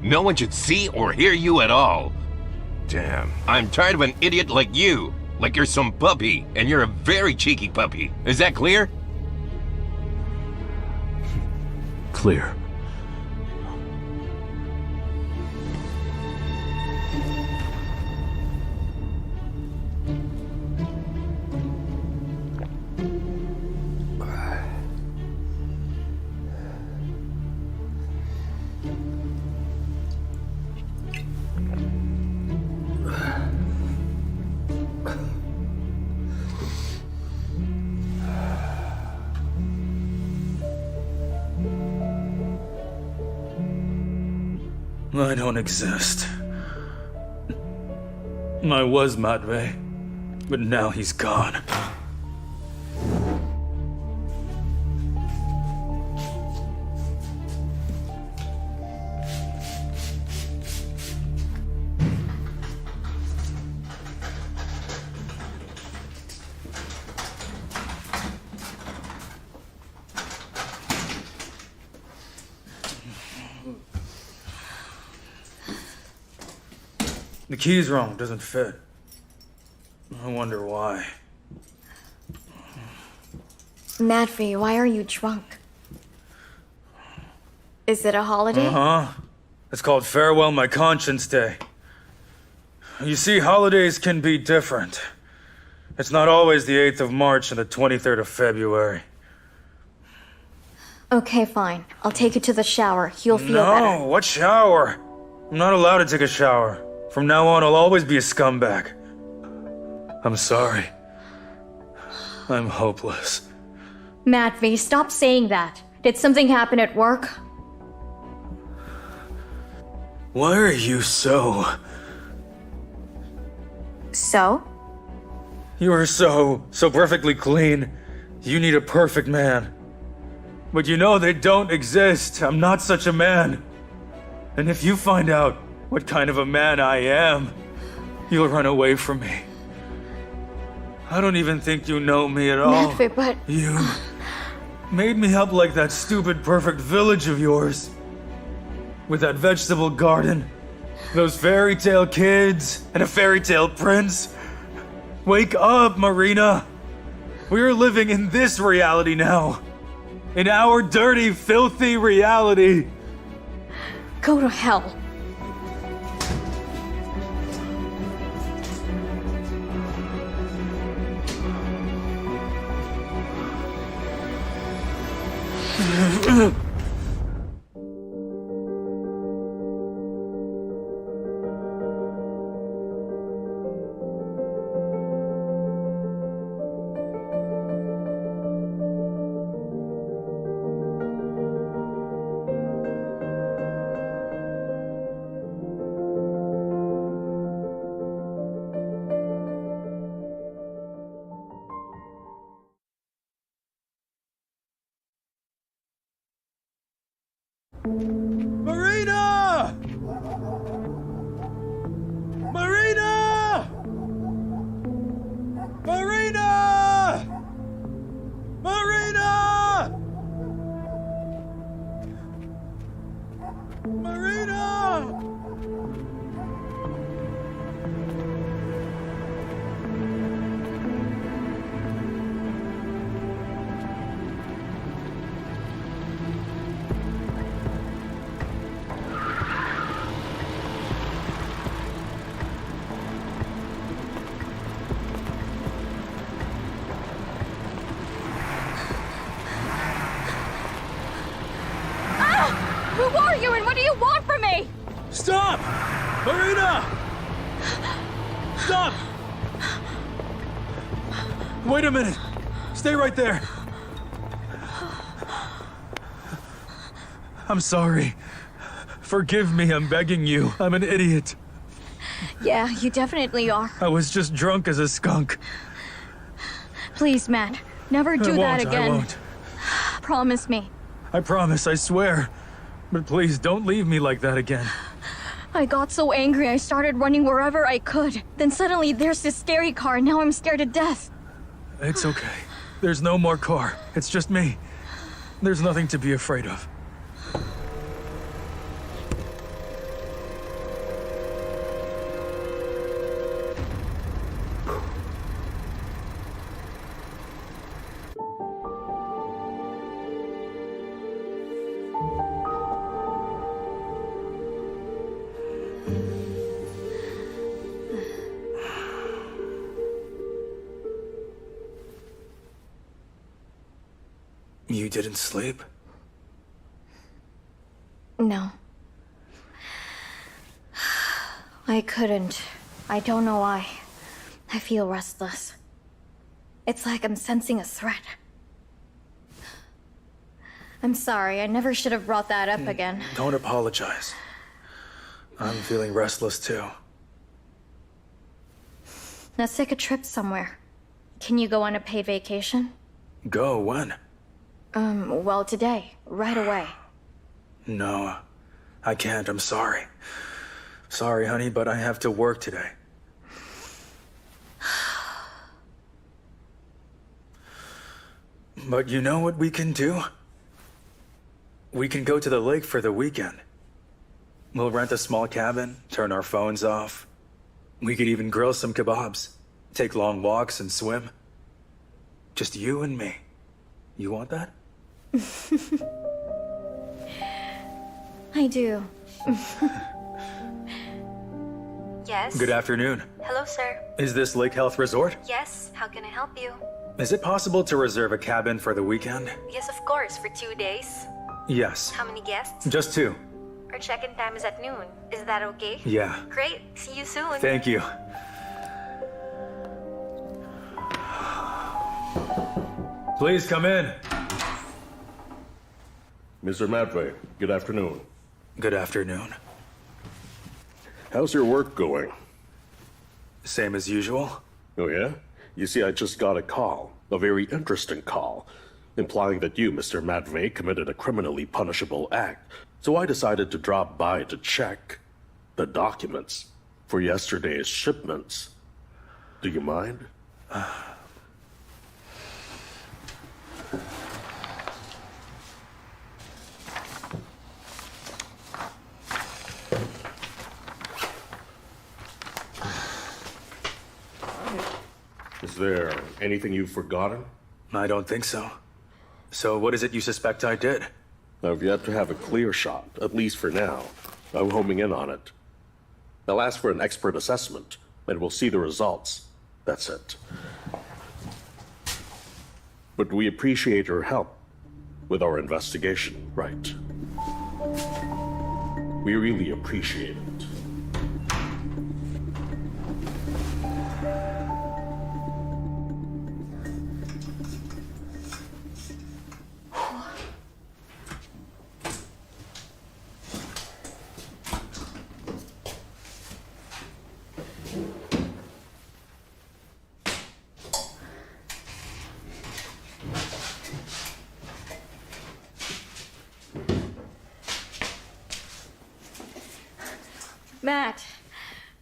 No one should see or hear you at all. Damn, I'm tired of an idiot like you. Like you're some puppy, and you're a very cheeky puppy. Is that clear? Clear. I don't exist. I was Matvey, but now he's gone. The key's wrong, doesn't fit. I wonder why. Matvey, why are you drunk? Is it a holiday? Uh-huh. It's called Farewell My Conscience Day. You see, holidays can be different. It's not always the 8th of March and the 23rd of February. Okay, fine. I'll take you to the shower. You'll feel better. No, what shower? I'm not allowed to take a shower. From now on, I'll always be a scumbag. I'm sorry. I'm hopeless. Matvey, stop saying that. Did something happen at work? Why are you so... So? You are so perfectly clean. You need a perfect man. But you know they don't exist. I'm not such a man. And if you find out what kind of a man I am, you'll run away from me. I don't even think you know me at all. Matvey, but... You made me up like that stupid perfect village of yours. With that vegetable garden, those fairy tale kids, and a fairy tale prince. Wake up, Marina. We're living in this reality now. In our dirty, filthy reality. Go to hell. Marina! Marina! Marina! Marina! Marina! Who are you and what do you want from me? Stop! Marina! Stop! Wait a minute. Stay right there. I'm sorry. Forgive me, I'm begging you. I'm an idiot. Yeah, you definitely are. I was just drunk as a skunk. Please, Matt, never do that again. I won't. Promise me. I promise, I swear. But please, don't leave me like that again. I got so angry I started running wherever I could. Then suddenly there's this scary car and now I'm scared to death. It's okay. There's no more car. It's just me. There's nothing to be afraid of. You didn't sleep? No. I couldn't. I don't know why. I feel restless. It's like I'm sensing a threat. I'm sorry, I never should have brought that up again. Don't apologize. I'm feeling restless too. Let's take a trip somewhere. Can you go on a paid vacation? Go when? Well, today. Right away. No, I can't. I'm sorry. Sorry, honey, but I have to work today. But you know what we can do? We can go to the lake for the weekend. We'll rent a small cabin, turn our phones off, We could even grill some kebabs, take long walks and swim. Just you and me. You want that? I do. Yes? Good afternoon. Hello, sir. Is this Lake Health Resort? Yes, how can I help you? Is it possible to reserve a cabin for the weekend? Yes, of course, for 2 days. Yes. How many guests? Just 2. Our check-in time is at noon. Is that okay? Yeah. Great. See you soon. Thank you. Please come in. Mr. Matvey, good afternoon. Good afternoon. How's your work going? Same as usual. Oh, yeah? You see, I just got a call, a very interesting call, implying that you, Mr. Matvey, committed a criminally punishable act. So I decided to drop by to check the documents for yesterday's shipments. Do you mind? Is there anything you've forgotten? I don't think so. So what is it you suspect I did? I've yet to have a clear shot, at least for now. I'm homing in on it. I'll ask for an expert assessment, and we'll see the results. That's it. But we appreciate your help with our investigation, right? We really appreciate it. Matt,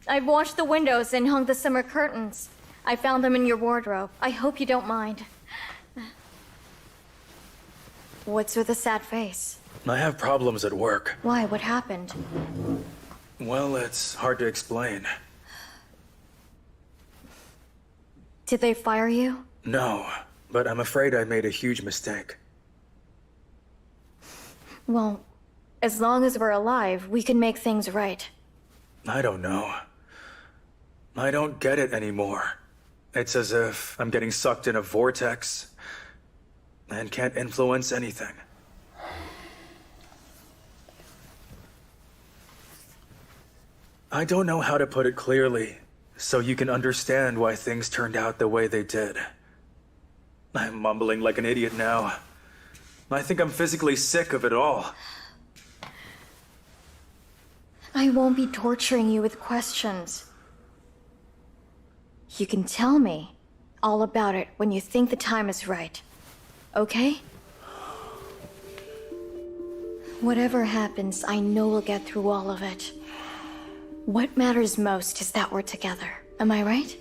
I've washed the windows and hung the summer curtains. I found them in your wardrobe. I hope you don't mind. What's with the sad face? I have problems at work. Why? What happened? Well, it's hard to explain. Did they fire you? No, but I'm afraid I made a huge mistake. Well, as long as we're alive, we can make things right. I don't know. I don't get it anymore. It's as if I'm getting sucked in a vortex and can't influence anything. I don't know how to put it clearly, so you can understand why things turned out the way they did. I'm mumbling like an idiot now. I think I'm physically sick of it all. I won't be torturing you with questions. You can tell me all about it when you think the time is right. Okay? Whatever happens, I know we'll get through all of it. What matters most is that we're together. Am I right?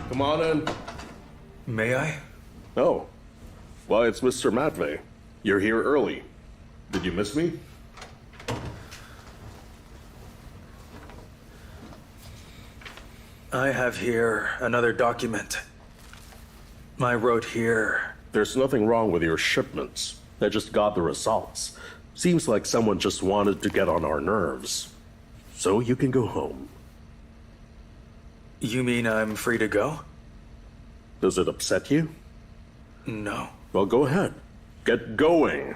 Come on in. May I? Oh. Why, it's Mr. Matvey. You're here early. Did you miss me? I have here another document. I wrote here. There's nothing wrong with your shipments. They just got the results. Seems like someone just wanted to get on our nerves. So you can go home. You mean I'm free to go? Does it upset you? No. Well, go ahead. Get going.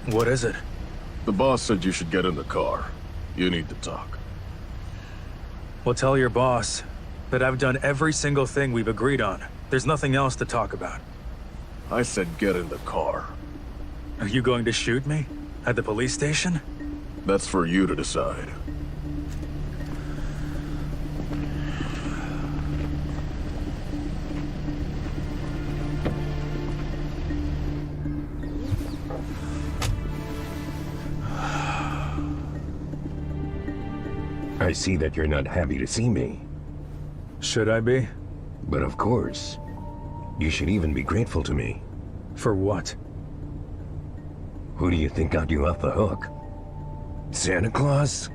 What is it? The boss said you should get in the car. You need to talk. Well, tell your boss that I've done every single thing we've agreed on. There's nothing else to talk about. I said get in the car. Are you going to shoot me? At the police station? That's for you to decide. I see that you're not happy to see me. Should I be? But of course. You should even be grateful to me. For what? Who do you think got you off the hook? Santa Claus?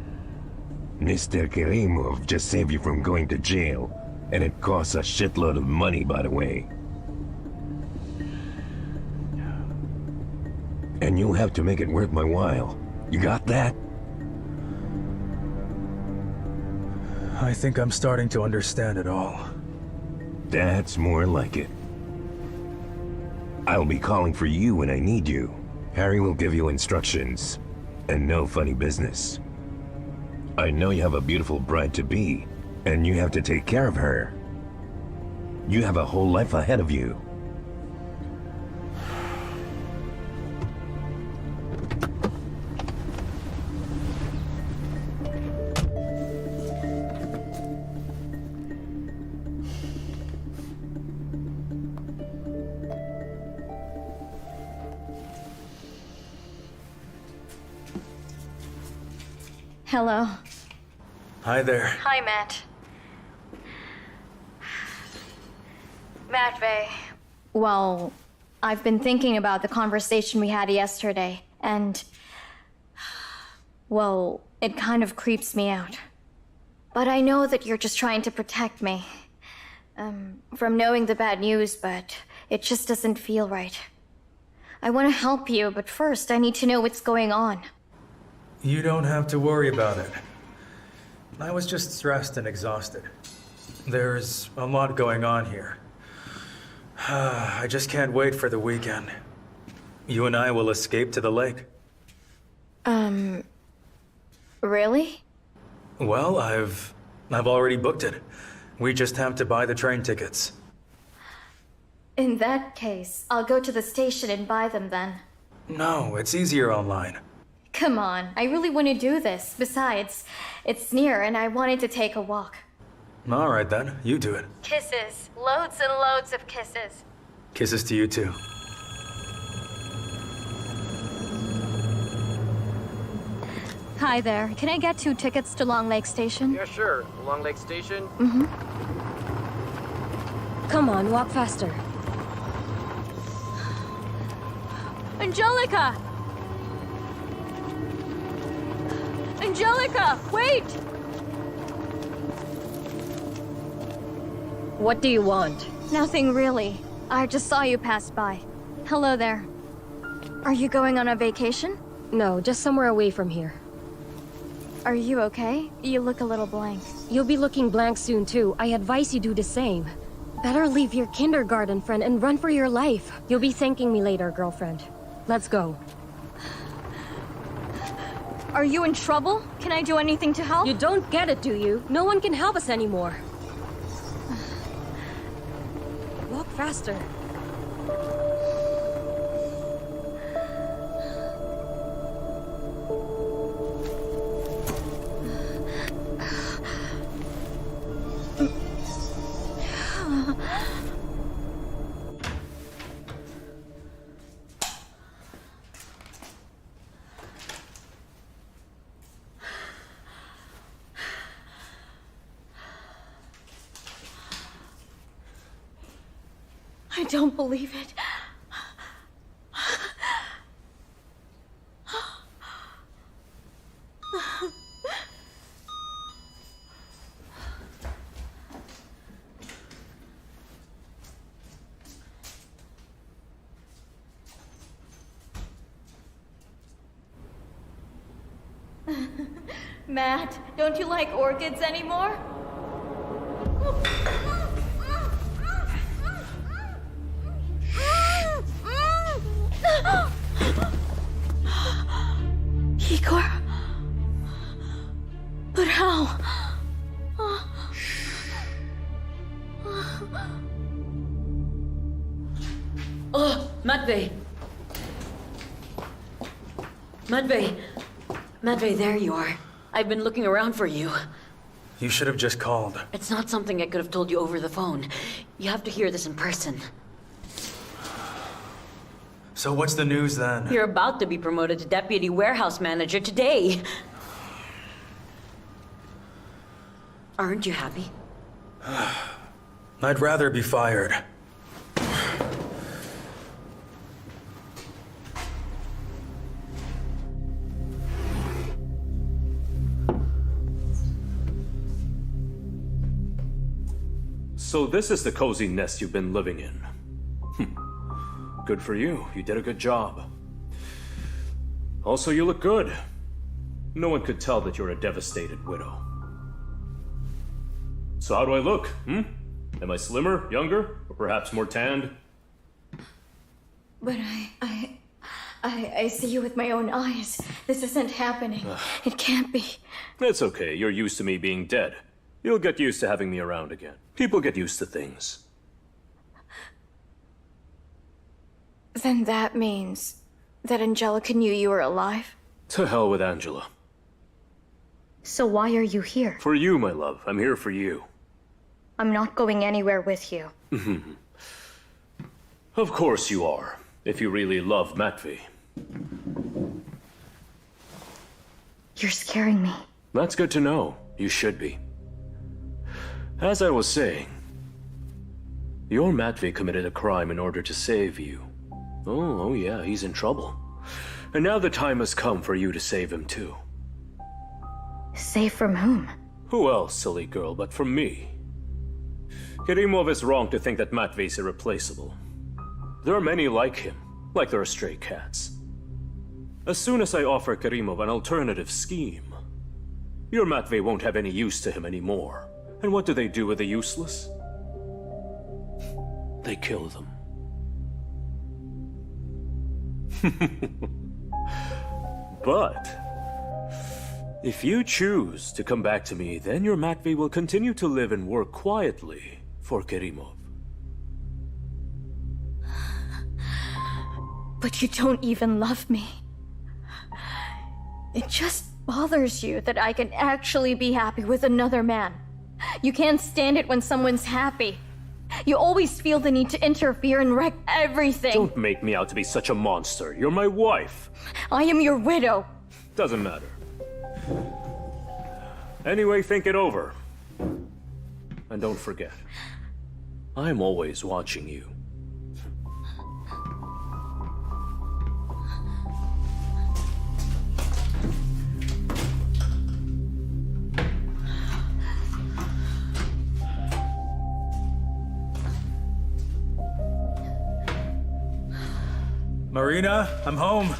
Mr. Kerimov just saved you from going to jail, and it costs a shitload of money, by the way. And you'll have to make it worth my while. You got that? I think I'm starting to understand it all. That's more like it. I'll be calling for you when I need you. Harry will give you instructions, and no funny business. I know you have a beautiful bride-to-be, and you have to take care of her. You have a whole life ahead of you. Hello. Hi there. Hi, Matt. Matvey. Well, I've been thinking about the conversation we had yesterday, and... well, it kind of creeps me out. But I know that you're just trying to protect me. From knowing the bad news, but it just doesn't feel right. I want to help you, but first I need to know what's going on. You don't have to worry about it. I was just stressed and exhausted. There's a lot going on here. I just can't wait for the weekend. You and I will escape to the lake. Really? Well, I've already booked it. We just have to buy the train tickets. In that case, I'll go to the station and buy them then. No, it's easier online. Come on, I really want to do this. Besides, it's near and I wanted to take a walk. All right then, you do it. Kisses. Loads and loads of kisses. Kisses to you too. Hi there. Can I get 2 tickets to Long Lake Station? Yeah, sure. Long Lake Station? Mm-hmm. Come on, walk faster. Angelica! Angelica, wait! What do you want? Nothing really. I just saw you pass by. Hello there. Are you going on a vacation? No, just somewhere away from here. Are you okay? You look a little blank. You'll be looking blank soon too. I advise you do the same. Better leave your kindergarten friend and run for your life. You'll be thanking me later, girlfriend. Let's go. Are you in trouble? Can I do anything to help? You don't get it, do you? No one can help us anymore. Walk faster. I don't believe it. Matt, don't you like orchids anymore? Egor? But how? Oh, Matvey! Matvey! Matvey, there you are. I've been looking around for you. You should have just called. It's not something I could have told you over the phone. You have to hear this in person. So what's the news then? You're about to be promoted to deputy warehouse manager today. Aren't you happy? I'd rather be fired. So this is the cozy nest you've been living in. Good for you. You did a good job. Also, you look good. No one could tell that you're a devastated widow. So how do I look? Am I slimmer, younger, or perhaps more tanned? But I see you with my own eyes. This isn't happening. It can't be. It's okay. You're used to me being dead. You'll get used to having me around again. People get used to things. Then that means that Angelica knew you were alive? To hell with Angela. So why are you here? For you, my love. I'm here for you. I'm not going anywhere with you. Of course you are, if you really love Matvey. You're scaring me. That's good to know. You should be. As I was saying, your Matvey committed a crime in order to save you. Oh yeah, he's in trouble. And now the time has come for you to save him too. Save from whom? Who else, silly girl, but from me? Kerimov is wrong to think that Matvey's irreplaceable. There are many like him, like there are stray cats. As soon as I offer Kerimov an alternative scheme, your Matvey won't have any use to him anymore. And what do they do with the useless? They kill them. But if you choose to come back to me, then your Matvey will continue to live and work quietly for Kerimov. But you don't even love me. It just bothers you that I can actually be happy with another man. You can't stand it when someone's happy. You always feel the need to interfere and wreck everything. Don't make me out to be such a monster. You're my wife. I am your widow. Doesn't matter. Anyway, think it over. And don't forget, I'm always watching you. Marina, I'm home.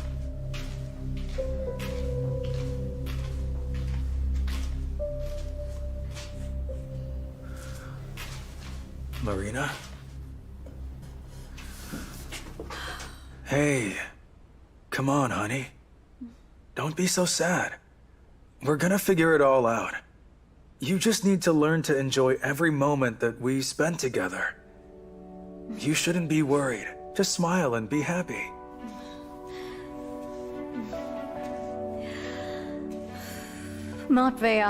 Marina? Hey, come on, honey. Don't be so sad. We're gonna figure it all out. You just need to learn to enjoy every moment that we spend together. You shouldn't be worried. Just smile and be happy. Matvey,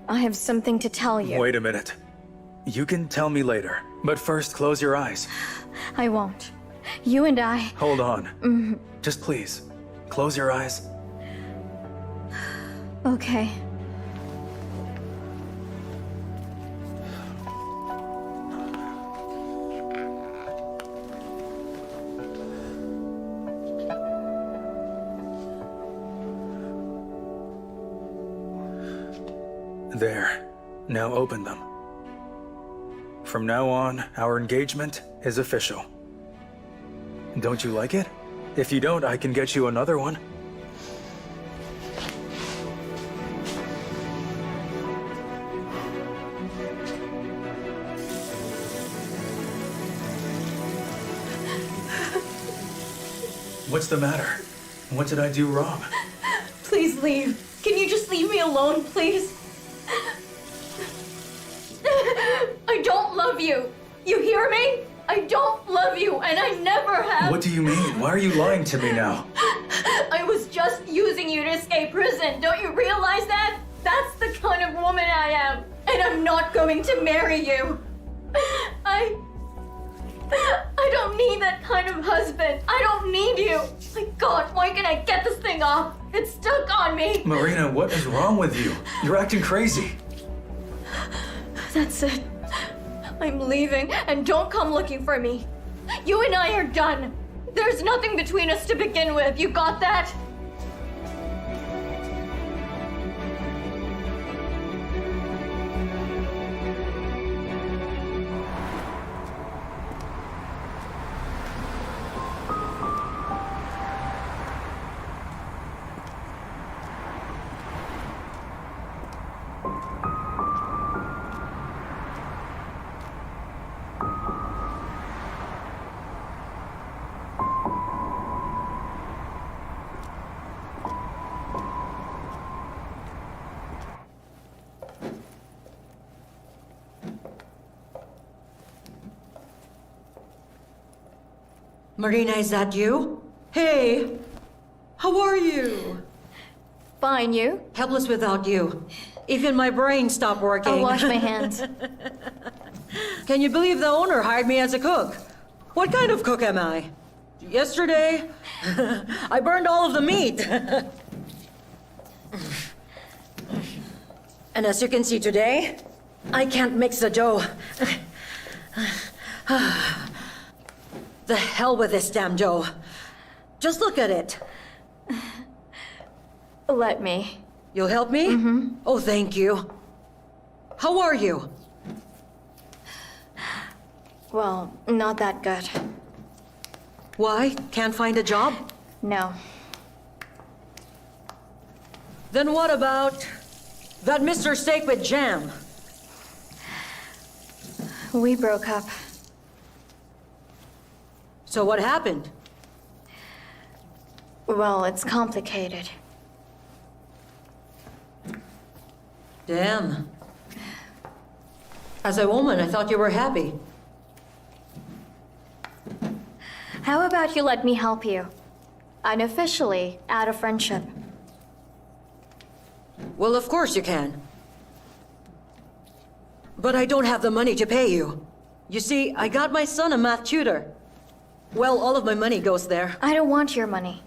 I have something to tell you. Wait a minute. You can tell me later, but first close your eyes. I won't. You and I... Hold on. Just please, close your eyes. Okay. There. Now open them. From now on, our engagement is official. Don't you like it? If you don't, I can get you another one. What's the matter? What did I do wrong? Please leave. Can you just leave me alone, please? I don't love you. You hear me? I don't love you, and I never have. What do you mean? Why are you lying to me now? I was just using you to escape prison. Don't you realize that? That's the kind of woman I am, and I'm not going to marry you. I don't need that kind of husband. I don't need you. My God, why can't I get this thing off? It's stuck on me. Marina, what is wrong with you? You're acting crazy. That's it. I'm leaving, and don't come looking for me. You and I are done. There's nothing between us to begin with. You got that? Marina, is that you? Hey, how are you? Fine, you? Helpless without you. Even my brain stopped working. I'll wash my hands. Can you believe the owner hired me as a cook? What kind of cook am I? Yesterday, I burned all of the meat. And as you can see today, I can't mix the dough. The hell with this damn dough. Just look at it. Let me. You'll help me? Mm-hmm. Oh, thank you. How are you? Well, not that good. Why? Can't find a job? No. Then what about that Mr. Steak with Jam? We broke up. So what happened? Well, it's complicated. Damn. As a woman, I thought you were happy. How about you let me help you? Unofficially, out of friendship. Well, of course you can. But I don't have the money to pay you. You see, I got my son a math tutor. Well, all of my money goes there. I don't want your money.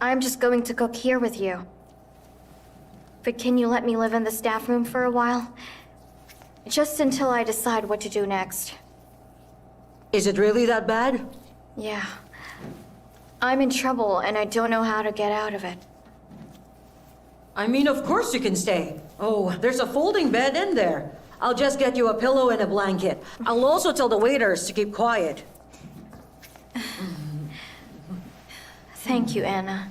I'm just going to cook here with you. But can you let me live in the staff room for a while? Just until I decide what to do next. Is it really that bad? Yeah. I'm in trouble and I don't know how to get out of it. I mean, of course you can stay. Oh, there's a folding bed in there. I'll just get you a pillow and a blanket. I'll also tell the waiters to keep quiet. Thank you, Anna.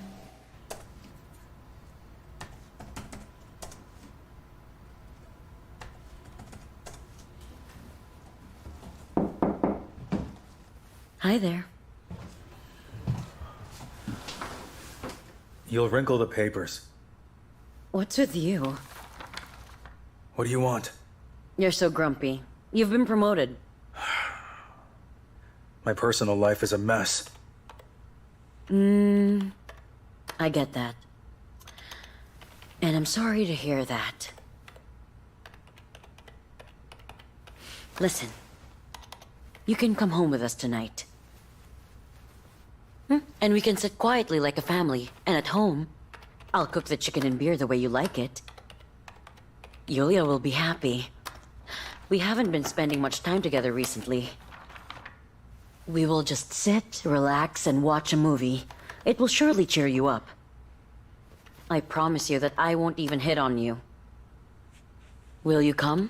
Hi there. You'll wrinkle the papers. What's with you? What do you want? You're so grumpy. You've been promoted. My personal life is a mess. I get that. And I'm sorry to hear that. Listen. You can come home with us tonight. And we can sit quietly like a family. And at home, I'll cook the chicken and beer the way you like it. Yulia will be happy. We haven't been spending much time together recently. We will just sit, relax, and watch a movie. It will surely cheer you up. I promise you that I won't even hit on you. Will you come?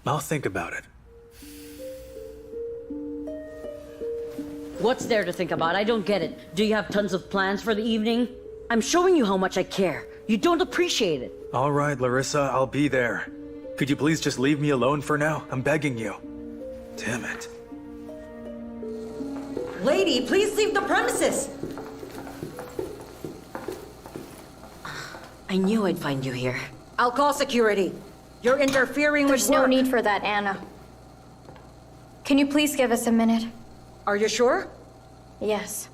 I'll think about it. What's there to think about? I don't get it. Do you have tons of plans for the evening? I'm showing you how much I care. You don't appreciate it. All right, Larissa, I'll be there. Could you please just leave me alone for now? I'm begging you. Damn it. Lady, please leave the premises! I knew I'd find you here. I'll call security. You're interfering There's with work. no need for that, Anna. Can you please give us a minute? Are you sure? Yes.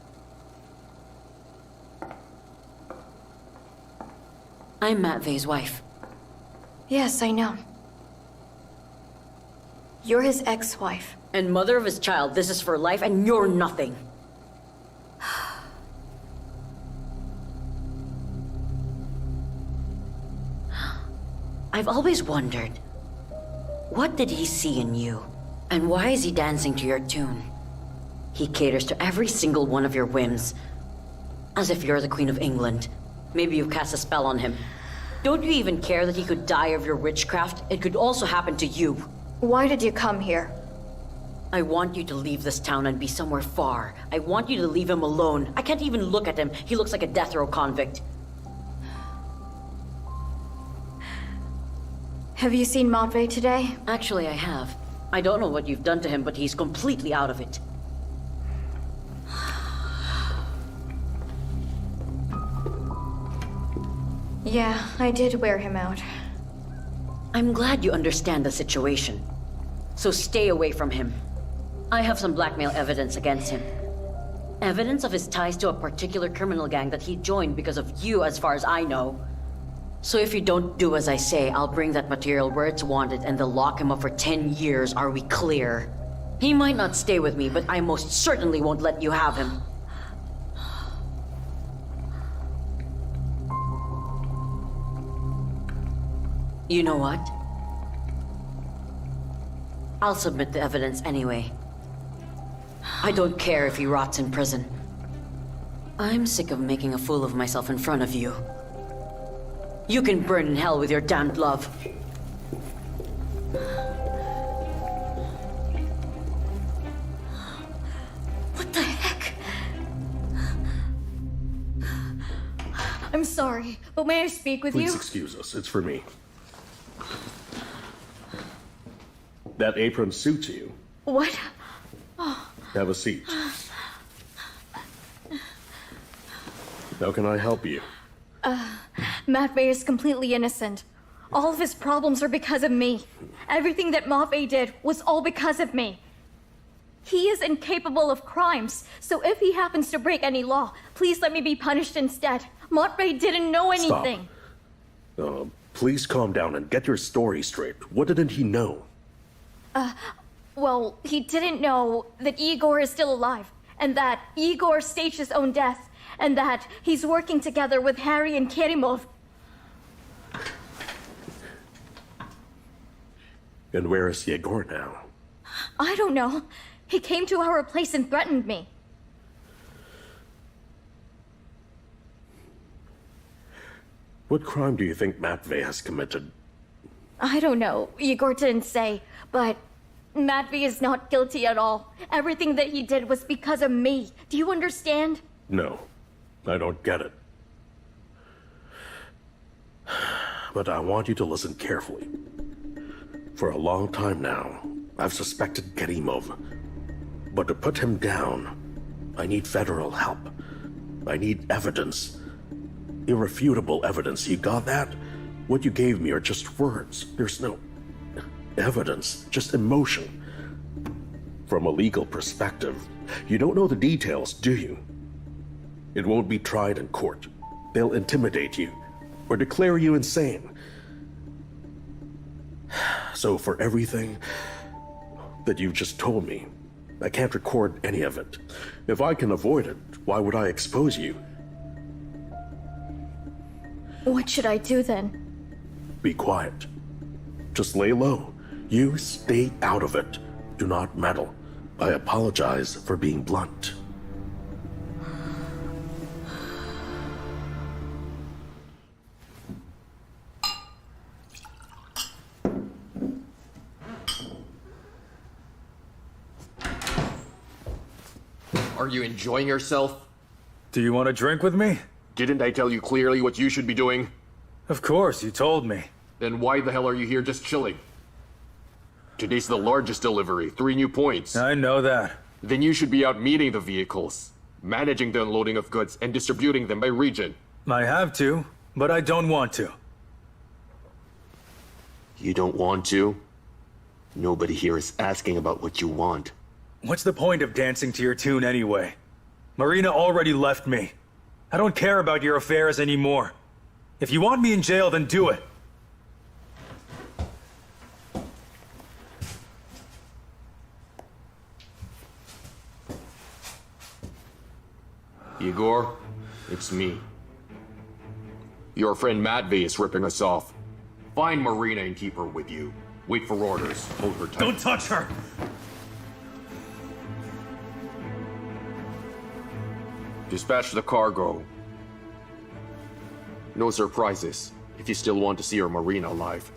I'm Matvey's wife. Yes, I know. You're his ex-wife. And mother of his child. This is for life, and you're nothing. I've always wondered, what did he see in you? And why is he dancing to your tune? He caters to every single one of your whims. As if you're the Queen of England. Maybe you've cast a spell on him. Don't you even care that he could die of your witchcraft? It could also happen to you. Why did you come here? I want you to leave this town and be somewhere far. I want you to leave him alone. I can't even look at him. He looks like a death row convict. Have you seen Matvey today? Actually, I have. I don't know what you've done to him, but he's completely out of it. Yeah, I did wear him out. I'm glad you understand the situation. So stay away from him. I have some blackmail evidence against him. Evidence of his ties to a particular criminal gang that he joined because of you, as far as I know. So if you don't do as I say, I'll bring that material where it's wanted and they'll lock him up for 10 years. Are we clear? He might not stay with me, but I most certainly won't let you have him. You know what? I'll submit the evidence anyway. I don't care if he rots in prison. I'm sick of making a fool of myself in front of you. You can burn in hell with your damned love. What the heck? I'm sorry, but may I speak with you? Please excuse us. It's for me. That apron suits you. What? Oh. Have a seat. How can I help you? Matvey is completely innocent. All of his problems are because of me. Everything that Matvey did was all because of me. He is incapable of crimes, so if he happens to break any law, please let me be punished instead. Matvey didn't know anything. Stop. Please calm down and get your story straight. What didn't he know? Well, he didn't know that Egor is still alive, and that Egor staged his own death, and that he's working together with Harry and Kerimov. And where is Egor now? I don't know. He came to our place and threatened me. What crime do you think Matvey has committed? I don't know. Egor didn't say, but Matvey is not guilty at all. Everything that he did was because of me. Do you understand? No, I don't get it. But I want you to listen carefully. For a long time now, I've suspected Kerimov. But to put him down, I need federal help. I need evidence. Irrefutable evidence. You got that? What you gave me are just words. There's no evidence, just emotion. From a legal perspective, you don't know the details, do you? It won't be tried in court. They'll intimidate you or declare you insane. So for everything that you've just told me, I can't record any of it. If I can avoid it, why would I expose you? What should I do then? Be quiet. Just lay low. You stay out of it. Do not meddle. I apologize for being blunt. Are you enjoying yourself? Do you want to drink with me? Didn't I tell you clearly what you should be doing? Of course, you told me. Then why the hell are you here just chilling? Today's the largest delivery, 3 new points. I know that. Then you should be out meeting the vehicles, managing the unloading of goods, and distributing them by region. I have to, but I don't want to. You don't want to? Nobody here is asking about what you want. What's the point of dancing to your tune anyway? Marina already left me. I don't care about your affairs anymore. If you want me in jail, then do it. Egor, it's me. Your friend Matvey is ripping us off. Find Marina and keep her with you. Wait for orders. Hold her tight. Don't touch her! Dispatch the cargo. No surprises, if you still want to see your Marina alive.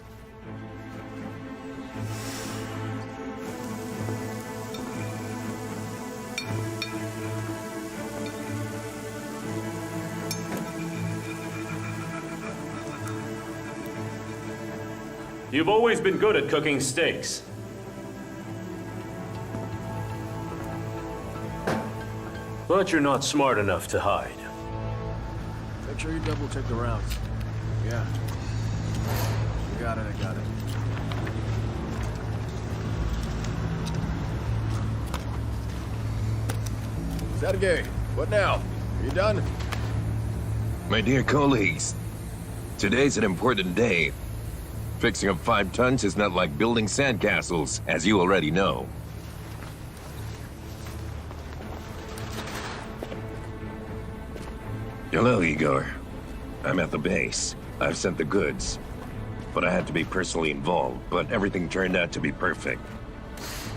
You've always been good at cooking steaks. But you're not smart enough to hide. Make sure you double check the rounds. Yeah. You got it, I got it. Sergey, what now? Are you done? My dear colleagues, today's an important day. Fixing up 5 tons is not like building sandcastles, as you already know. Hello, Egor. I'm at the base. I've sent the goods. But I had to be personally involved, but everything turned out to be perfect.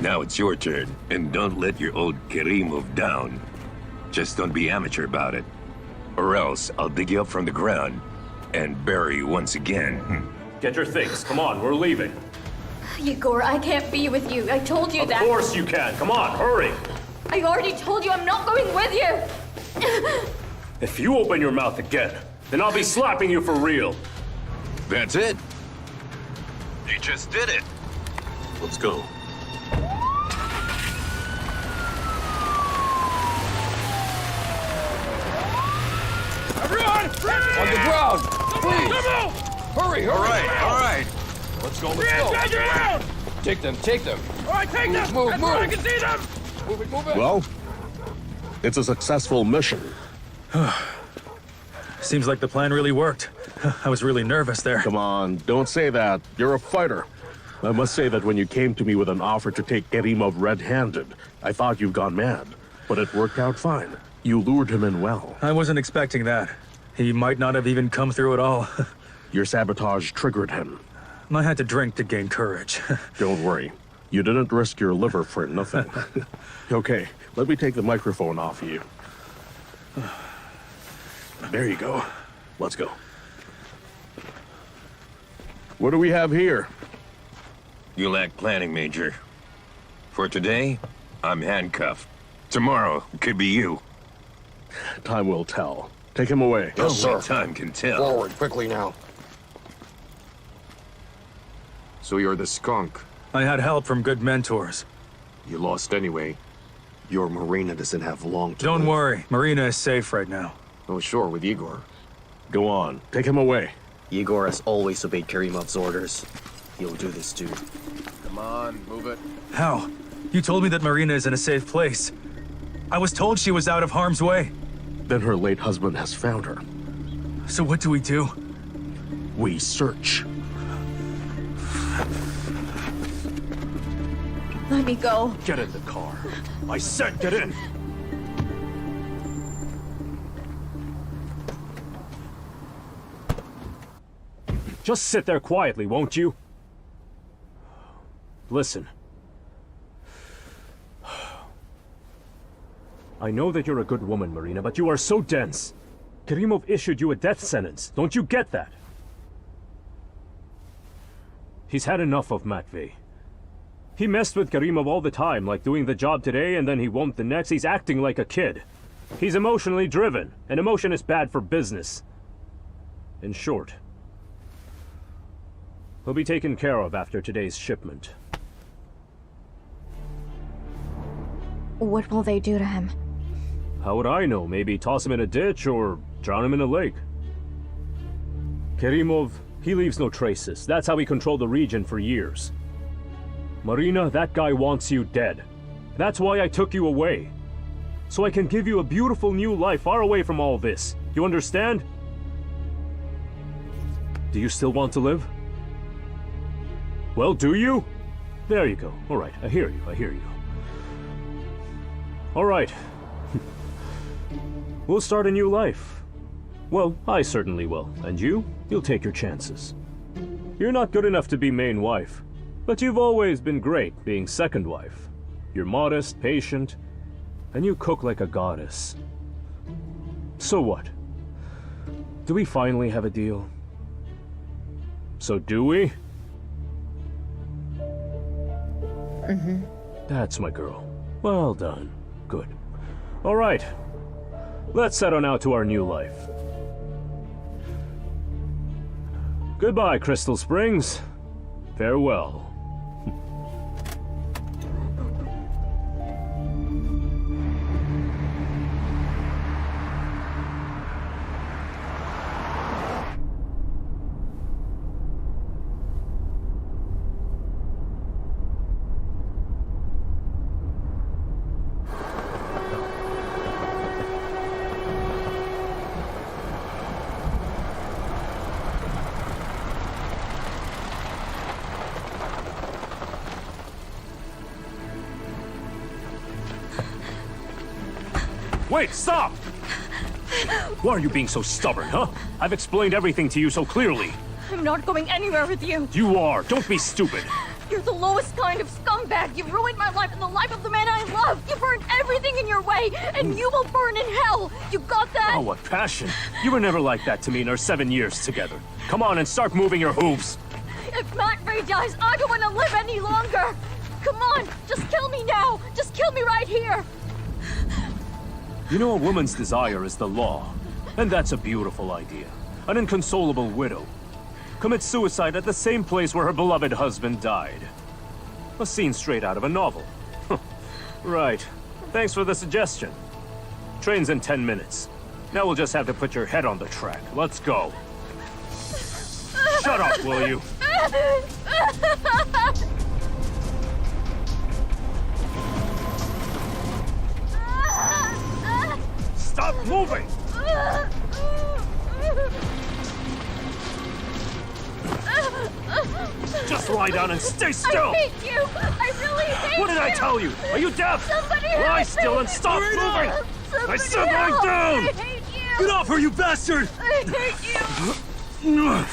Now it's your turn, and don't let your old Kerimov down. Just don't be amateur about it. Or else I'll dig you up from the ground and bury you once again. Get your things. Come on, we're leaving. Egor, I can't be with you. I told you that. Of course you can. Come on, hurry. I already told you I'm not going with you. If you open your mouth again, then I'll be slapping you for real. That's it. You just did it. Let's go. Everyone! On the ground! Please! Hurry, hurry! All right. Let's go, let's go! Take them, take them! Alright, take them! Move, move! I can see them! Move it, move it! Well, it's a successful mission. Seems like the plan really worked. I was really nervous there. Come on, don't say that. You're a fighter. I must say that when you came to me with an offer to take Kerimov red-handed, I thought you'd gone mad. But it worked out fine. You lured him in well. I wasn't expecting that. He might not have even come through at all. Your sabotage triggered him. I had to drink to gain courage. Don't worry. You didn't risk your liver for nothing. Okay, let me take the microphone off you. There you go. Let's go. What do we have here? You lack planning, Major. For today, I'm handcuffed. Tomorrow, could be you. Time will tell. Take him away. Yes, sir. Only time can tell. Forward, quickly now. So you're the skunk. I had help from good mentors. You lost anyway. Your Marina doesn't have long to Don't live. worry, Marina is safe right now. Oh, sure, with Egor. Go on. Take him away. Egor has always obeyed Kerimov's orders. He'll do this too. Come on, move it. How? You told me that Marina is in a safe place. I was told she was out of harm's way. Then her late husband has found her. So what do? We search. Let me go. Get in the car. I said get in. Just sit there quietly, won't you? Listen. I know that you're a good woman, Marina, but you are so dense. Kerimov issued you a death sentence. Don't you get that? He's had enough of Matvey. He messed with Karimov all the time, like doing the job today and then he won't the next. He's acting like a kid. He's emotionally driven, and emotion is bad for business. In short, he'll be taken care of after today's shipment. What will they do to him? How would I know? Maybe toss him in a ditch or drown him in a lake. Kerimov, he leaves no traces. That's how he controlled the region for years. Marina, that guy wants you dead. That's why I took you away. So I can give you a beautiful new life far away from all this. You understand? Do you still want to live? Well, do you? There you go. All right, I hear you, I hear you. All right. We'll start a new life. Well, I certainly will. And you? You'll take your chances. You're not good enough to be main wife, but you've always been great being second wife. You're modest, patient, and you cook like a goddess. So what? Do we finally have a deal? So do we? Mm-hmm. That's my girl. Well done. Good. All right. Let's set on out to our new life. Goodbye, Crystal Springs. Farewell. Wait, stop! Why are you being so stubborn, huh? I've explained everything to you so clearly. I'm not going anywhere with you. You are. Don't be stupid. You're the lowest kind of scumbag. You ruined my life and the life of the man I love. You burned everything in your way, and you will burn in hell. You got that? Oh, what passion. You were never like that to me in our 7 years together. Come on and start moving your hooves. If Matvey dies, I don't want to live any longer. Come on, just kill me now. Just kill me right here. You know, a woman's desire is the law. And that's a beautiful idea. An inconsolable widow commits suicide at the same place where her beloved husband died. A scene straight out of a novel. Right. Thanks for the suggestion. Train's in 10 minutes. Now we'll just have to put your head on the track. Let's go. Shut up, will you? Stop moving! Just lie down and stay still! I hate you! I really hate you! What did I tell you? Are you deaf? Somebody Lie still and stop moving! I said lie down! I hate you! Get off her, you bastard! I hate you!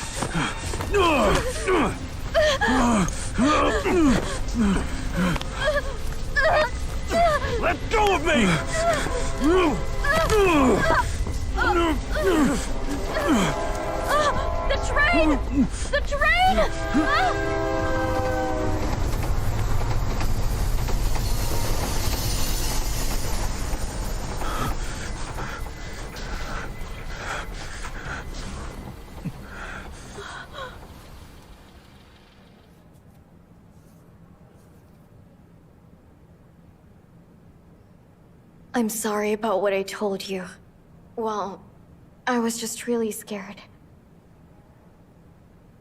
Let go of me! The train! The train! I'm sorry about what I told you. Well, I was just really scared.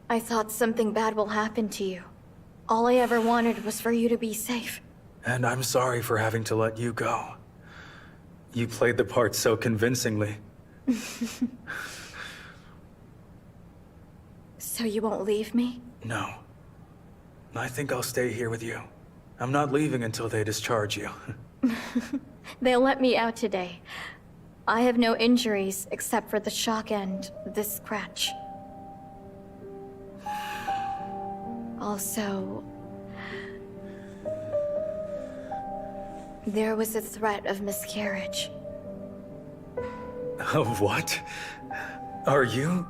I thought something bad will happen to you. All I ever wanted was for you to be safe. And I'm sorry for having to let you go. You played the part so convincingly. So you won't leave me? No. I think I'll stay here with you. I'm not leaving until they discharge you. They'll let me out today. I have no injuries except for the shock and this scratch. Also, there was a threat of miscarriage. Of what? Are you?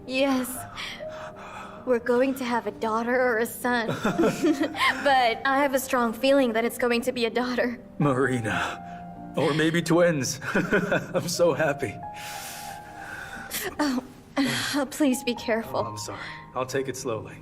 Yes. We're going to have a daughter or a son. But I have a strong feeling that it's going to be a daughter. Marina. Or maybe twins. I'm so happy. Oh, please be careful. Oh, I'm sorry. I'll take it slowly.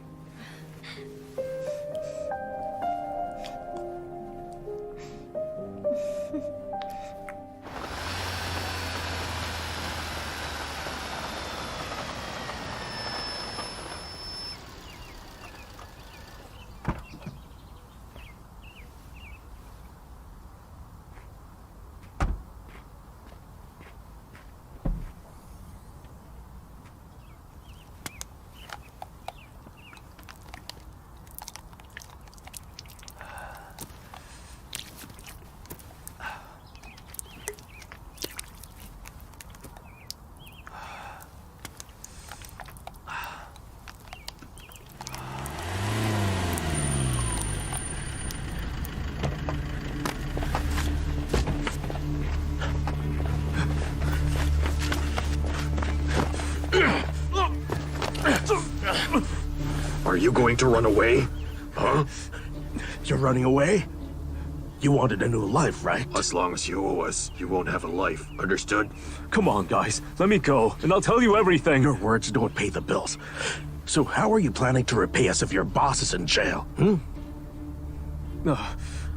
Are you going to run away? Huh? You're running away? You wanted a new life, right? As long as you owe us, you won't have a life. Understood? Come on, guys. Let me go, and I'll tell you everything. Your words don't pay the bills. So how are you planning to repay us if your boss is in jail?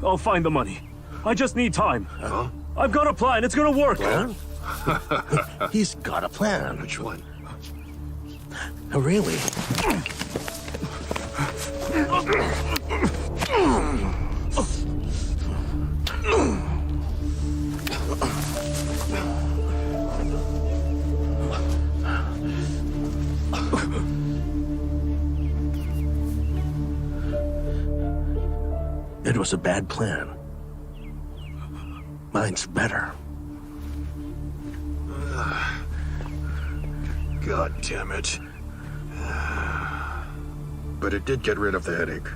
I'll find the money. I just need time. Huh? I've got a plan. It's gonna work. Plan? He's got a plan. Which one? Really? It was a bad plan. Mine's better. God damn it. But it did get rid of the headache.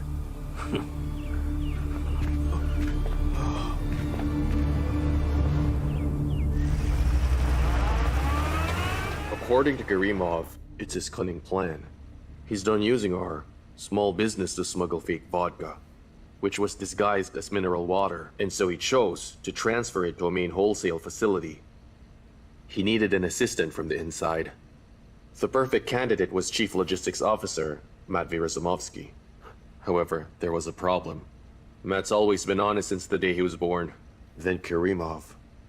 According to Karimov, it's his cunning plan. He's done using our small business to smuggle fake vodka, which was disguised as mineral water, and so he chose to transfer it to a main wholesale facility. He needed an assistant from the inside. The perfect candidate was Chief Logistics Officer Matvey. However, there was a problem. Matt's always been honest since the day he was born. Then Karimov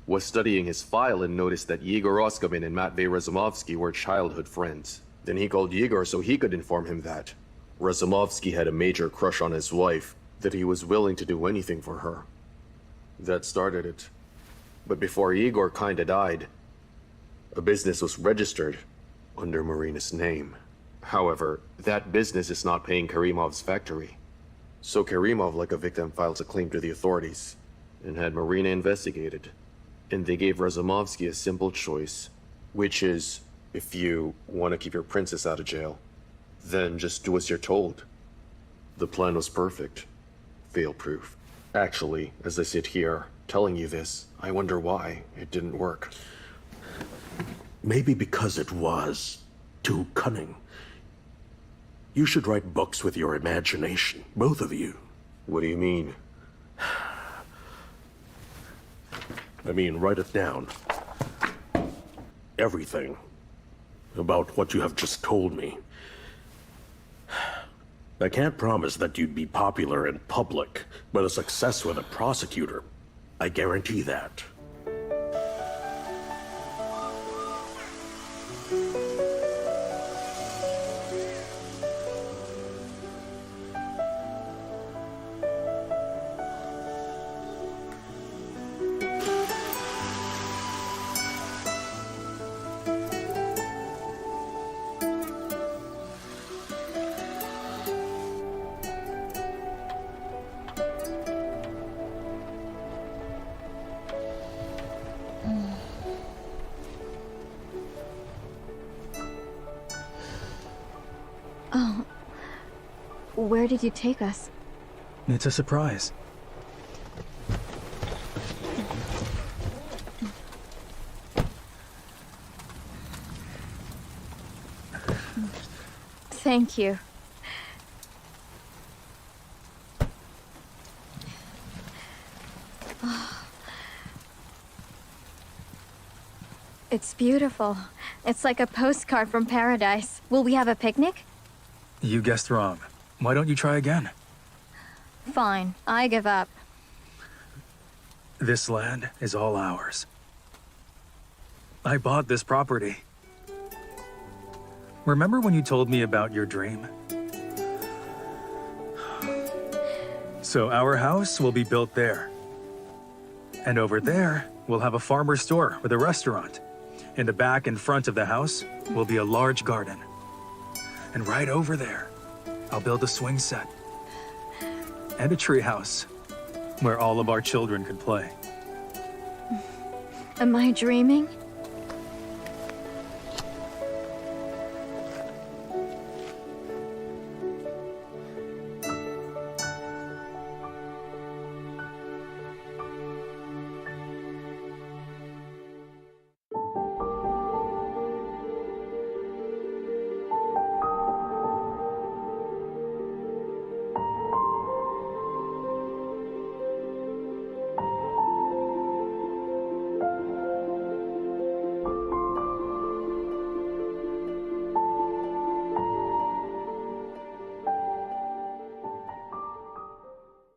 was studying his file and noticed that Egor and Matvey were childhood friends. Then he called Egor so he could inform him that Razumovsky had a major crush on his wife, that he was willing to do anything for her. That started it. But before Egor kinda died, a business was registered under Marina's name. However, that business is not paying Karimov's factory. So Karimov, like a victim, files a claim to the authorities and had Marina investigated. And they gave Razumovsky a simple choice, which is, if you want to keep your princess out of jail, then just do as you're told. The plan was perfect. Fail-proof. Actually, as I sit here telling you this, I wonder why it didn't work. Maybe because it was too cunning. You should write books with your imagination, both of you. What do you mean? I mean, write it down. Everything about what you have just told me. I can't promise that you'd be popular in public, but a success with a prosecutor, I guarantee that. Where did you take us? It's a surprise. Thank you. It's beautiful. It's like a postcard from paradise. Will we have a picnic? You guessed wrong. Why don't you try again? Fine, I give up. This land is all ours. I bought this property. Remember when you told me about your dream? So our house will be built there. And over there, we'll have a farmer's store with a restaurant. In the back and front of the house will be a large garden. And right over there, I'll build a swing set. And a tree house where all of our children can play. Am I dreaming?